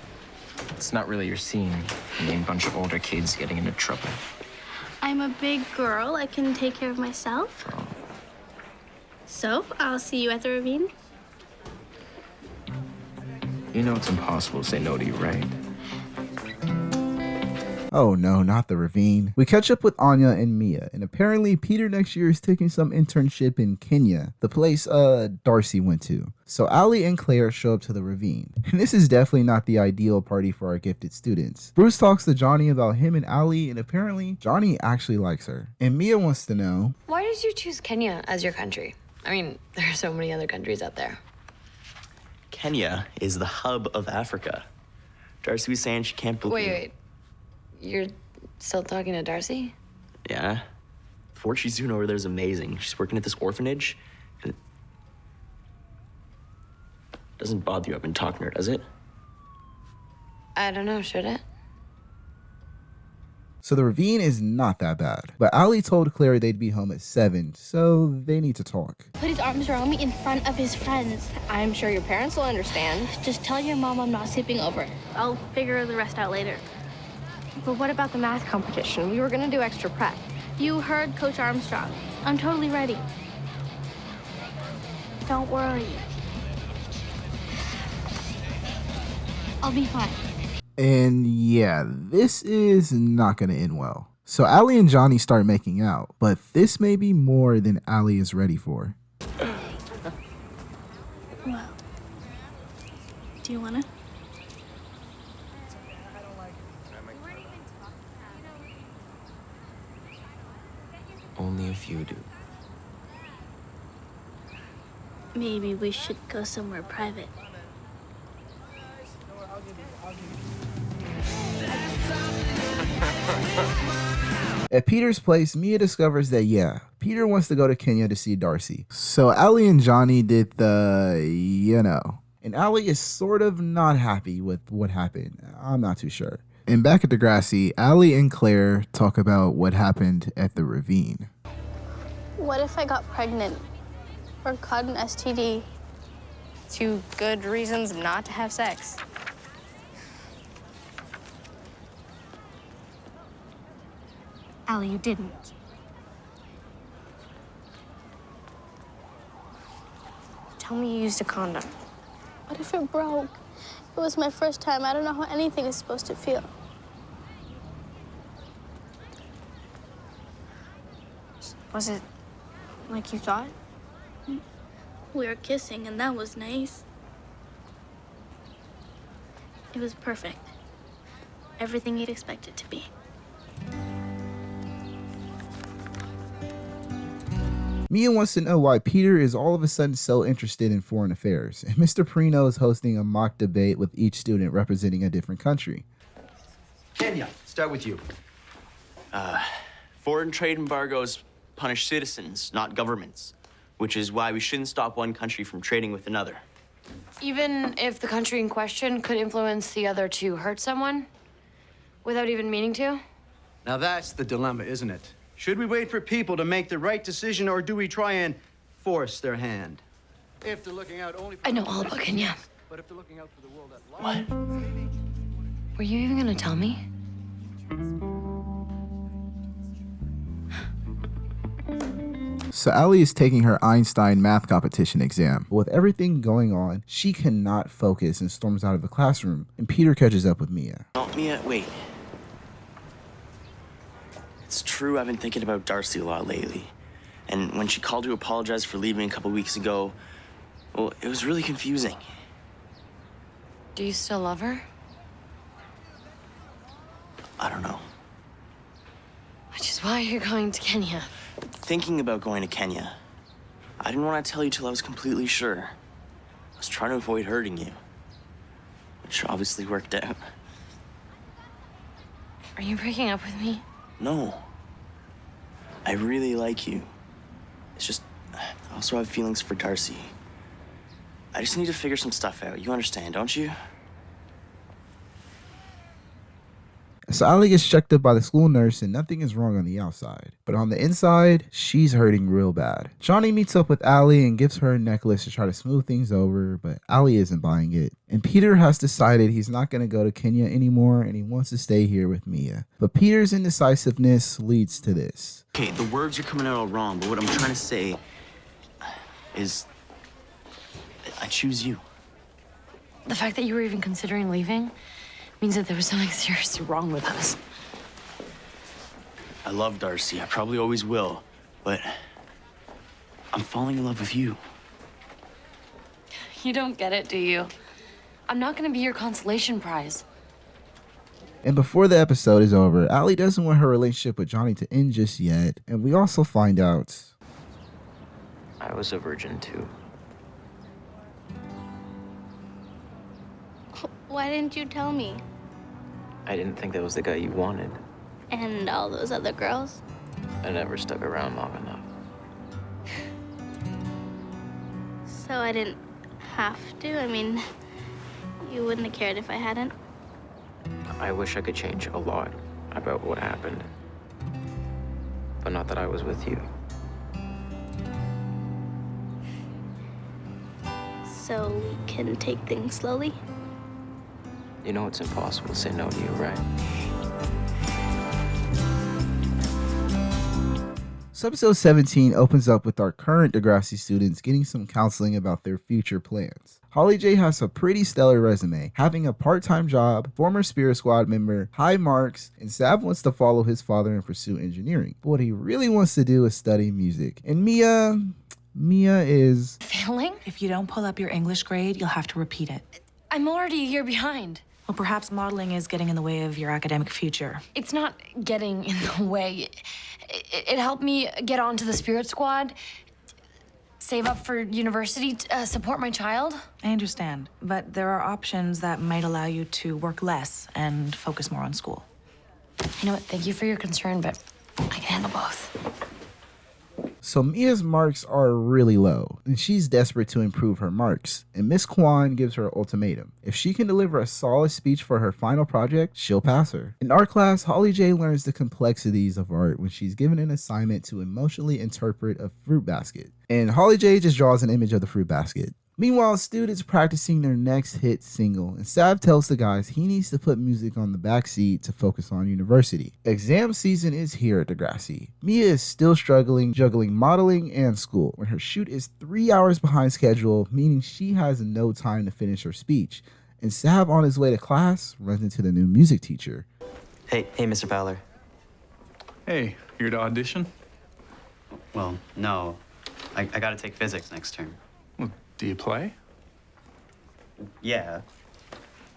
It's not really your scene. I mean, a bunch of older kids getting into trouble. I'm a big girl. I can take care of myself. So I'll see you at the ravine. You know it's impossible to say no to you, right? Oh no, not the ravine. We catch up with Anya and Mia, and apparently Peter next year is taking some internship in Kenya, the place Darcy went to. So Allie and Claire show up to the ravine, and this is definitely not the ideal party for our gifted students. Bruce talks to Johnny about him and Allie, and apparently Johnny actually likes her. And Mia wants to know, why did you choose Kenya as your country? I mean, there are so many other countries out there. Kenya is the hub of Africa. Darcy was saying she can't believe... Wait. You're still talking to Darcy? Yeah. The work she's doing over there is amazing. She's working at this orphanage. And it doesn't bother you I've been talking to her, does it? I don't know, should it? so the ravine is not that bad. But Allie told Claire they'd be home at 7, so they need to talk. Put his arms around me in front of his friends. I'm sure your parents will understand. Just tell your mom I'm not sleeping over. I'll figure the rest out later. But what about the math competition? We were gonna do extra prep. You heard Coach Armstrong. I'm totally ready. Don't worry. I'll be fine. And yeah, this is not going to end well. So Allie and Johnny start making out, but this may be more than Allie is ready for. Well, do you wanna? Only if you do. Maybe we should go somewhere private. At Peter's place, Mia discovers that, yeah, Peter wants to go to Kenya to see Darcy. So Allie and Johnny did the, and Allie is sort of not happy with what happened. I'm not too sure. And back at Degrassi, Allie and Claire talk about what happened at the ravine. What if I got pregnant or caught an STD? 2 good reasons not to have sex. Allie, you didn't. Tell me you used a condom. What if it broke? It was my first time. I don't know how anything is supposed to feel. Was it like you thought? We were kissing, and that was nice. It was perfect. Everything you'd expect it to be. Mia wants to know why Peter is all of a sudden so interested in foreign affairs, and Mr. Perino is hosting a mock debate with each student representing a different country. Kenya, start with you. Foreign trade embargoes punish citizens, not governments, which is why we shouldn't stop one country from trading with another. Even if the country in question could influence the other to hurt someone without even meaning to? Now that's the dilemma, isn't it? Should we wait for people to make the right decision, or do we try and force their hand? If they're looking out only for I know all about Kenya. But if they're looking out for the world at large. What? Were you even gonna tell me? So Allie is taking her Einstein math competition exam. But with everything going on, she cannot focus and storms out of the classroom, and Peter catches up with Mia. Oh, Mia, wait. It's true I've been thinking about Darcy a lot lately. And when she called to apologize for leaving a couple weeks ago, well, it was really confusing. Do you still love her? I don't know. Which is why you're going to Kenya. Thinking about going to Kenya, I didn't want to tell you till I was completely sure. I was trying to avoid hurting you, which obviously worked out. Are you breaking up with me? No. I really like you. It's just, I also have feelings for Darcy. I just need to figure some stuff out. You understand, don't you? So Allie gets checked up by the school nurse and nothing is wrong on the outside. But on the inside, she's hurting real bad. Johnny meets up with Allie and gives her a necklace to try to smooth things over, but Allie isn't buying it. And Peter has decided he's not going to go to Kenya anymore and he wants to stay here with Mia. But Peter's indecisiveness leads to this. Okay, the words are coming out all wrong, but what I'm trying to say is I choose you. The fact that you were even considering leaving means that there was something seriously wrong with us. I love Darcy. I probably always will, but I'm falling in love with you. You don't get it, do you? I'm not gonna be your consolation prize. And before the episode is over, Allie doesn't want her relationship with Johnny to end just yet, and we also find out I was a virgin too. Why didn't you tell me? I didn't think that was the guy you wanted. And all those other girls? I never stuck around long enough. So I didn't have to? I mean, you wouldn't have cared if I hadn't? I wish I could change a lot about what happened. But not that I was with you. So we can take things slowly? You know it's impossible to say no to you, right? So episode 17 opens up with our current Degrassi students getting some counseling about their future plans. Holly J has a pretty stellar resume, having a part-time job, former Spirit Squad member, high marks, and Sav wants to follow his father and pursue engineering. But what he really wants to do is study music. And Mia is... Failing? If you don't pull up your English grade, you'll have to repeat it. I'm already a year behind. Well, perhaps modeling is getting in the way of your academic future. It's not getting in the way. It helped me get onto the Spirit Squad, save up for university, support my child. I understand, but there are options that might allow you to work less and focus more on school. You know what? Thank you for your concern, but I can handle both. So Mia's marks are really low, and she's desperate to improve her marks. And Miss Kwan gives her an ultimatum. If she can deliver a solid speech for her final project, she'll pass her. In art class, Holly J learns the complexities of art when she's given an assignment to emotionally interpret a fruit basket. And Holly J just draws an image of the fruit basket. Meanwhile, students practicing their next hit single, and Sav tells the guys he needs to put music on the back seat to focus on university. Exam season is here at Degrassi. Mia is still struggling, juggling modeling and school, when her shoot is 3 hours behind schedule, meaning she has no time to finish her speech. And Sav, on his way to class, runs into the new music teacher. Hey, Mr. Fowler. Hey, here to audition? Well, no. I gotta take physics next term. Well, do you play? Yeah,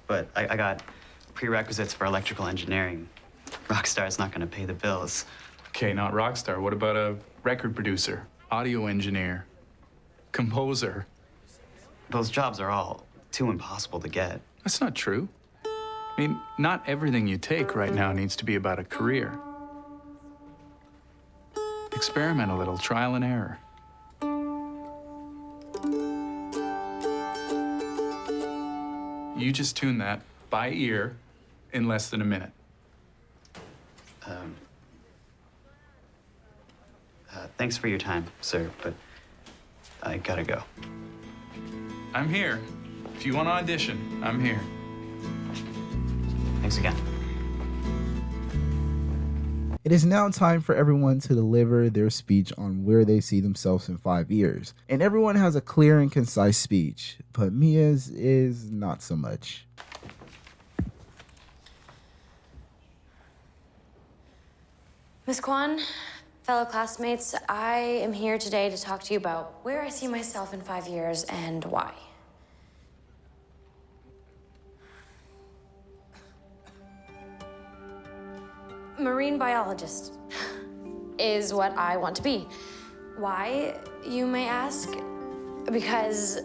but I got prerequisites for electrical engineering. Rockstar's not gonna pay the bills. Okay, not rockstar. What about a record producer, audio engineer, composer? Those jobs are all too impossible to get. That's not true. I mean, not everything you take right now needs to be about a career. Experiment a little, trial and error. You just tune that by ear in less than a minute. Thanks for your time, sir, but I gotta go. I'm here. If you want to audition, I'm here. Thanks again. It is now time for everyone to deliver their speech on where they see themselves in 5 years. And everyone has a clear and concise speech, but Mia's is not so much. Miss Kwan, fellow classmates, I am here today to talk to you about where I see myself in 5 years and why. Marine biologist is what I want to be. Why, you may ask? Because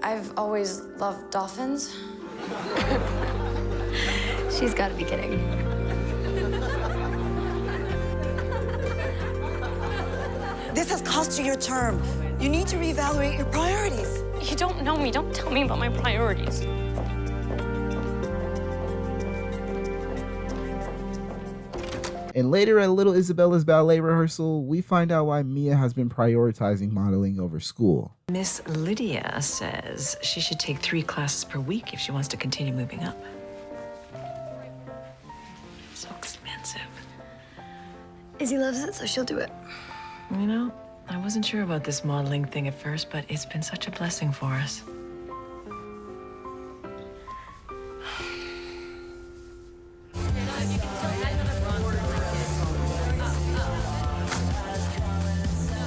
I've always loved dolphins. She's gotta be kidding. This has cost you your term. You need to reevaluate your priorities. You don't know me. Don't tell me about my priorities. And later at Little Isabella's ballet rehearsal, we find out why Mia has been prioritizing modeling over school. Miss Lydia says she should take 3 classes per week if she wants to continue moving up. So expensive. Izzy loves it, so she'll do it. You know, I wasn't sure about this modeling thing at first, but it's been such a blessing for us.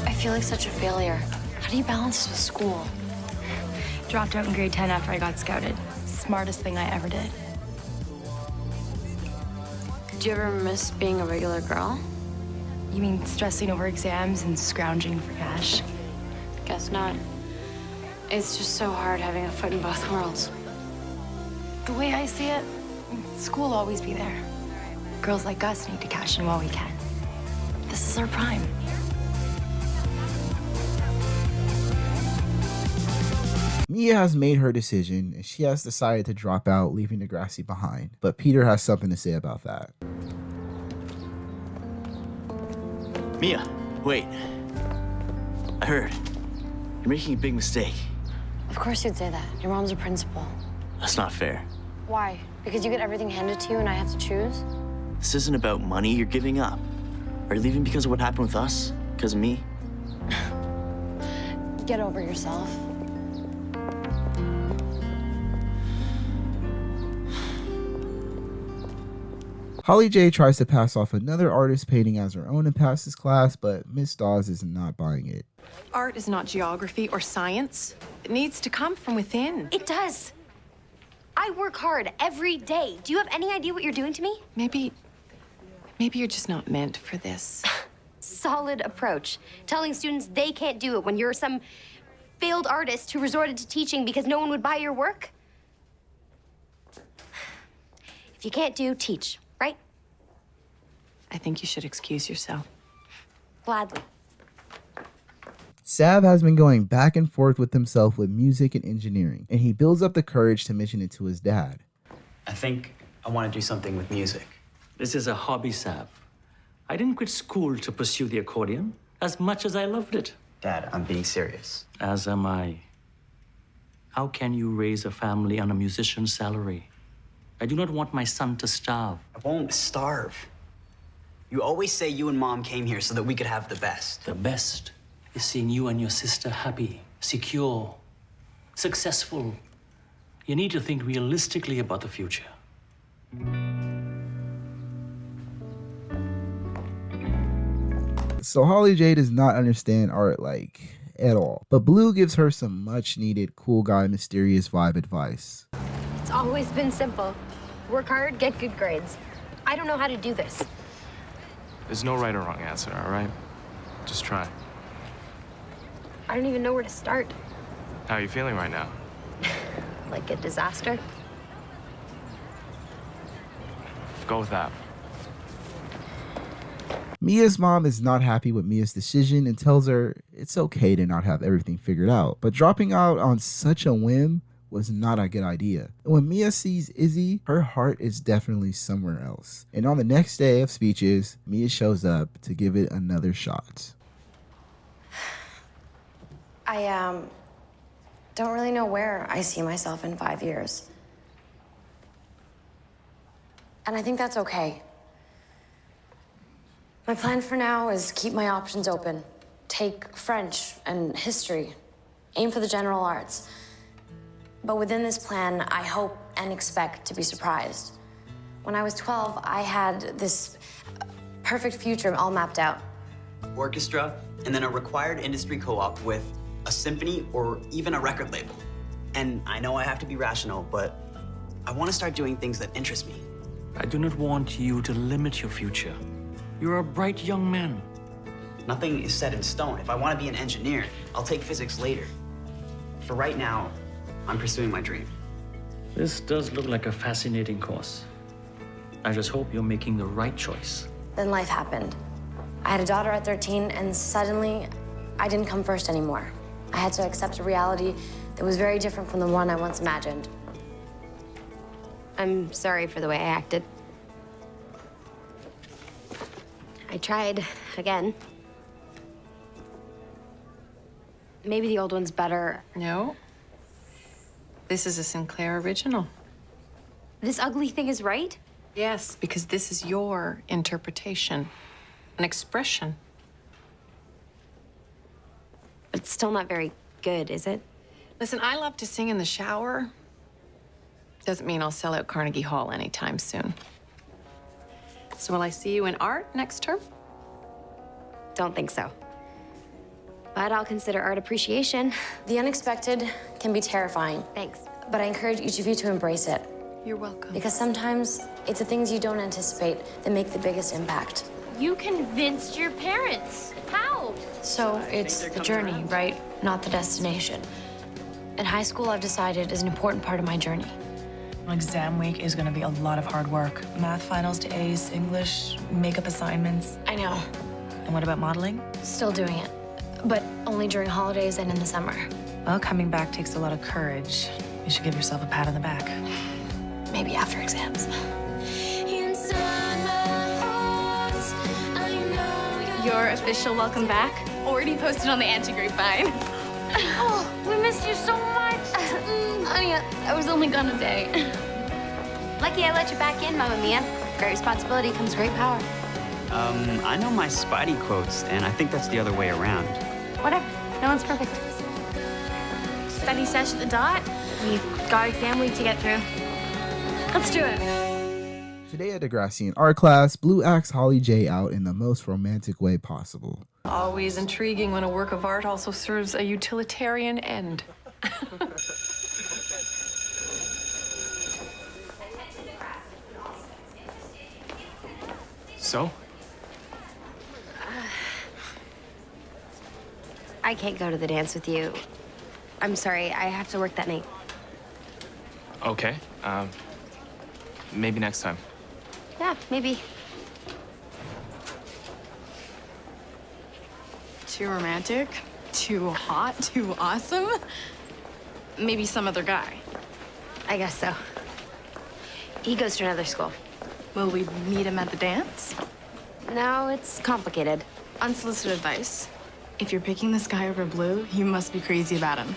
I feel like such a failure. How do you balance this with school? Dropped out in grade 10 after I got scouted. Smartest thing I ever did. Did you ever miss being a regular girl? You mean stressing over exams and scrounging for cash? Guess not. It's just so hard having a foot in both worlds. The way I see it, school will always be there. Girls like us need to cash in while we can. This is our prime. Mia has made her decision, and she has decided to drop out, leaving Degrassi behind. But Peter has something to say about that. Mia, wait. I heard. You're making a big mistake. Of course you'd say that. Your mom's a principal. That's not fair. Why? Because you get everything handed to you and I have to choose? This isn't about money. You're giving up. Are you leaving because of what happened with us? Because of me? Get over yourself. Holly J tries to pass off another artist painting as her own and passes class, but Miss Dawes is not buying it. Art is not geography or science. It needs to come from within. It does. I work hard every day. Do you have any idea what you're doing to me? Maybe you're just not meant for this. Solid approach. Telling students they can't do it when you're some failed artist who resorted to teaching because no one would buy your work. If you can't do, teach, right? I think you should excuse yourself. Gladly. Sav has been going back and forth with himself with music and engineering, and he builds up the courage to mention it to his dad. I think I want to do something with music. This is a hobby, Sav. I didn't quit school to pursue the accordion as much as I loved it. Dad, I'm being serious. As am I. How can you raise a family on a musician's salary? I do not want my son to starve. I won't starve. You always say you and Mom came here so that we could have the best. The best is seeing you and your sister happy, secure, successful. You need to think realistically about the future. So Holly J does not understand art at all, but Blue gives her some much needed cool guy mysterious vibe advice. It's always been simple. Work hard, get good grades. I don't know how to do this. There's no right or wrong answer, all right? Just try. I don't even know where to start. How are you feeling right now? Like a disaster. Go with that. Mia's mom is not happy with Mia's decision and tells her it's okay to not have everything figured out, but dropping out on such a whim was not a good idea. And when Mia sees Izzy, her heart is definitely somewhere else. And on the next day of speeches, Mia shows up to give it another shot. I don't really know where I see myself in 5 years. And I think that's okay. My plan for now is keep my options open. Take French and history. Aim for the general arts. But within this plan, I hope and expect to be surprised. When I was 12, I had this perfect future all mapped out. Orchestra, and then a required industry co-op with a symphony or even a record label. And I know I have to be rational, but I want to start doing things that interest me. I do not want you to limit your future. You're a bright young man. Nothing is set in stone. If I want to be an engineer, I'll take physics later. For right now, I'm pursuing my dream. This does look like a fascinating course. I just hope you're making the right choice. Then life happened. I had a daughter at 13, and suddenly, I didn't come first anymore. I had to accept a reality that was very different from the one I once imagined. I'm sorry for the way I acted. I tried again. Maybe the old one's better. No. This is a Sinclair original. This ugly thing is right? Yes, because this is your interpretation, an expression. It's still not very good, is it? Listen, I love to sing in the shower. Doesn't mean I'll sell out Carnegie Hall anytime soon. So will I see you in art next term? Don't think so. But I'll consider art appreciation. The unexpected can be terrifying. Thanks. But I encourage each of you to embrace it. You're welcome. Because sometimes it's the things you don't anticipate that make the biggest impact. You convinced your parents. How? So it's the journey, right? Not the destination. At high school, I've decided is an important part of my journey. Exam week is gonna be a lot of hard work. Math finals to ace, English, makeup assignments. I know. And what about modeling? Still doing it, but only during holidays and in the summer. Well, coming back takes a lot of courage. You should give yourself a pat on the back. Maybe after exams. Your official welcome back already posted on the anti-grapevine. Oh, we missed you so much. Honey, I was only gone a day. Lucky I let you back in, Mama Mia. Great responsibility comes great power. I know my Spidey quotes, and I think that's the other way around. Whatever. No one's perfect. Study sesh at the dot. We've got exam week to get through. Let's do it. Today at Degrassi in art class, Blue asks Holly J out in the most romantic way possible. Always intriguing when a work of art also serves a utilitarian end. So? I can't go to the dance with you. I'm sorry, I have to work that night. Okay. Maybe next time. Yeah, maybe. Too romantic, too hot, too awesome. Maybe some other guy. I guess so. He goes to another school. Will we meet him at the dance? No, it's complicated. Unsolicited advice. If you're picking this guy over Blue, you must be crazy about him.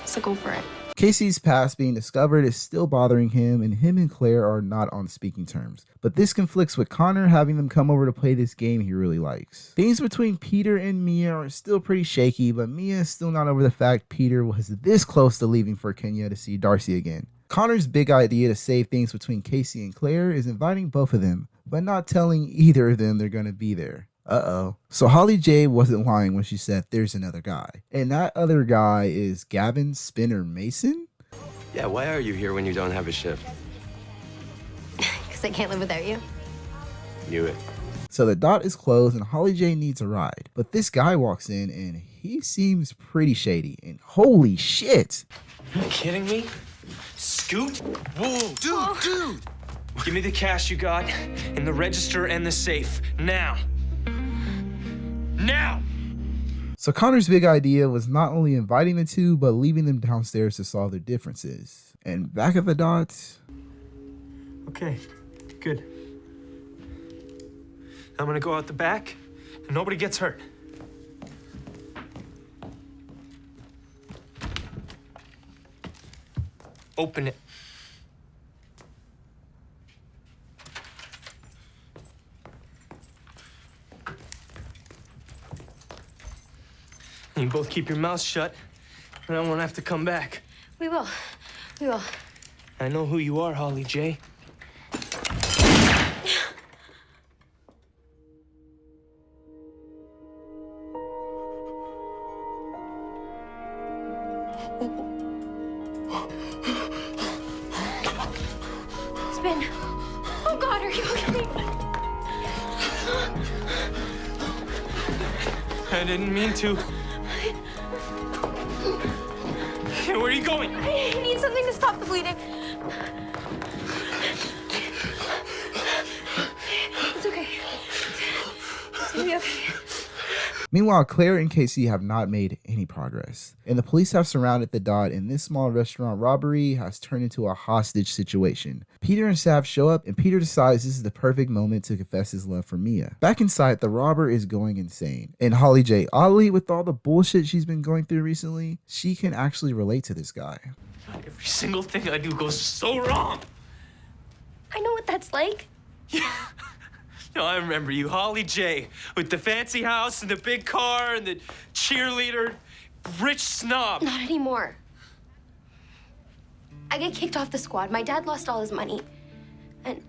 So go for it. Casey's past being discovered is still bothering him, and him and Claire are not on speaking terms. But this conflicts with Connor having them come over to play this game he really likes. Things between Peter and Mia are still pretty shaky, but Mia is still not over the fact Peter was this close to leaving for Kenya to see Darcy again. Connor's big idea to save things between Casey and Claire is inviting both of them, but not telling either of them they're gonna be there. Uh-oh. So Holly J wasn't lying when she said there's another guy. And that other guy is Gavin Spinner Mason? Yeah, why are you here when you don't have a shift? Because I can't live without you. Knew it. So the dot is closed and Holly J needs a ride. But this guy walks in and he seems pretty shady. And holy shit! Are you kidding me? Scoot? Whoa, dude! Give me the cash you got in the register and the safe, now. Now! So Connor's big idea was not only inviting the two, but leaving them downstairs to solve their differences. And back at the dots... Okay, good. I'm gonna go out the back, and nobody gets hurt. Open it. You both keep your mouths shut, and I won't have to come back. We will. We will. I know who you are, Holly J. Spin. Oh God, are you okay? I didn't mean to. Hey, where are you going? I need something to stop the bleeding. It's okay. It's gonna be okay. Meanwhile, Claire and Casey have not made any progress, and the police have surrounded the dot, and this small restaurant robbery has turned into a hostage situation. Peter and Sav show up, and Peter decides this is the perfect moment to confess his love for Mia. Back inside, the robber is going insane, and Holly J, oddly, with all the bullshit she's been going through recently, she can actually relate to this guy. Every single thing I do goes so wrong. I know what that's like. No, I remember you, Holly J, with the fancy house and the big car and the cheerleader, rich snob. Not anymore. I get kicked off the squad. My dad lost all his money. And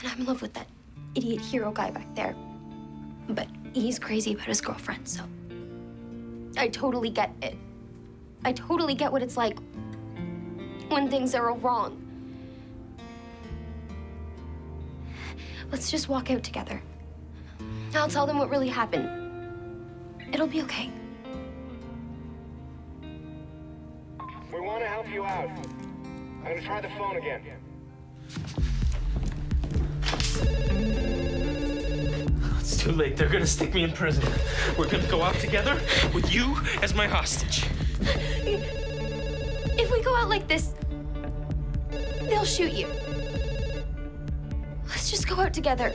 I'm in love with that idiot hero guy back there. But he's crazy about his girlfriend, so I totally get it. I totally get what it's like when things are wrong. Let's just walk out together. I'll tell them what really happened. It'll be okay. We want to help you out. I'm gonna try the phone again. It's too late. They're gonna stick me in prison. We're gonna go out together with you as my hostage. If we go out like this, they'll shoot you. Let's just go out together.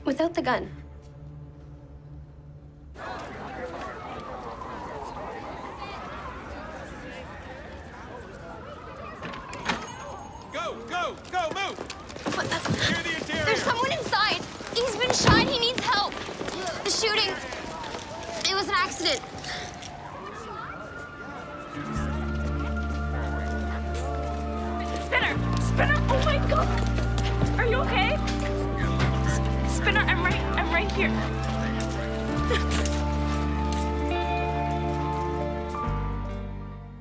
Without the gun. Go, move! Clear the interior! There's someone inside. He's been shot. He needs help. The shooting, it was an accident. Spinner! Oh my God! Are you okay? Spinner, I'm right here.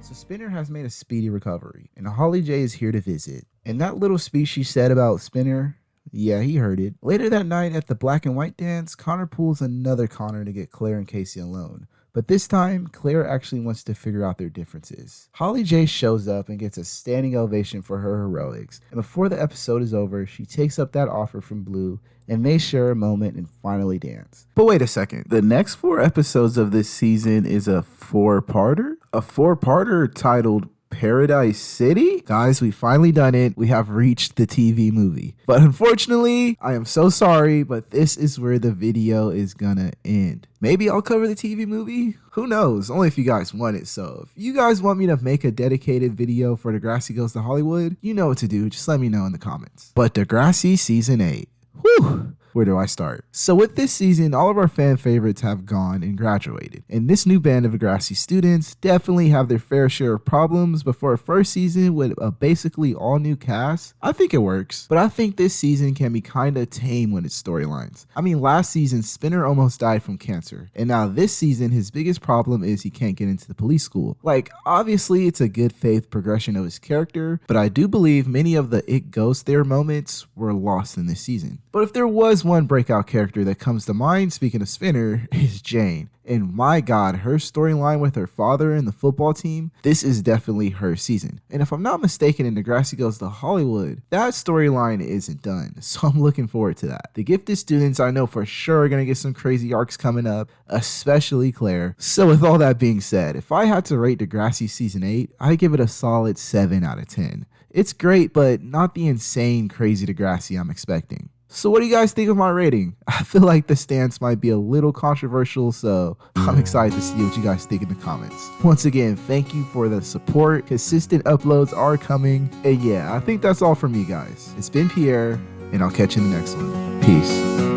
So Spinner has made a speedy recovery, and Holly J is here to visit. And that little speech she said about Spinner, yeah, he heard it. Later that night at the black and white dance, Connor pulls another Connor to get Claire and Casey alone. But this time, Claire actually wants to figure out their differences. Holly J shows up and gets a standing ovation for her heroics. And before the episode is over, she takes up that offer from Blue and they share a moment and finally dance. But wait a second. The next 4 episodes of this season is a 4-parter? A 4-parter titled Paradise City? Guys, we finally done it. We have reached the TV movie. But unfortunately, I am so sorry, but this is where the video is gonna end. Maybe I'll cover the TV movie? Who knows? Only if you guys want it. So if you guys want me to make a dedicated video for Degrassi Goes to Hollywood, you know what to do. Just let me know in the comments. But Degrassi Season 8. Whew! Where do I start? So with this season, all of our fan favorites have gone and graduated. And this new band of Degrassi students definitely have their fair share of problems, but for a first season with a basically all new cast, I think it works. But I think this season can be kinda tame with its storylines. I mean, last season, Spinner almost died from cancer. And now this season, his biggest problem is he can't get into the police school. Like, obviously it's a good faith progression of his character, but I do believe many of the it goes there moments were lost in this season. But if there was one breakout character that comes to mind, speaking of Spinner, is Jane. And my God, her storyline with her father and the football team, this is definitely her season. And if I'm not mistaken, in Degrassi Goes to Hollywood, that storyline isn't done. So I'm looking forward to that. The gifted students I know for sure are gonna get some crazy arcs coming up, especially Claire. So with all that being said, if I had to rate Degrassi Season 8, I give it a solid 7 out of 10. It's great, but not the insane crazy Degrassi I'm expecting. So what do you guys think of my rating? I feel like the stance might be a little controversial, so I'm excited to see what you guys think in the comments. Once again, thank you for the support. Consistent uploads are coming. And yeah, I think that's all from me, guys. It's been Pierre, and I'll catch you in the next one. Peace.